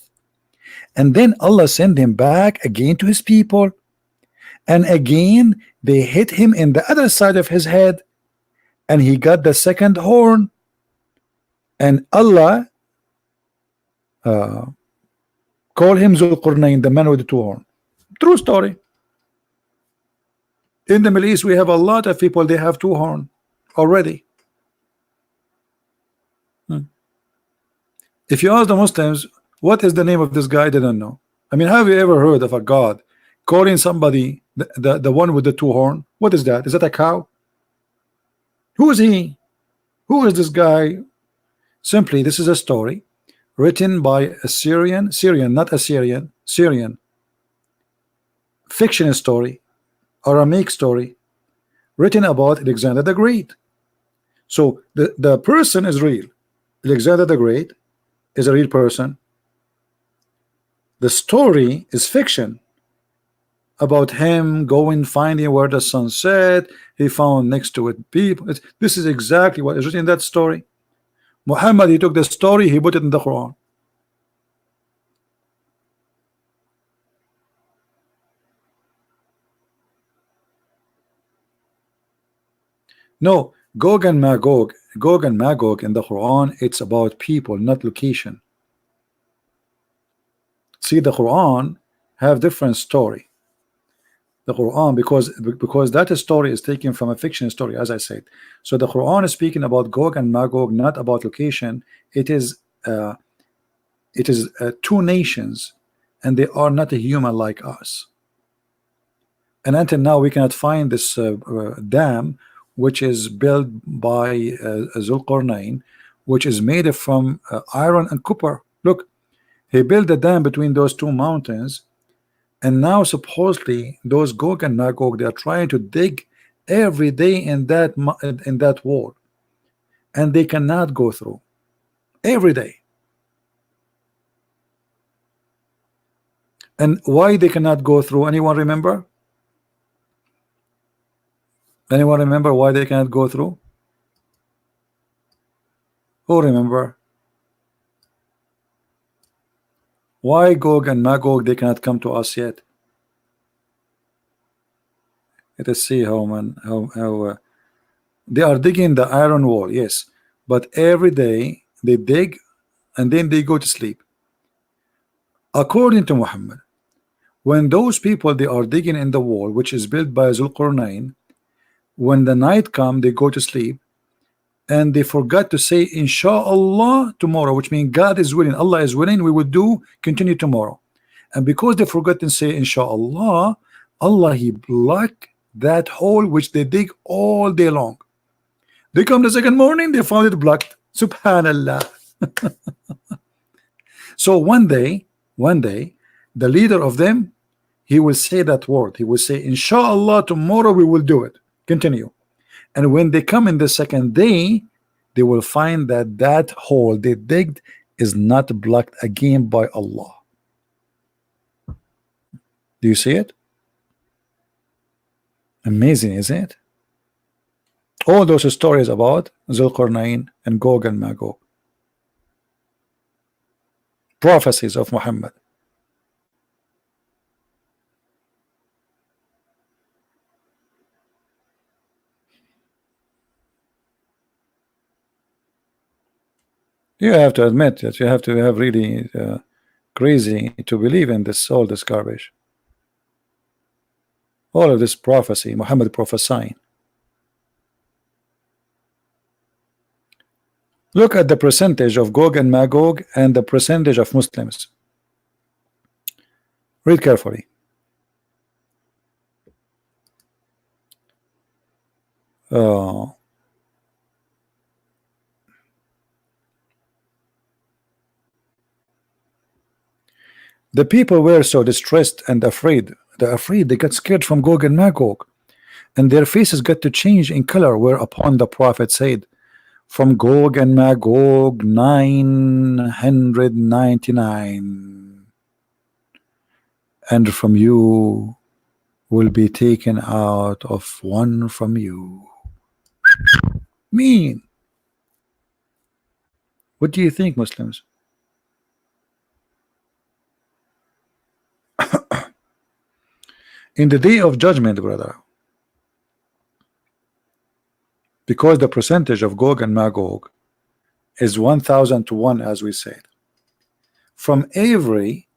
And then Allah sent him back again to his people, and again they hit him in the other side of his head and he got the second horn, and Allah call him Zulqarnain, the man with the two horn. True story. In the Middle East we have a lot of people they have two horn already. If you ask the Muslims what is the name of this guy, they don't know. I mean, have you ever heard of a God calling somebody the one with the two horn? What is that? Is that a cow? Who is he? Who is this guy? Simply, this is a story written by a Syrian, not Assyrian, Syrian fiction story, Aramaic story, written about Alexander the Great. So the person is real. Alexander the Great is a real person. The story is fiction about him going finding where the sun set. He found next to it people. This is exactly what is written in that story. Muhammad he took the story, he put it in the Quran. No, Gog and Magog in the Quran, it's about people, not location. See, the Quran have different story. The Quran, because that story is taken from a fiction story, as I said. So the Quran is speaking about Gog and Magog, not about location. It is two nations, and they are not a human like us. And until now, we cannot find this dam, which is built by Zulqarnain, which is made from iron and copper. Look, he built a dam between those two mountains. And now supposedly those Gog and Magog, they are trying to dig every day in that wall, and they cannot go through every day. And why they cannot go through? Anyone remember? Anyone remember why they cannot go through? Who remember? Why Gog and Magog, they cannot come to us yet? Let us see how they are digging the iron wall, yes, but every day they dig and then they go to sleep. According to Muhammad, when those people, they are digging in the wall, which is built by Zulqarnain, when the night come, they go to sleep, and they forgot to say inshallah tomorrow, which means God is willing, Allah is willing, we will continue tomorrow. And because they forgot to say inshallah, Allah, he blocked that hole which they dig all day long. They come the second morning, they found it blocked. Subhanallah. So one day the leader of them, he will say that word, he will say inshallah tomorrow we will do it, continue. And when they come in the second day, they will find that hole they digged is not blocked again by Allah. Do you see it? Amazing, isn't it? All those stories about Zulqarnain and Gog and Magog, prophecies of Muhammad. You have to admit that you have to have really crazy to believe in all this garbage. All of this prophecy, Muhammad prophesying. Look at the percentage of Gog and Magog and the percentage of Muslims. Read carefully. The people were so distressed and afraid. They got scared from Gog and Magog, and their faces got to change in color. Whereupon the Prophet said, "From Gog and Magog 999, and from you will be taken out of one from you." Mean. What do you think, Muslims? In the day of judgment, brother, because the percentage of Gog and Magog is 1,000 to 1, as we said, from every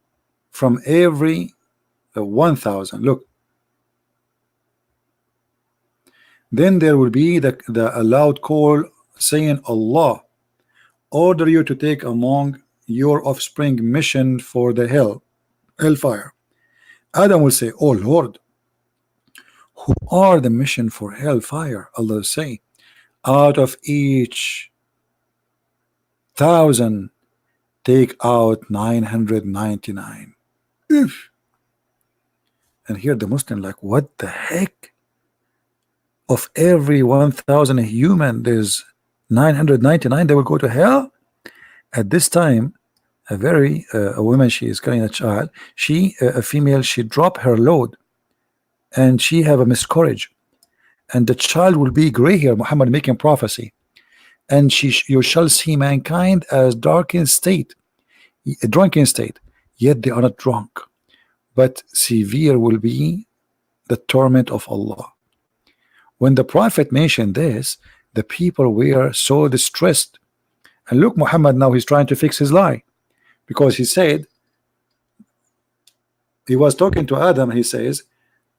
1,000, look, then there will be the loud call saying, Allah order you to take among your offspring mission for the hellfire. Adam will say, "Oh Lord, who are the mission for hellfire?" Allah will say, "Out of each 1,000 take out 999. Oof. And here the Muslim like, what the heck? Of every 1,000 human, there's 999 they will go to hell. At this time, a woman, she is carrying a child, a female, she dropped her load and she have a miscarriage, and the child will be gray hair, Muhammad making prophecy, and you shall see mankind as drunken state, yet they are not drunk, but severe will be the torment of Allah. When the Prophet mentioned this, the people were so distressed. And look, Muhammad now he's trying to fix his lie, because he said, he was talking to Adam, he says,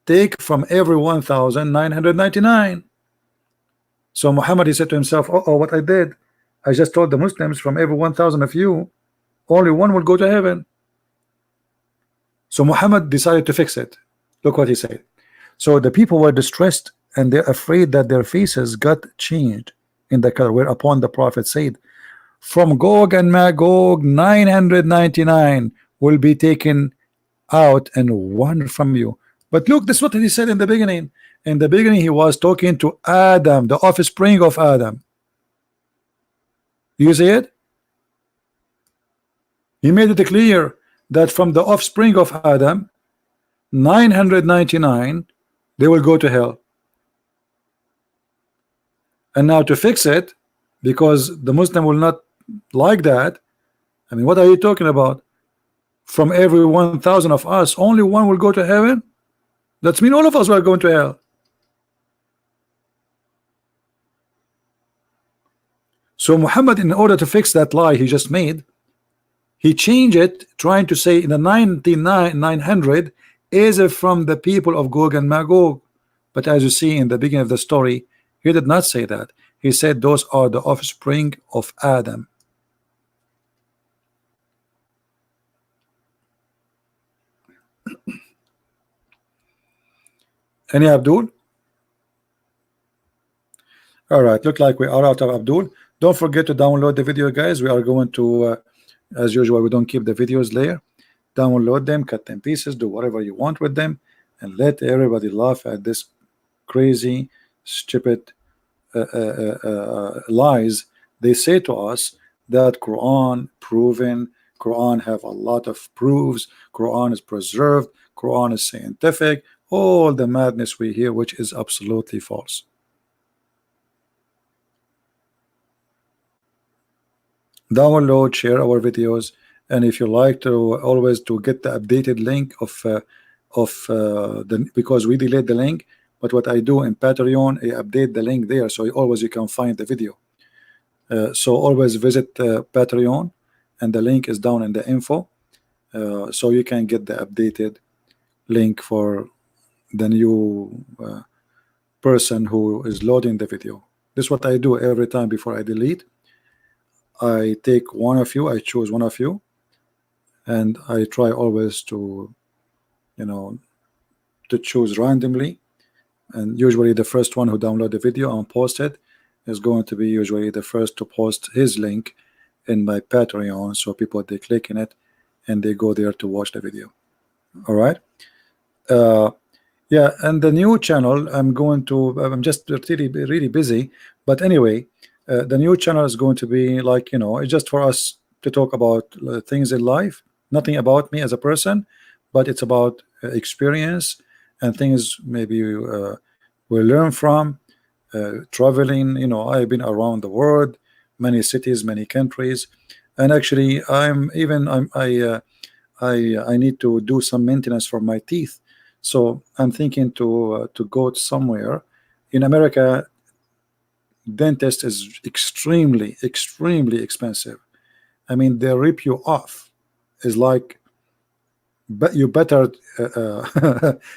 take from every 1,999. So Muhammad, he said to himself, oh, what I did, I just told the Muslims from every 1,000 of you, only one will go to heaven. So Muhammad decided to fix it. Look what he said. So the people were distressed and they're afraid that their faces got changed in the color, whereupon the Prophet said, from Gog and Magog 999 will be taken out and one from you. But look, this is what he said in the beginning. In the beginning he was talking to Adam, the offspring of Adam. You see it? He made it clear that from the offspring of Adam 999 they will go to hell. And now to fix it, because the Muslim will not like that, I mean, what are you talking about? From every 1,000 of us, only one will go to heaven? That means all of us are going to hell. So Muhammad, in order to fix that lie he just made, he changed it, trying to say in the 900 is from the people of Gog and Magog. But as you see in the beginning of the story, he did not say that. He said those are the offspring of Adam. Any Abdul? All right, look like we are out of Abdul. Don't forget to download the video, guys. We are going to, as usual, we don't keep the videos there. Download them, cut them pieces, do whatever you want with them, and let everybody laugh at this crazy, stupid lies they say to us, that Quran proven, Quran have a lot of proofs, Quran is preserved, Quran is scientific, all the madness we hear, which is absolutely false. Download, share our videos, and if you like to always to get the updated link of the, because we delete the link, but what I do in Patreon, I update the link there, so always you can find the video. So always visit Patreon, and the link is down in the info, so you can get the updated link for the new person who is loading the video. This is what I do every time before I delete. I take one of you, I choose one of you, and I try always to, you know, to choose randomly, and usually the first one who download the video and post it is going to be usually the first to post his link in my Patreon, so people, they click in it and they go there to watch the video. All right. Yeah, and the new channel, I'm just really busy, but anyway, the new channel is going to be like, you know, it's just for us to talk about things in life, nothing about me as a person, but it's about experience and things maybe we'll learn from traveling. You know, I've been around the world, many cities, many countries, and actually I need to do some maintenance for my teeth, so I'm thinking to go somewhere in America. Dentist is extremely expensive. I mean, they rip you off. It's like, but you better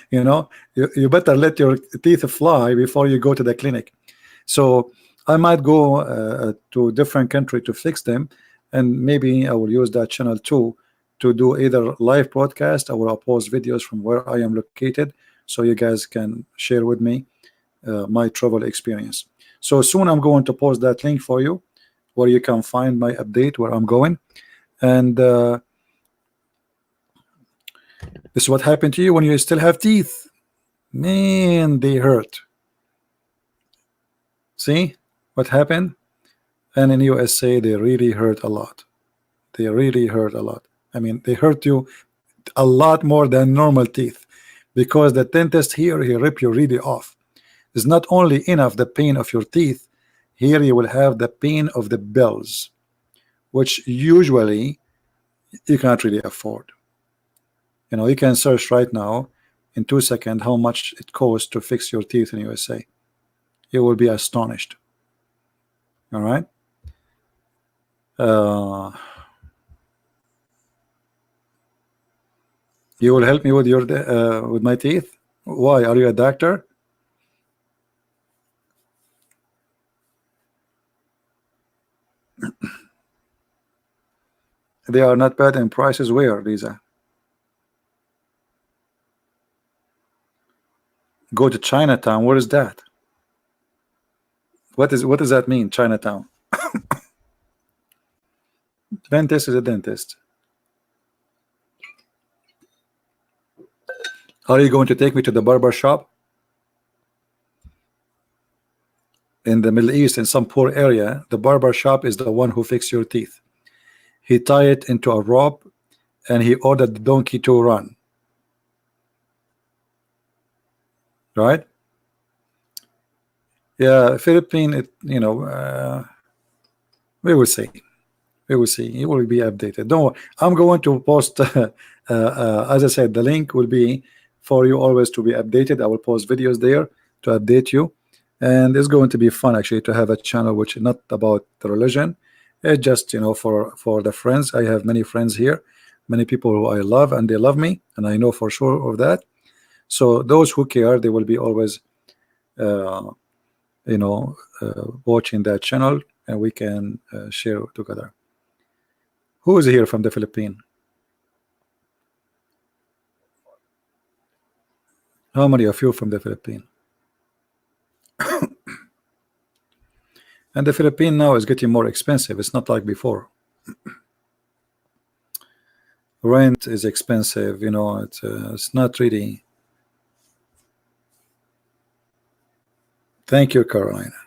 you know, you better let your teeth fly before you go to the clinic. So I might go to a different country to fix them, and maybe I will use that channel too to do either live broadcast or I'll post videos from where I am located, so you guys can share with me my travel experience. So soon I'm going to post that link for you where you can find my update where I'm going. And this is what happened to you when you still have teeth. Man, they hurt. See what happened? And in USA they really hurt a lot. They really hurt a lot. I mean, they hurt you a lot more than normal teeth, because the dentist here, he rip you really off. It's not only enough the pain of your teeth, here you will have the pain of the bills, which usually you can't really afford. You know, you can search right now in 2 seconds how much it costs to fix your teeth in USA. You will be astonished. All right. You will help me with your with my teeth? Why? Are you a doctor? They are not bad in prices. Where, Lisa? Go to Chinatown. Where is that? What does that mean, Chinatown? Dentist is a dentist. Are you going to take me to the barber shop? In the Middle East, in some poor area, the barber shop is the one who fixes your teeth. He tie it into a rope and he ordered the donkey to run. Right? Yeah, Philippine, we will see. We will see. It will be updated. Don't worry. I'm going to post, as I said, the link will be for you always to be updated. I will post videos there to update you. And it's going to be fun actually to have a channel which is not about the religion. It's just, for the friends. I have many friends here, many people who I love and they love me, and I know for sure of that. So those who care, they will be always watching that channel, and we can share together. Who is here from the Philippines? How many of you from the Philippines? And the Philippines now is getting more expensive. It's not like before. Rent is expensive. It's not really. Thank you, Carolina.